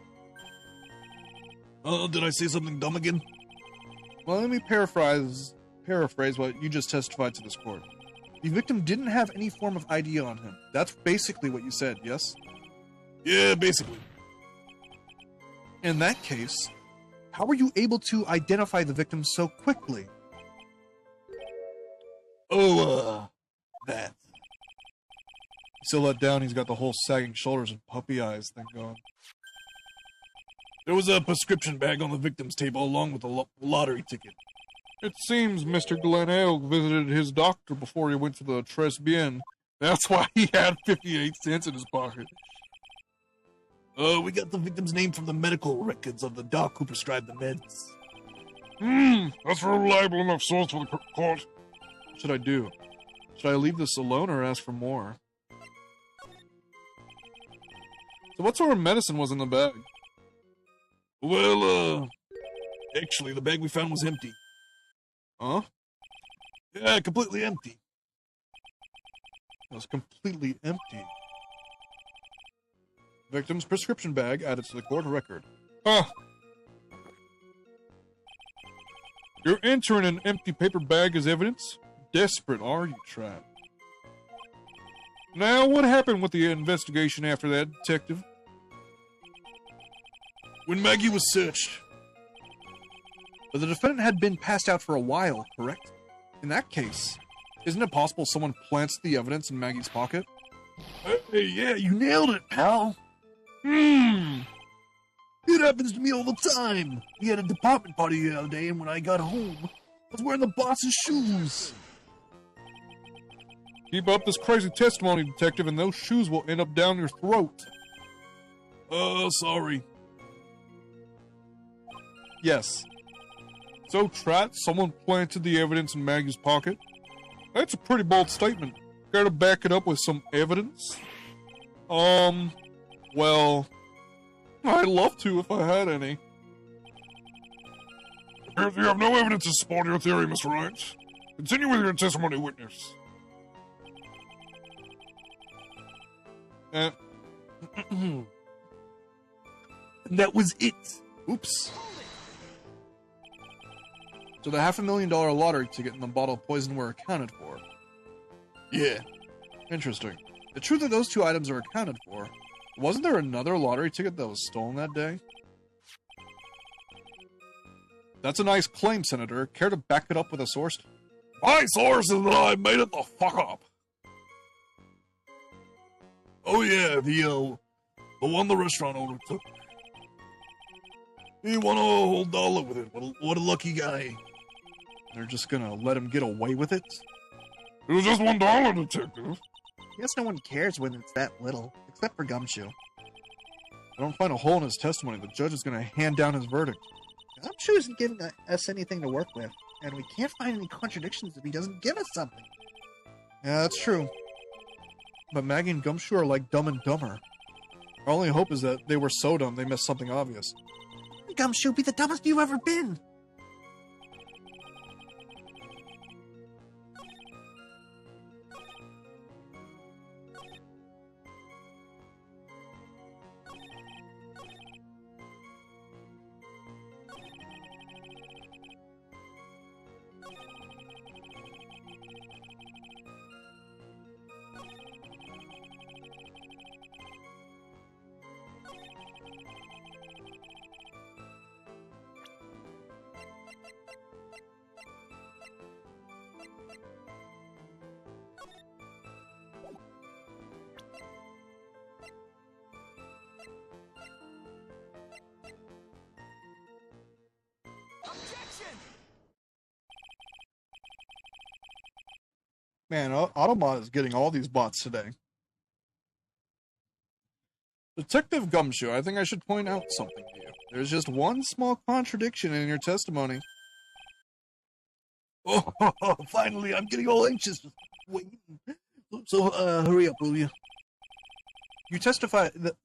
Did I say something dumb again? Well, let me paraphrase what you just testified to this court. The victim didn't have any form of ID on him. That's basically what you said, yes? Yeah, basically. In that case, how were you able to identify the victim so quickly? Oh, that. He's so let down, he's got the whole sagging shoulders and puppy eyes thing going. There was a prescription bag on the victim's table along with a lottery ticket. It seems Mr. Glenelg visited his doctor before he went to the Tres Bien. That's why he had 58 cents in his pocket. We got the victim's name from the medical records of the doc who prescribed the meds. That's a reliable enough source for the court. What should I do? Should I leave this alone or ask for more? So what sort of medicine was in the bag? Well, actually, the bag we found was empty. Huh? Yeah, completely empty. It was completely empty. Victim's prescription bag added to the court record. Huh. You're entering an empty paper bag as evidence? Desperate, are you, Trap? Now, what happened with the investigation after that, detective? when Maggie was searched. But the defendant had been passed out for a while, correct? In that case, isn't it possible someone plants the evidence in Maggie's pocket? Hey, yeah, you nailed it, pal. It happens to me all the time. We had a department party the other day, and when I got home, I was wearing the boss's shoes. Keep up this crazy testimony, detective, and those shoes will end up down your throat. Sorry. Yes. So, Trat, someone planted the evidence in Maggie's pocket? That's a pretty bold statement. Care to back it up with some evidence? Well, I'd love to if I had any. Apparently you have no evidence to support your theory, Mr. Wright. Continue with your testimony, witness. And that was it. Oops. So the $500,000 lottery ticket and the bottle of poison were accounted for. Yeah. Interesting. The truth that those two items are accounted for. Wasn't there another lottery ticket that was stolen that day? That's a nice claim, Senator. Care to back it up with a source? My source is that I made it the fuck up. Oh yeah, the one the restaurant owner took. He won a whole dollar with it. What a lucky guy. They're just gonna let him get away with it? It was just $1, detective. I guess no one cares when it's that little, except for Gumshoe. I don't find a hole in his testimony. The judge is gonna hand down his verdict. Gumshoe isn't giving us anything to work with, and we can't find any contradictions if he doesn't give us something. Yeah, that's true. But Maggie and Gumshoe are like Dumb and Dumber. Our only hope is that they were so dumb they missed something obvious. Gumshoe, be the dumbest you've ever been. Man, Autobot is getting all these bots today. Detective Gumshoe, I think I should point out something to you. There's just one small contradiction in your testimony. Oh, finally, I'm getting all anxious. Wait. So, hurry up, will you? You testify that...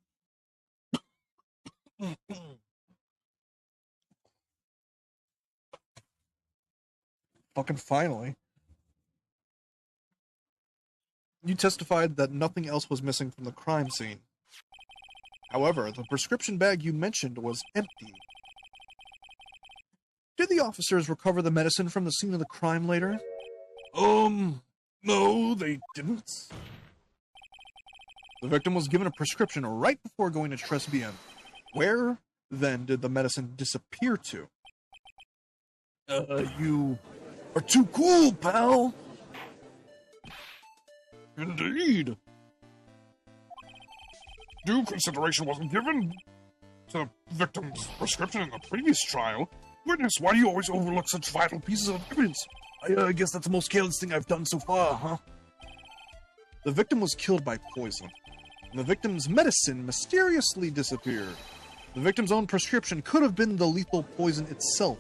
Fucking finally. You testified that nothing else was missing from the crime scene. However, the prescription bag you mentioned was empty. Did the officers recover the medicine from the scene of the crime later? No, they didn't. The victim was given a prescription right before going to Tresbien. Where, then, did the medicine disappear to? You are too cool, pal. Indeed. Due consideration wasn't given to the victim's prescription in the previous trial. Witness, why do you always overlook such vital pieces of evidence? I guess that's the most careless thing I've done so far, huh? The victim was killed by poison. And the victim's medicine mysteriously disappeared. The victim's own prescription could have been the lethal poison itself.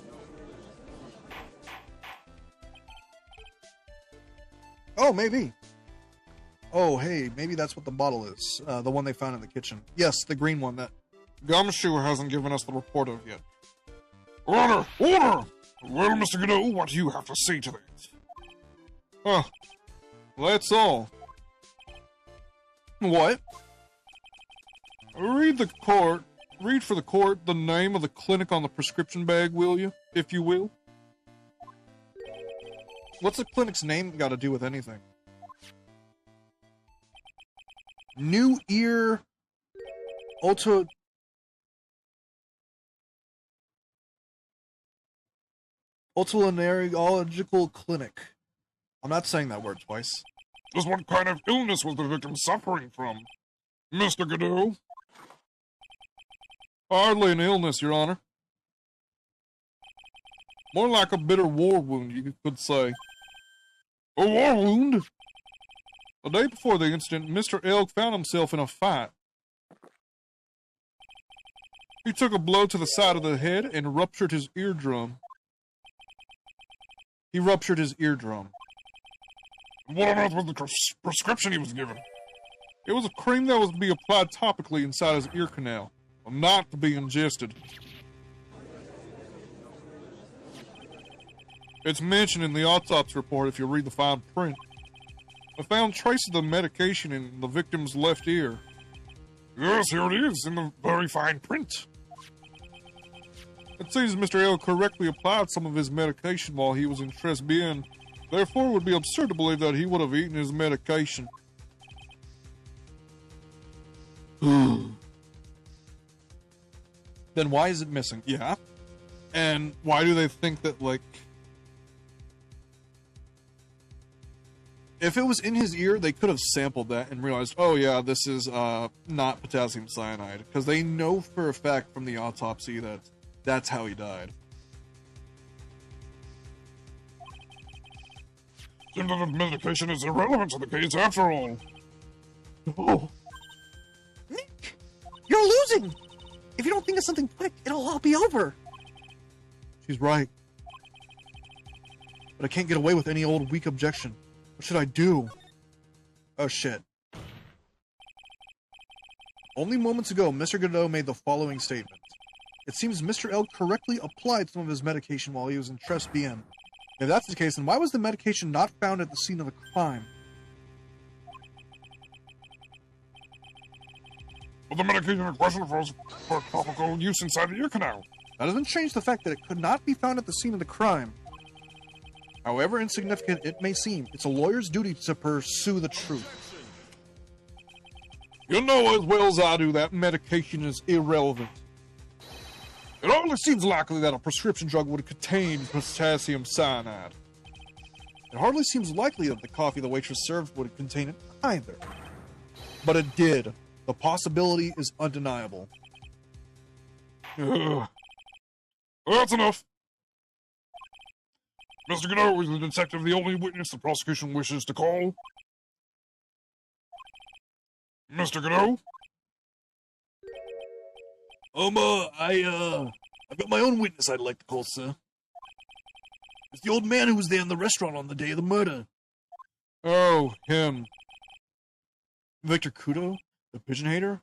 Oh, maybe. Oh, hey, maybe that's what the bottle is. The one they found in the kitchen. Yes, the green one that... Gumshoe hasn't given us the report of yet. Order! Order! Well, Mr. Godot, what do you have to say to that? That's all. What? Read for the court the name of the clinic on the prescription bag, will you? If you will. What's the clinic's name got to do with anything? New Ear Auto... Otolaryngological clinic. I'm not saying that word twice. Just what kind of illness was the victim suffering from, Mr. Godot? Hardly an illness, Your Honor. More like a bitter war wound, you could say. A war wound? The day before the incident, Mr. Elk found himself in a fight. He took a blow to the side of the head and ruptured his eardrum. He ruptured his eardrum. What on earth was the prescription he was given? It was a cream that was to be applied topically inside his ear canal, not to be ingested. It's mentioned in the autopsy report if you read the fine print. I found traces of the medication in the victim's left ear. Yes, here it is, in the very fine print. It seems Mr. L correctly applied some of his medication while he was in Tres Bien. Therefore, it would be absurd to believe that he would have eaten his medication. Then why is it missing? Yeah. And why do they think that, like... If it was in his ear, they could have sampled that and realized, oh yeah, this is not potassium cyanide. Because they know for a fact from the autopsy that that's how he died. Seems that the medication is irrelevant to the case after all. Oh. Nick, you're losing. If you don't think of something quick, it'll all be over. She's right. But I can't get away with any old weak objection. What should I do? Oh shit. Only moments ago, Mr. Godot made the following statement. It seems Mr. L correctly applied some of his medication while he was in Tres Bien. If that's the case, then why was the medication not found at the scene of the crime? Well, the medication in question was for topical use inside the ear canal. That doesn't change the fact that it could not be found at the scene of the crime. However insignificant it may seem, it's a lawyer's duty to pursue the truth. You know as well as I do that medication is irrelevant. It only seems likely that a prescription drug would contain potassium cyanide. It hardly seems likely that the coffee the waitress served would contain it either. But it did. The possibility is undeniable. That's enough. Mr. Godot is the detective, the only witness the prosecution wishes to call. Mr. Godot? I've got my own witness I'd like to call, sir. It's the old man who was there in the restaurant on the day of the murder. Oh, him. Victor Kudo? The pigeon hater?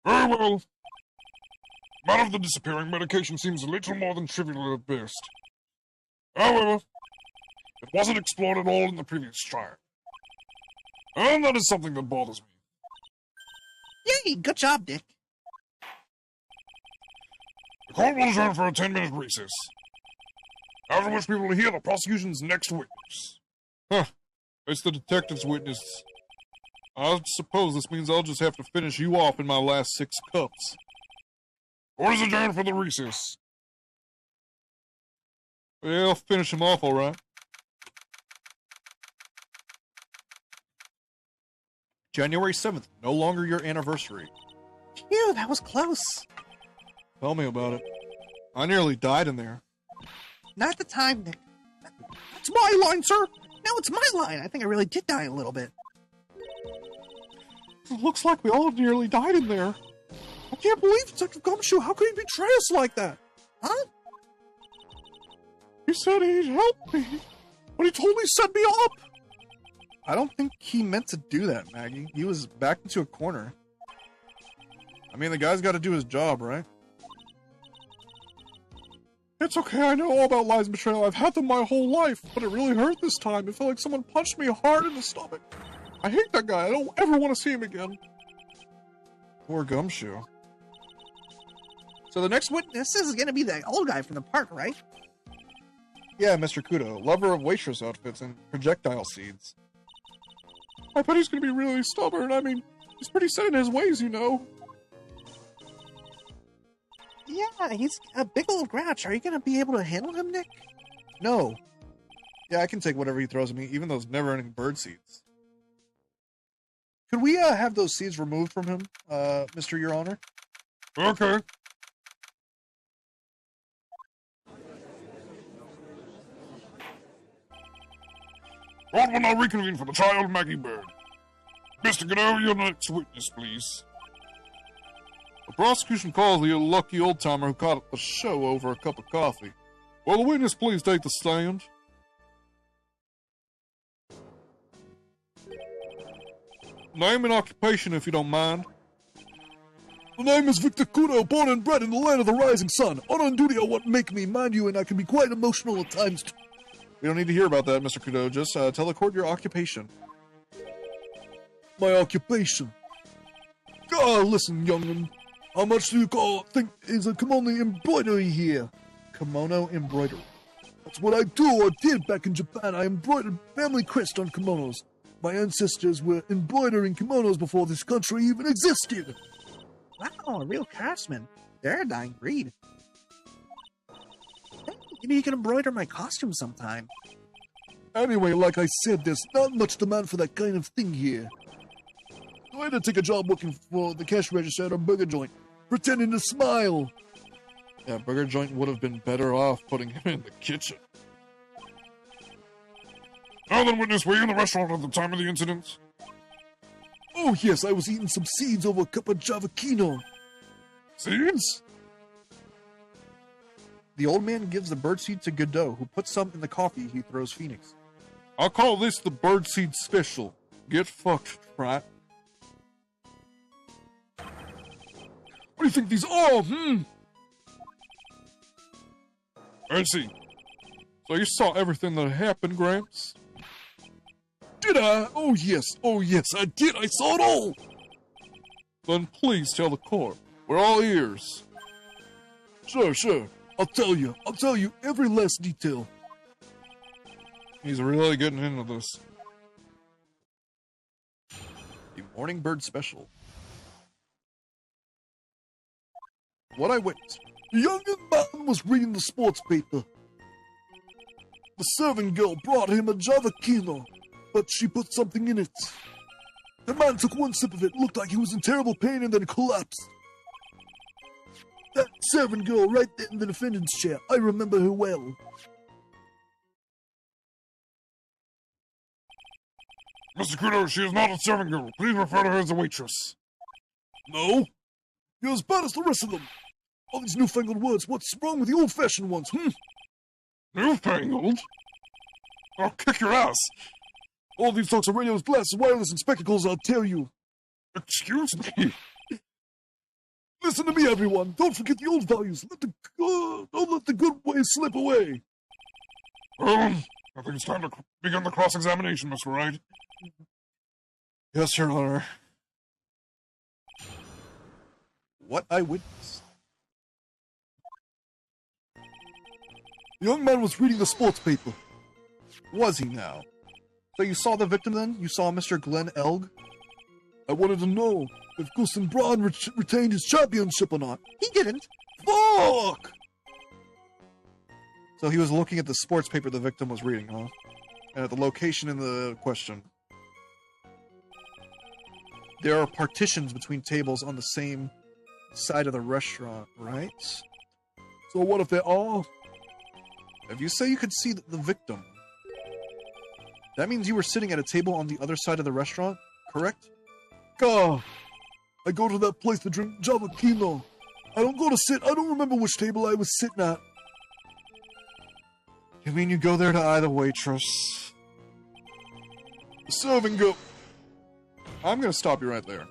Very well. The matter of the disappearing medication seems a little more than trivial at best. However, it wasn't explored at all in the previous trial. And that is something that bothers me. Yay, good job, Dick. The court will adjourn for a 10-minute recess. After which we will hear the prosecution's next witness. Huh. It's the detective's witness. I suppose this means I'll just have to finish you off in my last 6 cups. Court is adjourned for the recess. Yeah, I'll finish him off all right. January 7th, no longer your anniversary. Phew, that was close. Tell me about it. I nearly died in there. Not at the time, Nick. That's my line, sir. Now it's my line. I think I really did die a little bit. It looks like we all nearly died in there. I can't believe Detective Gumshoe. How could he betray us like that? Huh? He said he'd help me, but he totally set me up. I don't think he meant to do that, Maggie. He was backed into a corner. I mean, the guy's got to do his job, right? It's okay, I know all about lies and betrayal. I've had them my whole life, but it really hurt this time. It felt like someone punched me hard in the stomach. I hate that guy. I don't ever want to see him again. Poor Gumshoe. So the next witness is going to be the old guy from the park, right? Yeah, Mr. Kudo, lover of waitress outfits and projectile seeds. I bet he's going to be really stubborn. I mean, he's pretty set in his ways, you know. Yeah, he's a big old grouch. Are you going to be able to handle him, Nick? No. Yeah, I can take whatever he throws at me, even those never-ending bird seeds. Could we have those seeds removed from him, Mr. Your Honor? Okay. Court will now reconvene for the trial of Maggie Bird. Mr. Godot, your next witness, please. The prosecution calls the lucky old-timer who caught the show over a cup of coffee. Will the witness please take the stand? Name and occupation, if you don't mind. The name is Victor Kudo, born and bred in the land of the rising sun. Honor and duty are what make me, mind you, and I can be quite emotional at times. We don't need to hear about that, Mr. Kudo. Just tell the court your occupation. My occupation. Listen, young'un. How much do you think is a kimono embroidery here? Kimono embroidery. That's what I do or did back in Japan. I embroidered family crest on kimonos. My ancestors were embroidering kimonos before this country even existed. Wow, a real craftsman. They're a dying breed. Hey, maybe you can embroider my costume sometime. Anyway, like I said, there's not much demand for that kind of thing here. I had to take a job working for the cash register at a burger joint, pretending to smile. Yeah, burger joint would have been better off putting him in the kitchen. Now then, witness, were you in the restaurant at the time of the incident? Oh yes, I was eating some seeds over a cup of Javakino. Seeds? The old man gives the birdseed to Godot, who puts some in the coffee he throws Phoenix. I'll call this the birdseed special. Get fucked, right? What do you think these are, I see. So you saw everything that happened, Gramps? Did I? Oh yes, I did. I saw it all. Then please tell the court. We're all ears. Sure. I'll tell you every last detail. He's really getting into this. The Morning Bird Special. What I witnessed. The young man was reading the sports paper. The serving girl brought him a Javakino, but she put something in it. The man took one sip of it, looked like he was in terrible pain, and then collapsed. That servant girl right there in the defendant's chair, I remember her well. Mr. Kudo, she is not a servant girl. Please refer to her as a waitress. No? You're as bad as the rest of them. All these newfangled words, what's wrong with the old-fashioned ones, Newfangled? I'll kick your ass. All these talks of radios, glasses, wireless, and spectacles, I'll tell you. Excuse me? Listen to me, everyone. Don't forget the old values. Don't let the good ways slip away. I think it's time to begin the cross-examination, Mr. Wright. Yes, Your Honor. What I witnessed. The young man was reading the sports paper. Was he now? So you saw the victim then? You saw Mr. Glenn Elg? I wanted to know if Gusten Braun retained his championship or not. He didn't. Fuck! So he was looking at the sports paper the victim was reading, huh? And at the location in the question. There are partitions between tables on the same side of the restaurant, right? So what if they are? If you say you could see the victim, that means you were sitting at a table on the other side of the restaurant, correct? God, I go to that place to drink Javakino. I don't remember which table I was sitting at. You mean you go there to eye the waitress? The serving girl. I'm gonna stop you right there.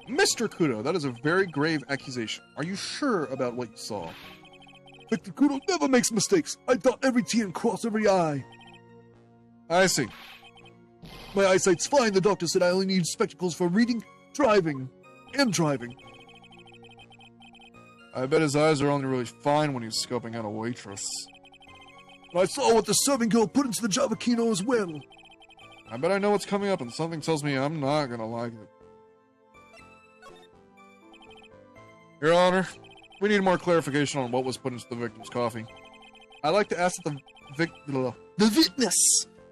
Mr. Kudo, that is a very grave accusation. Are you sure about what you saw? Victor Kudo never makes mistakes. I dot every T and cross every I. I see. My eyesight's fine. The doctor said I only need spectacles for reading, driving. I bet his eyes are only really fine when he's scoping out a waitress. But I saw what the serving girl put into the Javakino as well. I bet I know what's coming up, and something tells me I'm not gonna like it. Your Honor, we need more clarification on what was put into the victim's coffee. I'd like to ask that the the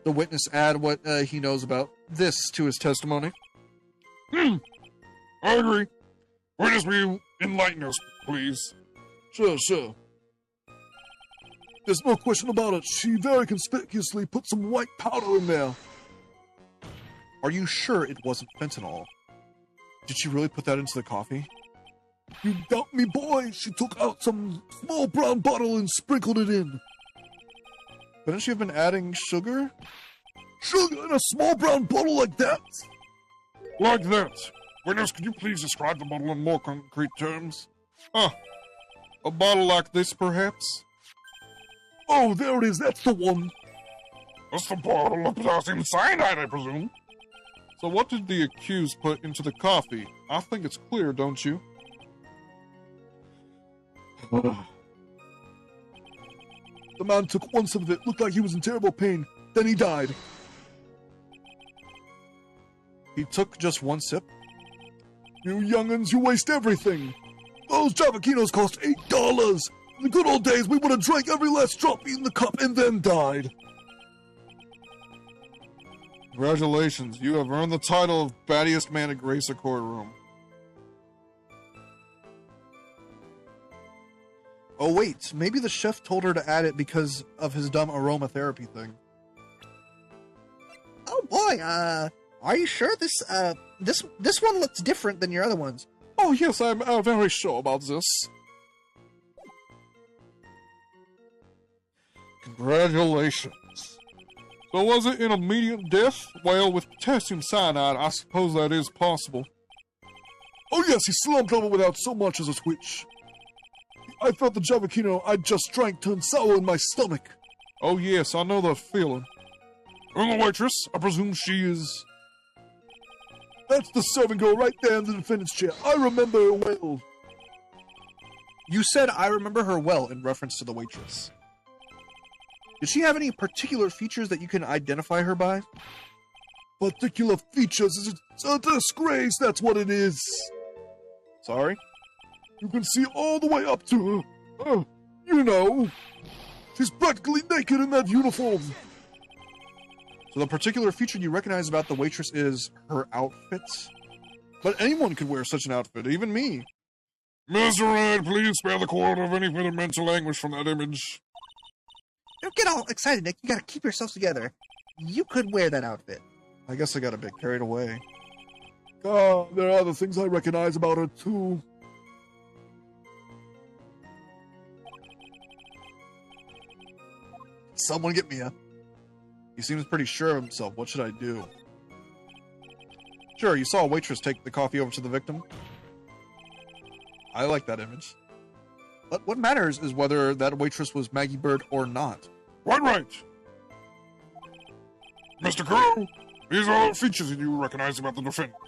witness add what he knows about this to his testimony. I agree. Witness, will you enlighten us, please? Sure. There's no question about it. She very conspicuously put some white powder in there. Are you sure it wasn't fentanyl? Did she really put that into the coffee? You doubt me, boy? She took out some small brown bottle and sprinkled it in. Couldn't she have been adding sugar? Sugar in a small brown bottle like that? Like that. Witness, could you please describe the bottle in more concrete terms? A bottle like this, perhaps? Oh, there it is. That's the one. That's the bottle of potassium cyanide, I presume. So what did the accused put into the coffee? I think it's clear, don't you? The man took one sip of it. Looked like he was in terrible pain. Then he died. He took just one sip? You young'uns, you waste everything. Those Javaquinos cost $8. In the good old days, we would have drank every last drop in the cup and then died. Congratulations, you have earned the title of battiest man to grace a courtroom. Oh wait, maybe the chef told her to add it because of his dumb aromatherapy thing. Oh boy, are you sure this one looks different than your other ones? Oh yes, I'm very sure about this. Congratulations. So was it an immediate death? Well, with potassium cyanide, I suppose that is possible. Oh yes, he slumped over without so much as a twitch. I felt the Javaquino I just drank turn sour in my stomach. Oh yes, I know that feeling. And the waitress, I presume she is... That's the serving girl right there in the defendant's chair. I remember her well. You said I remember her well in reference to the waitress. Did she have any particular features that you can identify her by? Particular features? It's a disgrace, that's what it is. Sorry? You can see all the way up to her. You know. She's practically naked in that uniform. So the particular feature you recognize about the waitress is her outfit? But anyone could wear such an outfit, even me. Mr. Red, please spare the court of any further mental anguish from that image. Don't get all excited, Nick. You gotta keep yourselves together. You could wear that outfit. I guess I got a bit carried away. There are other things I recognize about her, too. Someone get me a... He seems pretty sure of himself. What should I do? Sure, you saw a waitress take the coffee over to the victim. I like that image. But what matters is whether that waitress was Maggie Bird or not. Quite right. Mr. Crow, these are all features that you recognize about the defendant.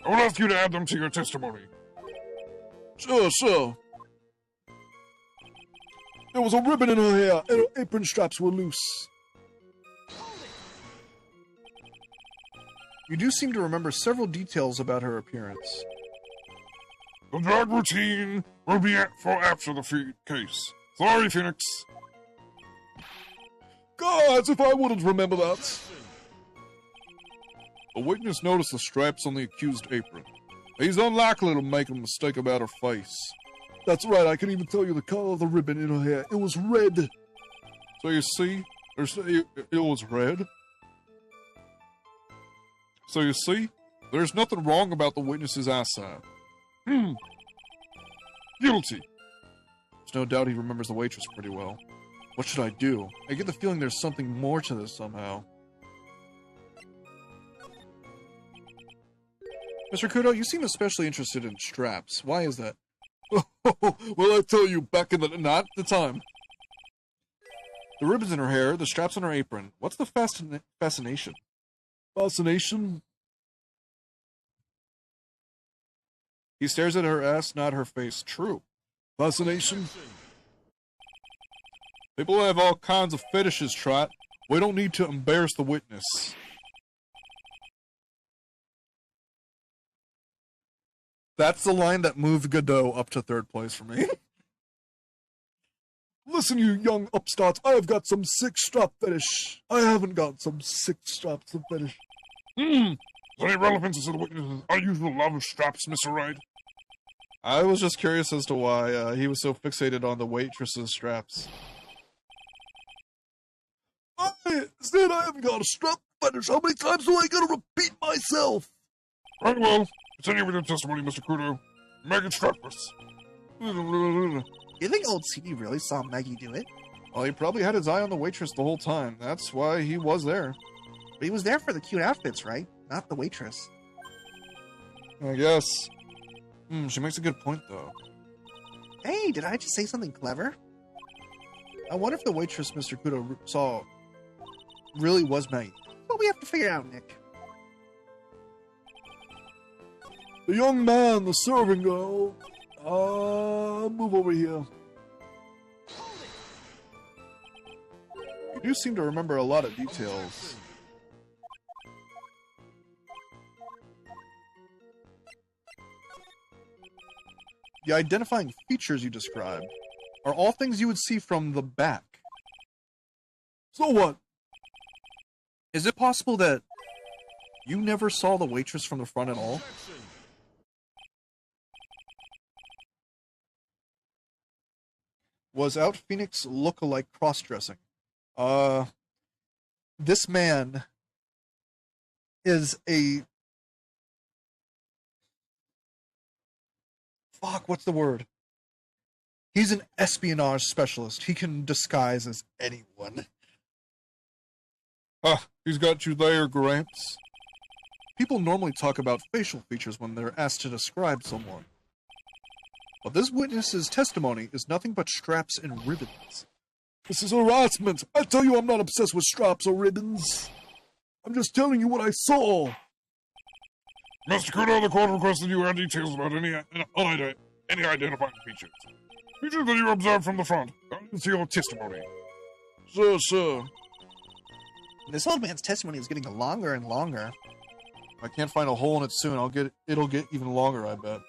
I will ask you to add them to your testimony. Sure. There was a ribbon in her hair, and her apron straps were loose. You do seem to remember several details about her appearance. The drug routine will be for after the case. Sorry, Phoenix. Gods, if I wouldn't remember that. A witness noticed the straps on the accused apron. He's unlikely to make a mistake about her face. That's right, I can even tell you the color of the ribbon in her hair. It was red. So you see, it was red. So you see, there's nothing wrong about the witness's eyesight. Guilty. There's no doubt he remembers the waitress pretty well. What should I do? I get the feeling there's something more to this somehow. Mr. Kudo, you seem especially interested in straps. Why is that? Well, I tell you, back in not the time. The ribbons in her hair, the straps on her apron. What's the fascination? Fascination? He stares at her ass, not her face. True. Fascination? People have all kinds of fetishes, Trot. We don't need to embarrass the witness. That's the line that moved Godot up to third place for me. Listen, you young upstarts, I have got some sick strap fetish. I haven't got some sick straps of fetish. Is there any relevance to the unusual love of straps, Mr. Wright? I was just curious as to why he was so fixated on the waitress's straps. I said I haven't got a strap fetish. How many times do I gotta repeat myself? Very well. Continue with your testimony, Mr. Kudo. Make it strapless. You think old CD really saw Maggie do it? Well, he probably had his eye on the waitress the whole time. That's why he was there. But he was there for the cute outfits, right? Not the waitress. I guess. She makes a good point, though. Hey, did I just say something clever? I wonder if the waitress Mr. Kudo saw really was Maggie. Well, we have to figure out, Nick. The young man, the serving girl. Move over here. You do seem to remember a lot of details. The identifying features you describe are all things you would see from the back. So what? Is it possible that you never saw the waitress from the front at all? Was Out Phoenix look-alike cross-dressing? This man is a... Fuck, what's the word? He's an espionage specialist. He can disguise as anyone. He's got you there, Gramps. People normally talk about facial features when they're asked to describe someone. But this witness's testimony is nothing but straps and ribbons. This is harassment. I tell you I'm not obsessed with straps or ribbons. I'm just telling you what I saw. Mr. Kudo, the court requested you add details about any identifying features. Features that you observed from the front. Into your testimony. Sir. This old man's testimony is getting longer and longer. If I can't find a hole in it soon, it'll get even longer, I bet.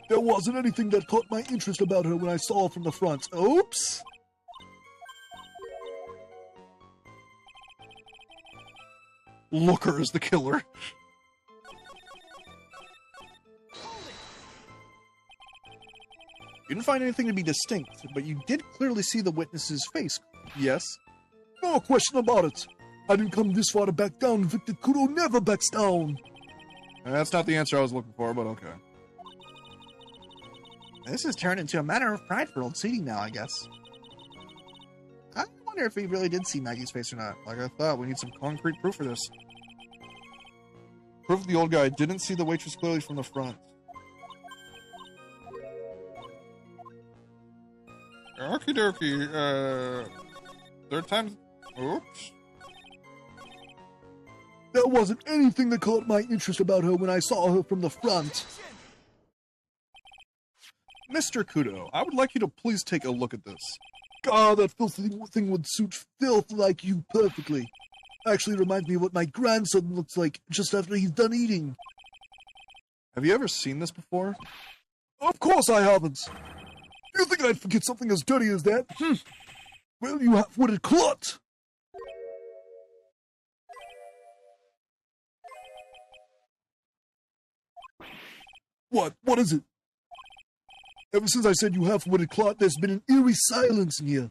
There wasn't anything that caught my interest about her when I saw her from the front. Oops! Looker is the killer. You didn't find anything to be distinct, but you did clearly see the witness's face, yes? No question about it. I didn't come this far to back down. Victor Kudo never backs down. That's not the answer I was looking for, but okay. This has turned into a matter of pride for old CD now, I guess. I wonder if he really did see Maggie's face or not. Like I thought, we need some concrete proof for this. Proof the old guy didn't see the waitress clearly from the front. Okie dokie, third time. Oops. There wasn't anything that caught my interest about her when I saw her from the front. Mr. Kudo, I would like you to please take a look at this. God, that filthy thing would suit filth like you perfectly. Actually reminds me of what my grandson looks like just after he's done eating. Have you ever seen this before? Of course I haven't. You think I'd forget something as dirty as that? Well, you half-witted clot! What? What is it? Ever since I said you half-witted clot, there's been an eerie silence in here.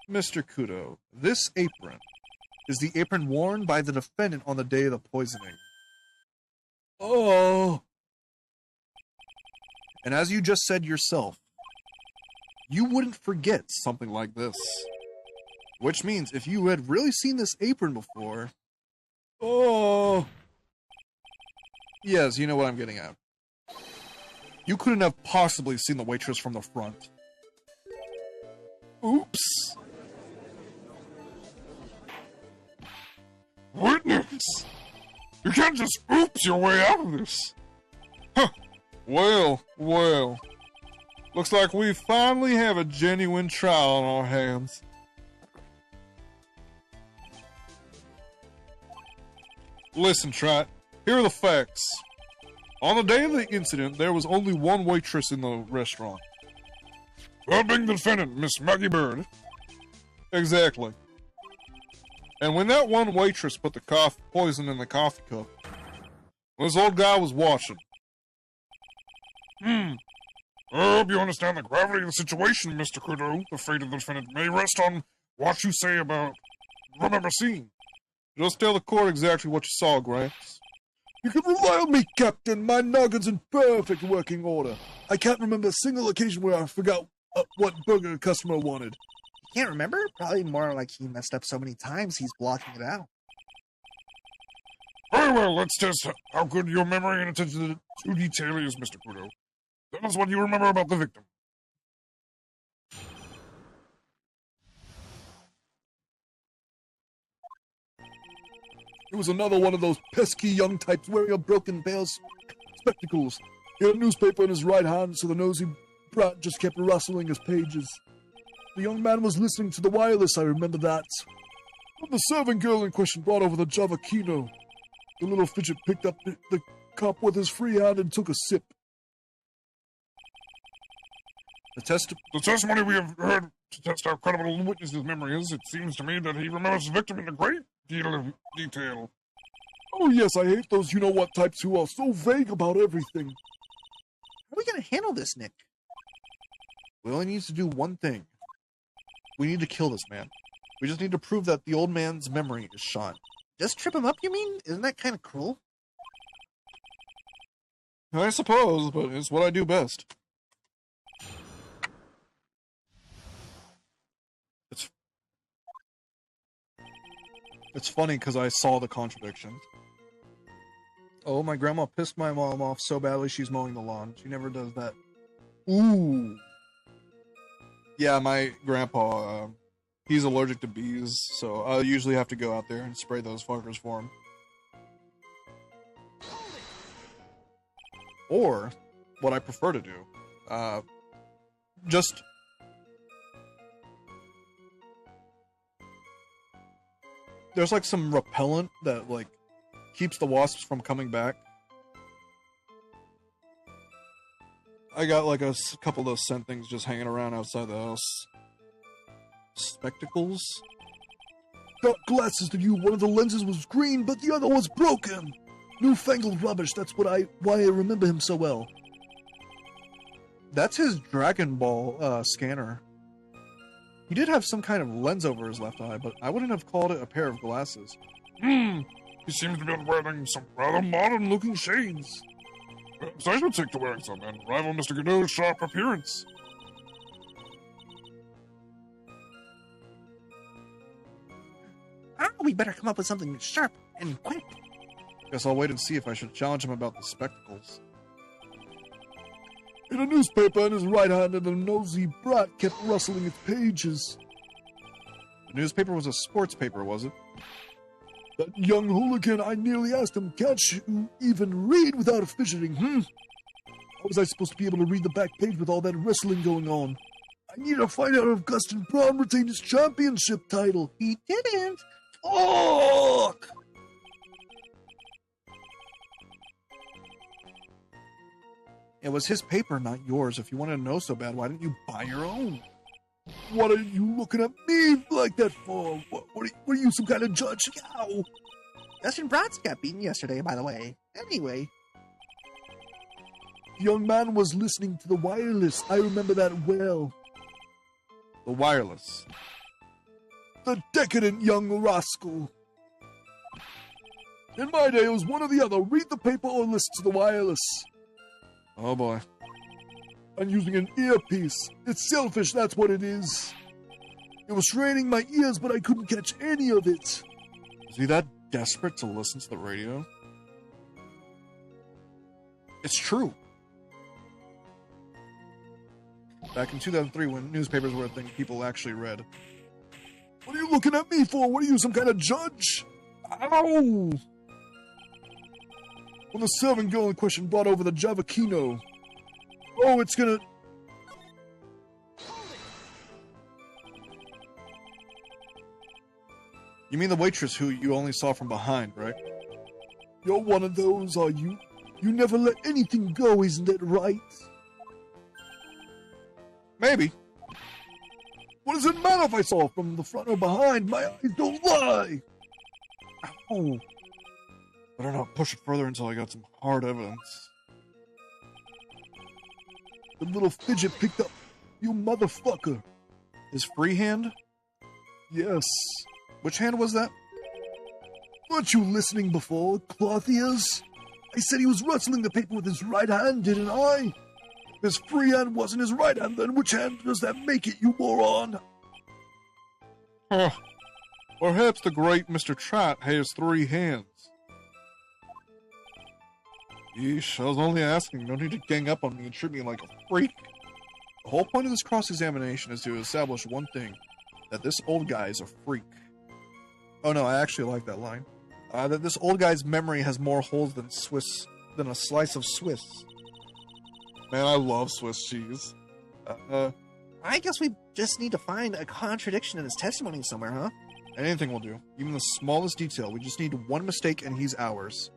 Mr. Kudo, this apron is the apron worn by the defendant on the day of the poisoning. Oh. And as you just said yourself, you wouldn't forget something like this. Which means if you had really seen this apron before... Oh. Yes, you know what I'm getting at. You couldn't have possibly seen the waitress from the front. Oops. Witness! You can't just oops your way out of this. Huh. Well. Looks like we finally have a genuine trial on our hands. Listen, Trot. Here are the facts. On the day of the incident, there was only one waitress in the restaurant. being the defendant, Miss Maggie Bird. Exactly. And when that one waitress put the poison in the coffee cup, this old guy was watching. I hope you understand the gravity of the situation, Mr. Kudo. The fate of the defendant may rest on what you say about remember seeing. Just tell the court exactly what you saw, Gramps. You can rely on me, Captain. My noggin's in perfect working order. I can't remember a single occasion where I forgot what burger a customer wanted. You can't remember? Probably more like he messed up so many times he's blocking it out. Very well, let's test how good your memory and attention to detail is, Mr. Kudo. Tell us what you remember about the victim. It was another one of those pesky young types wearing a broken pair of spectacles. He had a newspaper in his right hand, so the nosy brat just kept rustling his pages. The young man was listening to the wireless, I remember that. When the servant girl in question brought over the Java Kino, the little fidget picked up the cup with his free hand and took a sip. The testimony we have heard to test how credible the witness's memory is, it seems to me that he remembers the victim in a great deal of detail. Oh yes, I hate those you-know-what types who are so vague about everything. How are we going to handle this, Nick? We only need to do one thing. We need to kill this man. We just need to prove that the old man's memory is shot. Just trip him up, you mean? Isn't that kind of cruel? I suppose, but it's what I do best. It's funny because I saw the contradiction. Oh, my grandma pissed my mom off so badly she's mowing the lawn. She never does that. Ooh. Yeah, my grandpa, he's allergic to bees, so I usually have to go out there and spray those fuckers for him. Or, what I prefer to do, just... There's like some repellent that like keeps the wasps from coming back. I got like a couple of those scent things just hanging around outside the house. Spectacles? Got glasses to you. One of the lenses was green, but the other was broken. Newfangled rubbish. That's why I remember him so well. That's his Dragon Ball scanner. He did have some kind of lens over his left eye, but I wouldn't have called it a pair of glasses. He seems to be wearing some rather modern-looking shades. Perhaps I should take to wearing some and rival Mr. Godot's sharp appearance. We better come up with something sharp and quick. Guess I'll wait and see if I should challenge him about the spectacles. In a newspaper in his right hand, and the nosy brat kept rustling its pages. The newspaper was a sports paper, was it? That young hooligan, I nearly asked him, can't you even read without fidgeting, How was I supposed to be able to read the back page with all that wrestling going on? I need to find out if Gustin Braun retained his championship title. He didn't. Fuck! It was his paper, not yours. If you wanted to know so bad, why didn't you buy your own? What are you looking at me like that for? What are you, some kind of judge? Ow! Dustin Bratz got beaten yesterday, by the way. Anyway. The young man was listening to the wireless. I remember that well. The wireless. The decadent young rascal. In my day, it was one or the other. Read the paper or listen to the wireless. Oh boy. I'm using an earpiece. It's selfish, that's what it is. It was straining my ears, but I couldn't catch any of it. Is he that desperate to listen to the radio? It's true. Back in 2003, when newspapers were a thing people actually read. What are you looking at me for? What are you, some kind of judge? Ow! When the servant girl in question brought over the Java Kino. Oh, it's gonna... You mean the waitress who you only saw from behind, right? You're one of those, are you? You never let anything go, isn't that right? Maybe. What does it matter if I saw it from the front or behind? My eyes don't lie! Ow. Better not push it further until I got some hard evidence. The little fidget picked up, you motherfucker. His free hand? Yes. Which hand was that? Weren't you listening before, cloth ears? I said he was rustling the paper with his right hand, didn't I? If his free hand wasn't his right hand, then which hand does that make it, you moron? Huh. Perhaps the great Mr. Trot has 3 hands. Yeesh, I was only asking. No need to gang up on me and treat me like a freak. The whole point of this cross-examination is to establish one thing, that this old guy is a freak. Oh no, I actually like that line. That this old guy's memory has more holes than a slice of Swiss. Man, I love Swiss cheese. I guess we just need to find a contradiction in his testimony somewhere, huh? Anything will do. Even the smallest detail. We just need one mistake and he's ours.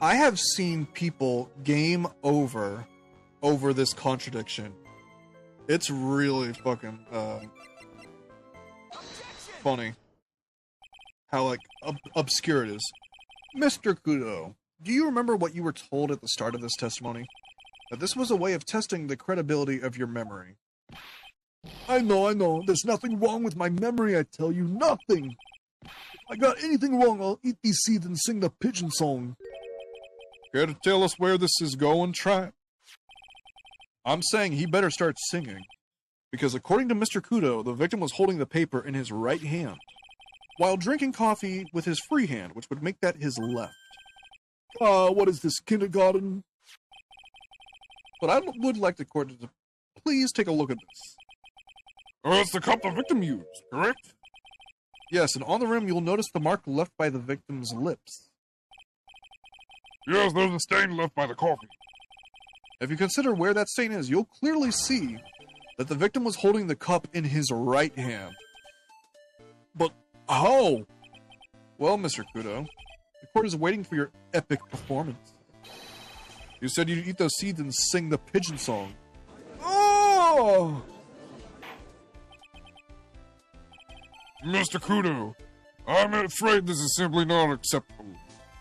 I have seen people game over this contradiction. It's really fucking funny how like obscure it is. Mr. Kudo, do you remember what you were told at the start of this testimony? That this was a way of testing the credibility of your memory. I know. There's nothing wrong with my memory, I tell you. Nothing! If I got anything wrong, I'll eat these seeds and sing the pigeon song. Care to tell us where this is going, Trap? I'm saying he better start singing. Because according to Mr. Kudo, the victim was holding the paper in his right hand, while drinking coffee with his free hand, which would make that his left. What is this, kindergarten? But I would like the court to please take a look at this. Oh, it's the cup the victim used, correct? Yes, and on the rim you'll notice the mark left by the victim's lips. Yes, there's a stain left by the coffee. If you consider where that stain is, you'll clearly see that the victim was holding the cup in his right hand. But how? Well, Mr. Kudo, the court is waiting for your epic performance. You said you'd eat those seeds and sing the pigeon song. Oh! Mr. Kudo, I'm afraid this is simply not acceptable.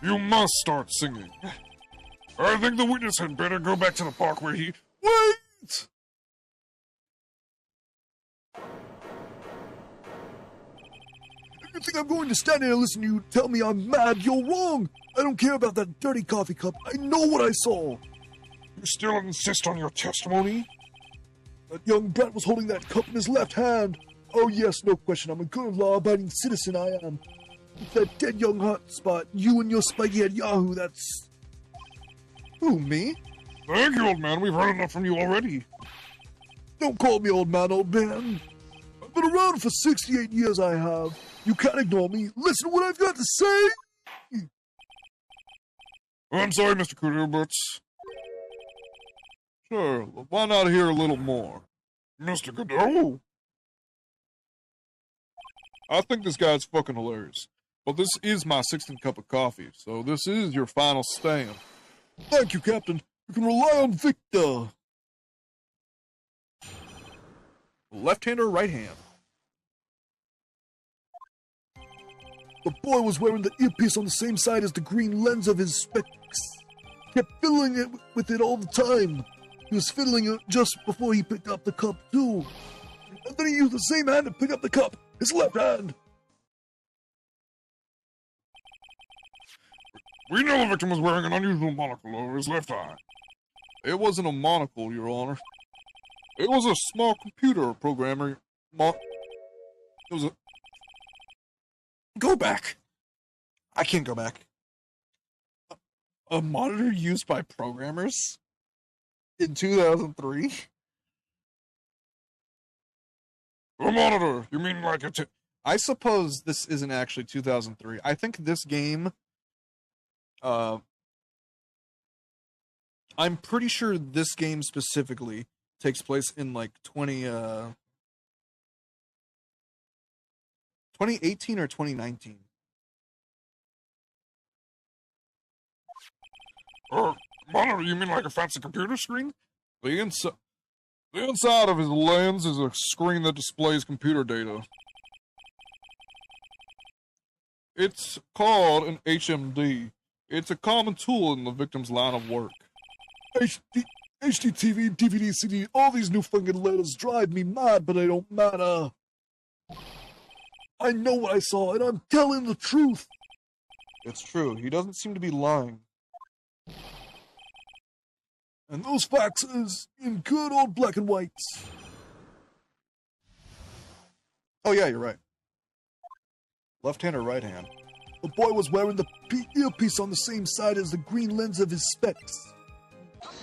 You must start singing. I think the witness had better go back to the park where he... Wait! You think I'm going to stand here and listen to you tell me I'm mad? You're wrong! I don't care about that dirty coffee cup. I know what I saw. You still insist on your testimony? That young brat was holding that cup in his left hand. Oh yes, no question. I'm a good law-abiding citizen, I am. It's that dead young hotspot. You and your spiky-head Yahoo, that's... Who, me? Thank you, old man. We've heard enough from you already. Don't call me old man. I've been around for 68 years, I have. You can't ignore me. Listen to what I've got to say. I'm sorry, Mr. Kudo, but... Sure, why not hear a little more? Mr. Kudo? I think this guy's fucking hilarious. But this is my 16th cup of coffee, so this is your final stand. Thank you, Captain. You can rely on Victor. Left hand or right hand? The boy was wearing the earpiece on the same side as the green lens of his specs. Kept fiddling it with it all the time. He was fiddling it just before he picked up the cup, too. And then he used the same hand to pick up the cup, his left hand. We know the victim was wearing an unusual monocle over his left eye. It wasn't a monocle, Your Honor. It was a small computer programmer. It was a... Go back. I can't go back. A monitor used by programmers? In 2003? A monitor? You mean like a I suppose this isn't actually 2003. I think this game... I'm pretty sure this game specifically takes place in like 2018 or 2019. Monitor, you mean like a fancy computer screen? The inside of his lens is a screen that displays computer data. It's called an HMD. It's a common tool in the victim's line of work. HDTV, DVD, CD, all these newfangled letters drive me mad, but they don't matter. I know what I saw, and I'm telling the truth. It's true. He doesn't seem to be lying. And those facts is in good old black and white. Oh yeah, you're right. Left hand or right hand? The boy was wearing the earpiece on the same side as the green lens of his specs.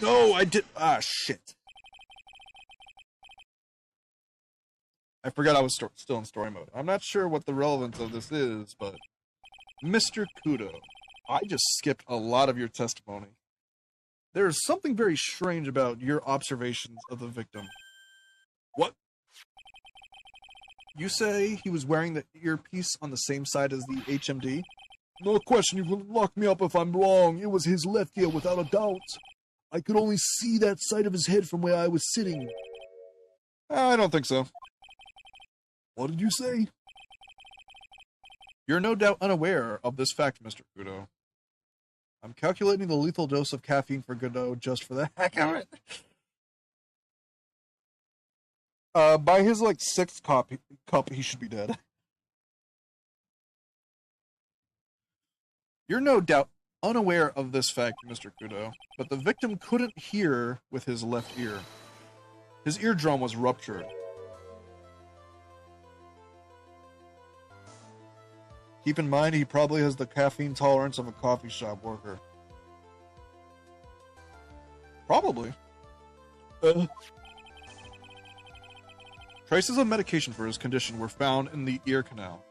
No, I did. Ah, shit. I forgot I was still in story mode. I'm not sure what the relevance of this is, but Mr. Kudo, I just skipped a lot of your testimony. There is something very strange about your observations of the victim. What? You say he was wearing the earpiece on the same side as the HMD? No question, you can lock me up if I'm wrong. It was his left ear, without a doubt. I could only see that side of his head from where I was sitting. I don't think so. What did you say? You're no doubt unaware of this fact, Mr. Kudo. I'm calculating the lethal dose of caffeine for Godot just for the heck of it. By his, sixth cup, he should be dead. You're no doubt unaware of this fact, Mr. Kudo, but the victim couldn't hear with his left ear. His eardrum was ruptured. Keep in mind, he probably has the caffeine tolerance of a coffee shop worker. Probably. Traces of medication for his condition were found in the ear canal.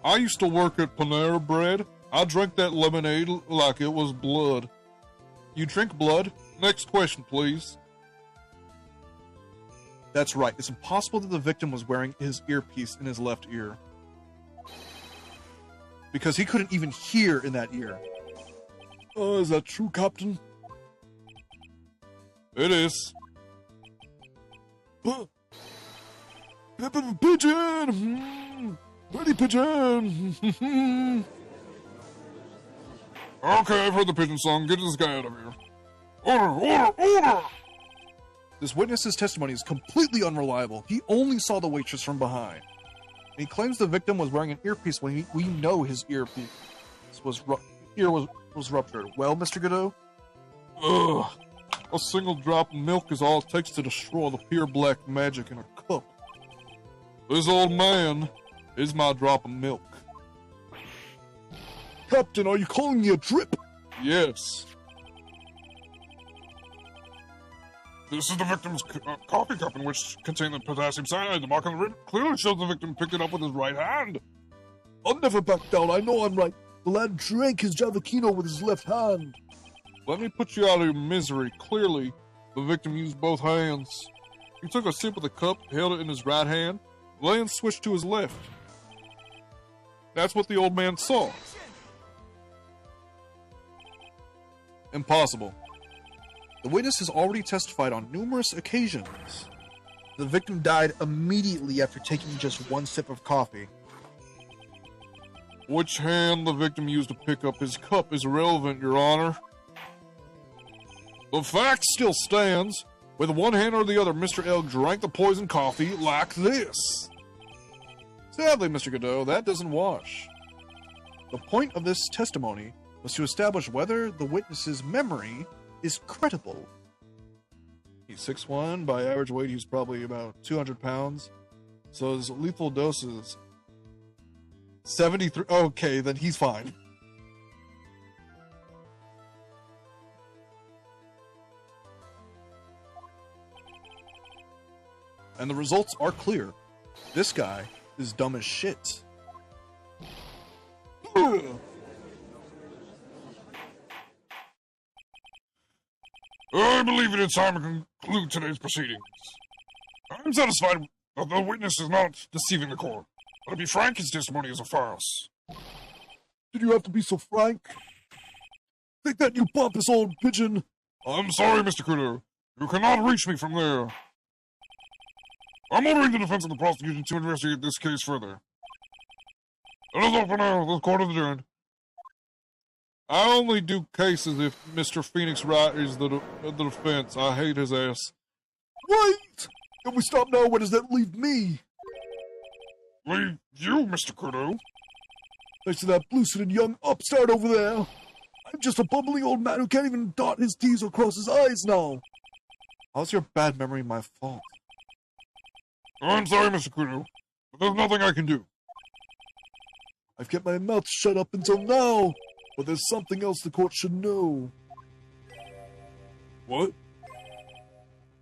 I used to work at Panera Bread. I drank that lemonade like it was blood. You drink blood? Next question, please. That's right. It's impossible that the victim was wearing his earpiece in his left ear. Because he couldn't even hear in that ear. Is that true, Captain? It is. Pigeon! Ready, pigeon! Okay, I've heard the pigeon song. Get this guy out of here. Order! This witness's testimony is completely unreliable. He only saw the waitress from behind. And he claims the victim was wearing an earpiece when we know his earpiece was ruptured. Well, Mr. Godot? Ugh. A single drop of milk is all it takes to destroy the pure black magic in a cup. This old man is my drop of milk. Captain, are you calling me a drip? Yes. This is the victim's coffee cup in which contained the potassium cyanide. The mark on the lid clearly shows the victim picked it up with his right hand. I'll never back down. I know I'm right. The lad drank his Javakino with his left hand. Let me put you out of your misery. Clearly, the victim used both hands. He took a sip of the cup, held it in his right hand, then switched to his left. That's what the old man saw. Impossible. The witness has already testified on numerous occasions. The victim died immediately after taking just one sip of coffee. Which hand the victim used to pick up his cup is irrelevant, Your Honor. The fact still stands. With one hand or the other, Mr. L drank the poisoned coffee like this. Sadly, Mr. Godot, that doesn't wash. The point of this testimony was to establish whether the witness's memory is credible. He's 6'1", by average weight he's probably about 200 pounds. So his lethal dose is 73. Okay, then he's fine. And the results are clear. This guy is dumb as shit. I believe it is time to conclude today's proceedings. I'm satisfied that the witness is not deceiving the court. But to be frank, his testimony is a farce. Did you have to be so frank? Take that, you pompous old pigeon! I'm sorry, Mr. Kudo. You cannot reach me from there. I'm ordering the defense and the prosecution to investigate this case further. That is all for now. The court is adjourned. I only do cases if Mr. Phoenix Wright is the defense. I hate his ass. Wait! If we stop now, where does that leave me? Leave you, Mr. Kudo? Thanks to that blue-suited young upstart over there. I'm just a bumbling old man who can't even dot his T's or cross his I's now. How's your bad memory my fault? I'm sorry, Mr. Kudo, but there's nothing I can do. I've kept my mouth shut up until now, but there's something else the court should know. What?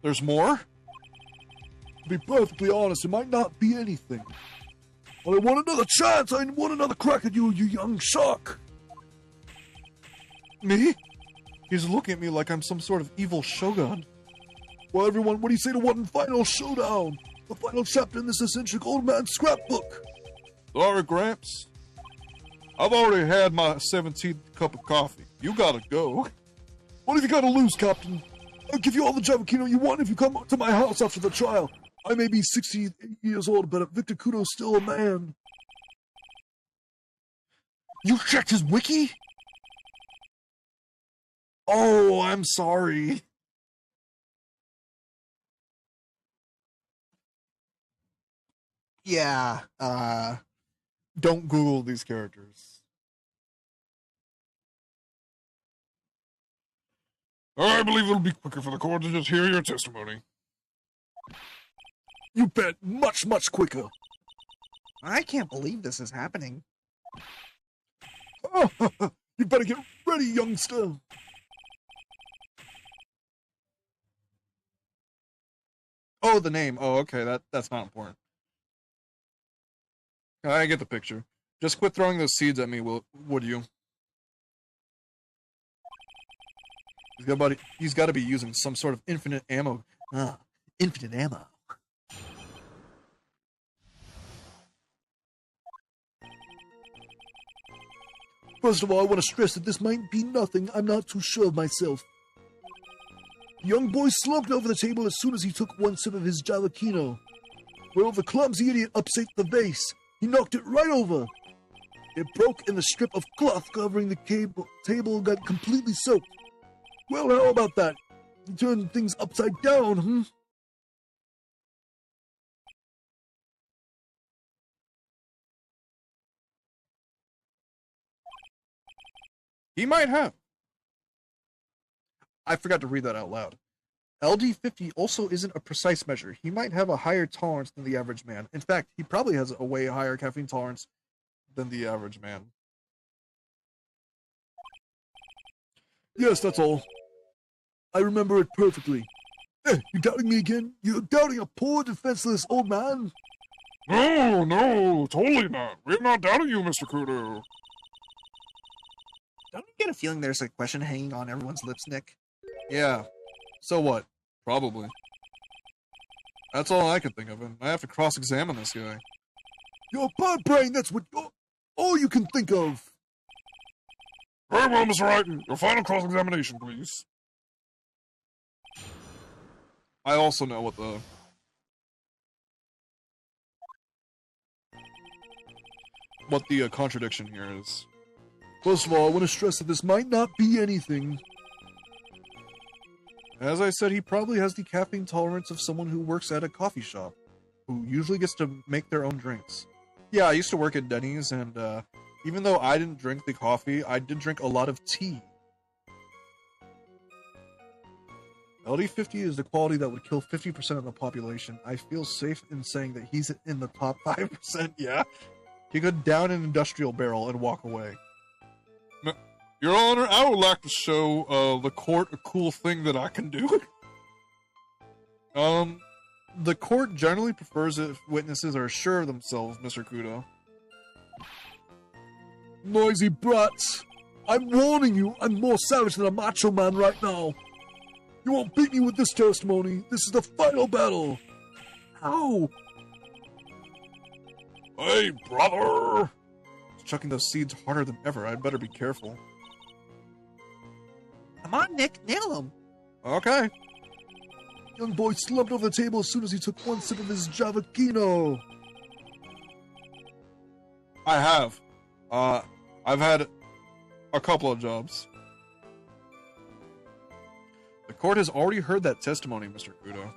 There's more? To be perfectly honest, it might not be anything. But I want another chance! I want another crack at you, you young shark! Me? He's looking at me like I'm some sort of evil shogun. Well, everyone, what do you say to one final showdown? The final chapter in this eccentric old man's scrapbook. Sorry, Gramps. I've already had my 17th cup of coffee. You gotta go. What have you got to lose, Captain? I'll give you all the Javakino you want if you come to my house after the trial. I may be 68 years old, but Victor Kudo's still a man. You checked his wiki? Oh, I'm sorry. Yeah, don't Google these characters. I believe it'll be quicker for the court to just hear your testimony. You bet, much, much quicker. I can't believe this is happening. Oh, you better get ready, youngster. Oh, the name. Oh, okay, that's not important. I get the picture. Just quit throwing those seeds at me, would you? He's got to be using some sort of infinite ammo. Infinite ammo. First of all, I want to stress that this might be nothing. I'm not too sure of myself. The young boy slumped over the table as soon as he took one sip of his jalapeno. Well, the clumsy idiot upset the vase. He knocked it right over. It broke and the strip of cloth covering the table got completely soaked. Well, how about that? You turned things upside down, He might have. I forgot to read that out loud. LD50 also isn't a precise measure. He might have a higher tolerance than the average man. In fact, he probably has a way higher caffeine tolerance than the average man. Yes, that's all. I remember it perfectly. You doubting me again? You're doubting a poor, defenseless old man? No, totally not. We're not doubting you, Mr. Kudo. Don't you get a feeling there's a question hanging on everyone's lips, Nick? Yeah. So what? Probably. That's all I can think of, and I have to cross-examine this guy. You're a bad brain, that's what all you can think of. Very well, Mr. Wright. Your final cross-examination, please. I also know what the contradiction here is. First of all, I want to stress that this might not be anything. As I said, he probably has the caffeine tolerance of someone who works at a coffee shop, who usually gets to make their own drinks. Yeah, I used to work at Denny's, and even though I didn't drink the coffee, I did drink a lot of tea. LD50 is the quality that would kill 50% of the population. I feel safe in saying that he's in the top 5%, yeah. He could down an industrial barrel and walk away. No, Your Honor, I would like to show the court a cool thing that I can do. The court generally prefers if witnesses are sure of themselves, Mr. Kudo. Noisy brats! I'm warning you, I'm more savage than a macho man right now. You won't beat me with this testimony. This is the final battle. Ow! Hey, brother! chucking those seeds harder than ever. I'd better be careful. Come on, Nick, nail him. Okay. Young boy slumped over the table as soon as he took one sip of his Javakino. I have. I've had a couple of jobs. The court has already heard that testimony, Mr. Kudo.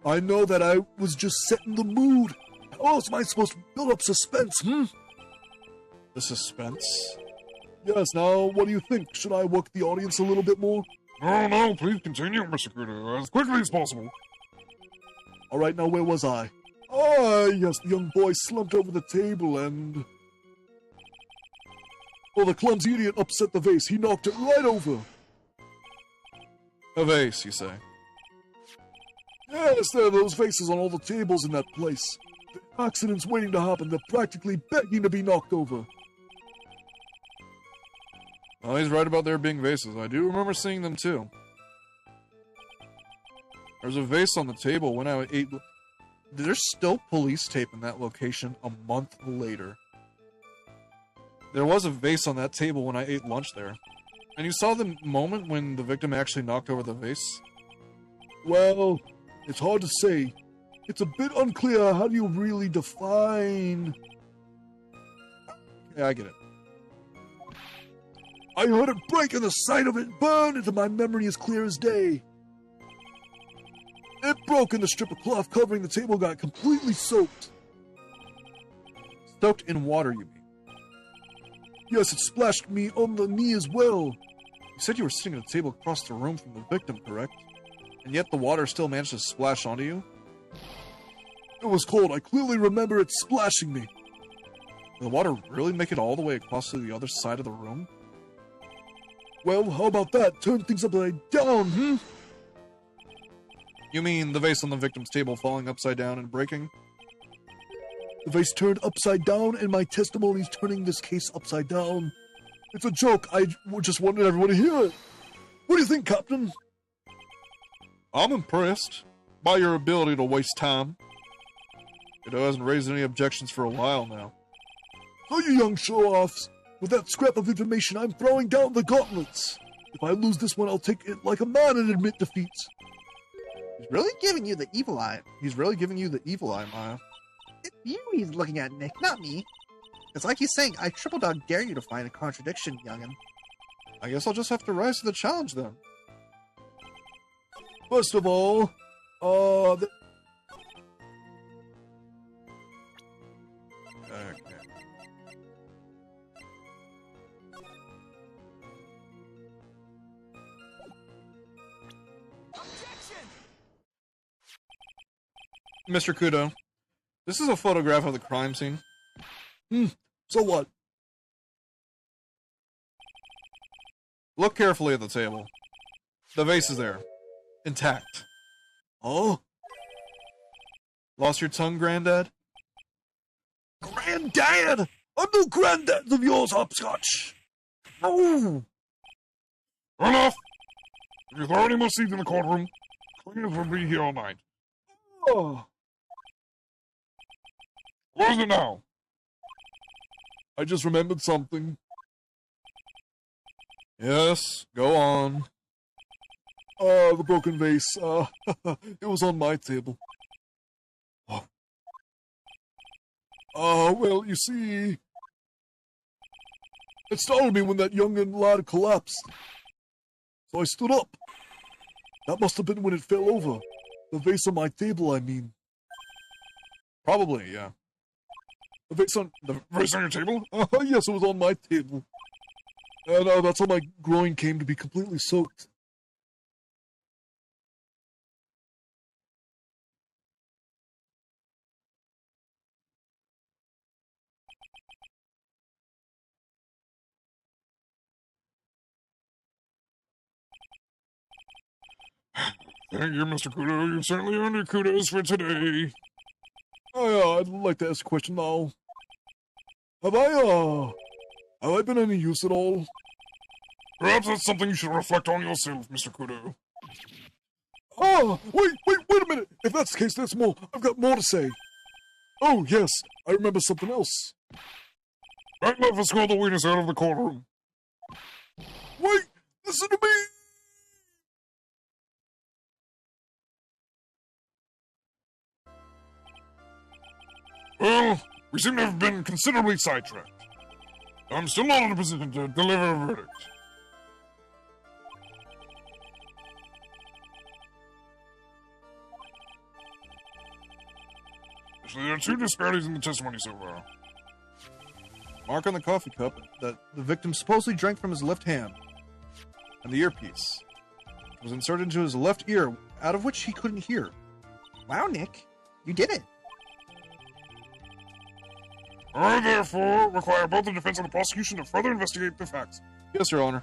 I know that I was just setting the mood. How else am I supposed to build up suspense, The suspense? Yes, now, what do you think? Should I work the audience a little bit more? No, please continue, Mr. Kudo, as quickly as possible. Alright, now where was I? Ah, yes, the young boy slumped over the table and... Well, the clumsy idiot upset the vase. He knocked it right over. A vase, you say? Yes, there are those vases on all the tables in that place. The accident's waiting to happen. They're practically begging to be knocked over. Well, he's right about there being vases. I do remember seeing them too. There's a vase on the table when I ate... There's still police tape in that location a month later. There was a vase on that table when I ate lunch there. And you saw the moment when the victim actually knocked over the vase? Well, it's hard to say. It's a bit unclear how do you really define... Yeah, I get it. I heard it break and the sight of it burned into my memory as clear as day. It broke and the strip of cloth covering the table got completely soaked. Soaked in water, you mean? Yes, it splashed me on the knee as well. You said you were sitting at a table across the room from the victim, correct? And yet the water still managed to splash onto you? It was cold. I clearly remember it splashing me. Did the water really make it all the way across to the other side of the room? Well, how about that? Turn things upside down, You mean the vase on the victim's table falling upside down and breaking? The vase turned upside down, and my testimony's turning this case upside down. It's a joke. I just wanted everyone to hear it. What do you think, Captain? I'm impressed by your ability to waste time. It hasn't raised any objections for a while now. So you young show-offs, with that scrap of information, I'm throwing down the gauntlets. If I lose this one, I'll take it like a man and admit defeat. He's really giving you the evil eye. He's really giving you the evil eye, Maya. It's you he's looking at, Nick, not me. It's like he's saying, I triple dog dare you to find a contradiction, youngin. I guess I'll just have to rise to the challenge then. First of all, okay. Mr. Kudo, this is a photograph of the crime scene. So what? Look carefully at the table. The vase is there. Intact. Oh? Lost your tongue, Granddad? Granddad! I'm no granddad of yours, Hopscotch! Oh! Enough! If you throw any more seeds in the courtroom, cleaners will be here all night. Oh! What is it now? I just remembered something. Yes, go on. The broken vase. It was on my table. Well, you see... It startled me when that young lad collapsed. So I stood up. That must have been when it fell over. The vase on my table, I mean. Probably, yeah. The vase on your table? Yes, it was on my table. And that's how my groin came to be completely soaked. Thank you, Mr. Kudo. You certainly earned your kudos for today. Oh, yeah, I'd like to ask a question now. Have I been any use at all? Perhaps that's something you should reflect on yourself, Mr. Kudo. Oh, wait a minute. If that's the case, there's more. I've got more to say. Oh, yes, I remember something else. I'd love to scroll the witness out of the courtroom. Wait, listen to me! Well, we seem to have been considerably sidetracked. I'm still not in a position to deliver a verdict. Actually, there are two disparities in the testimony so far. Mark on the coffee cup that the victim supposedly drank from his left hand, and the earpiece was inserted into his left ear, out of which he couldn't hear. Wow, Nick, you did it. I therefore require both the defense and the prosecution to further investigate the facts. Yes, Your Honor.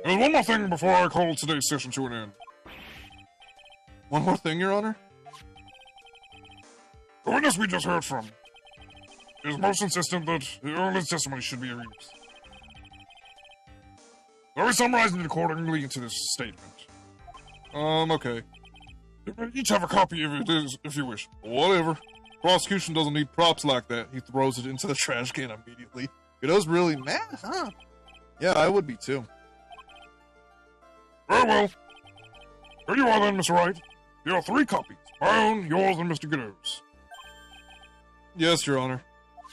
There's one more thing before I call today's session to an end. One more thing, Your Honor. The witness we just heard from is most insistent that all his testimony should be erased. I will summarize it accordingly into this statement. Okay. You may each have a copy of it if you wish. Whatever. Prosecution doesn't need props like that. He throws it into the trash can immediately. It was really mad, huh? Yeah, I would be too. Very well. Here you are then, Mr. Wright. Here are 3 copies. My own, yours, and Mr. Godot's. Yes, Your Honor.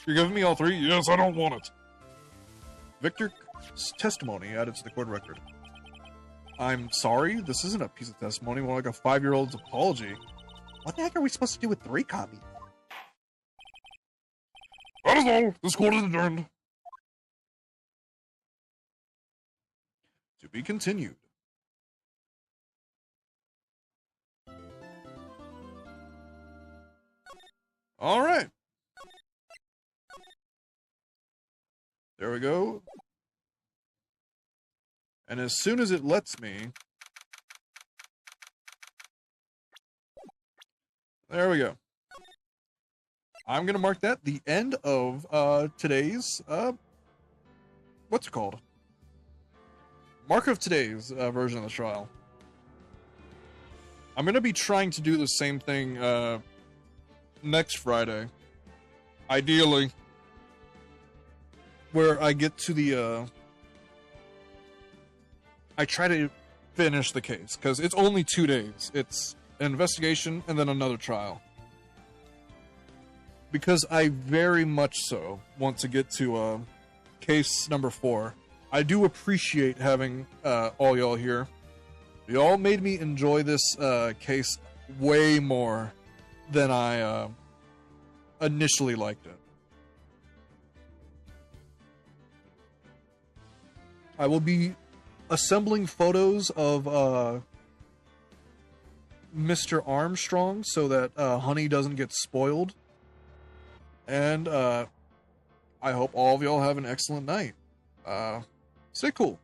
You're giving me all 3? Yes, I don't want it. Victor's testimony added to the court record. I'm sorry, this isn't a piece of testimony, more like a 5-year-old's apology. What the heck are we supposed to do with 3 copies? That is all. This court is adjourned. To be continued. All right. There we go. And as soon as it lets me... There we go. I'm going to mark that the end of today's... what's it called? Mark of today's version of the trial. I'm going to be trying to do the same thing next Friday. Ideally. Where I get to the... I try to finish the case, because it's only 2 days. It's an investigation and then another trial. Because I very much so want to get to case number 4. I do appreciate having all y'all here. Y'all made me enjoy this case way more than I initially liked it. I will be assembling photos of Mr. Armstrong so that Honey doesn't get spoiled. And I hope all of y'all have an excellent night. Stay cool.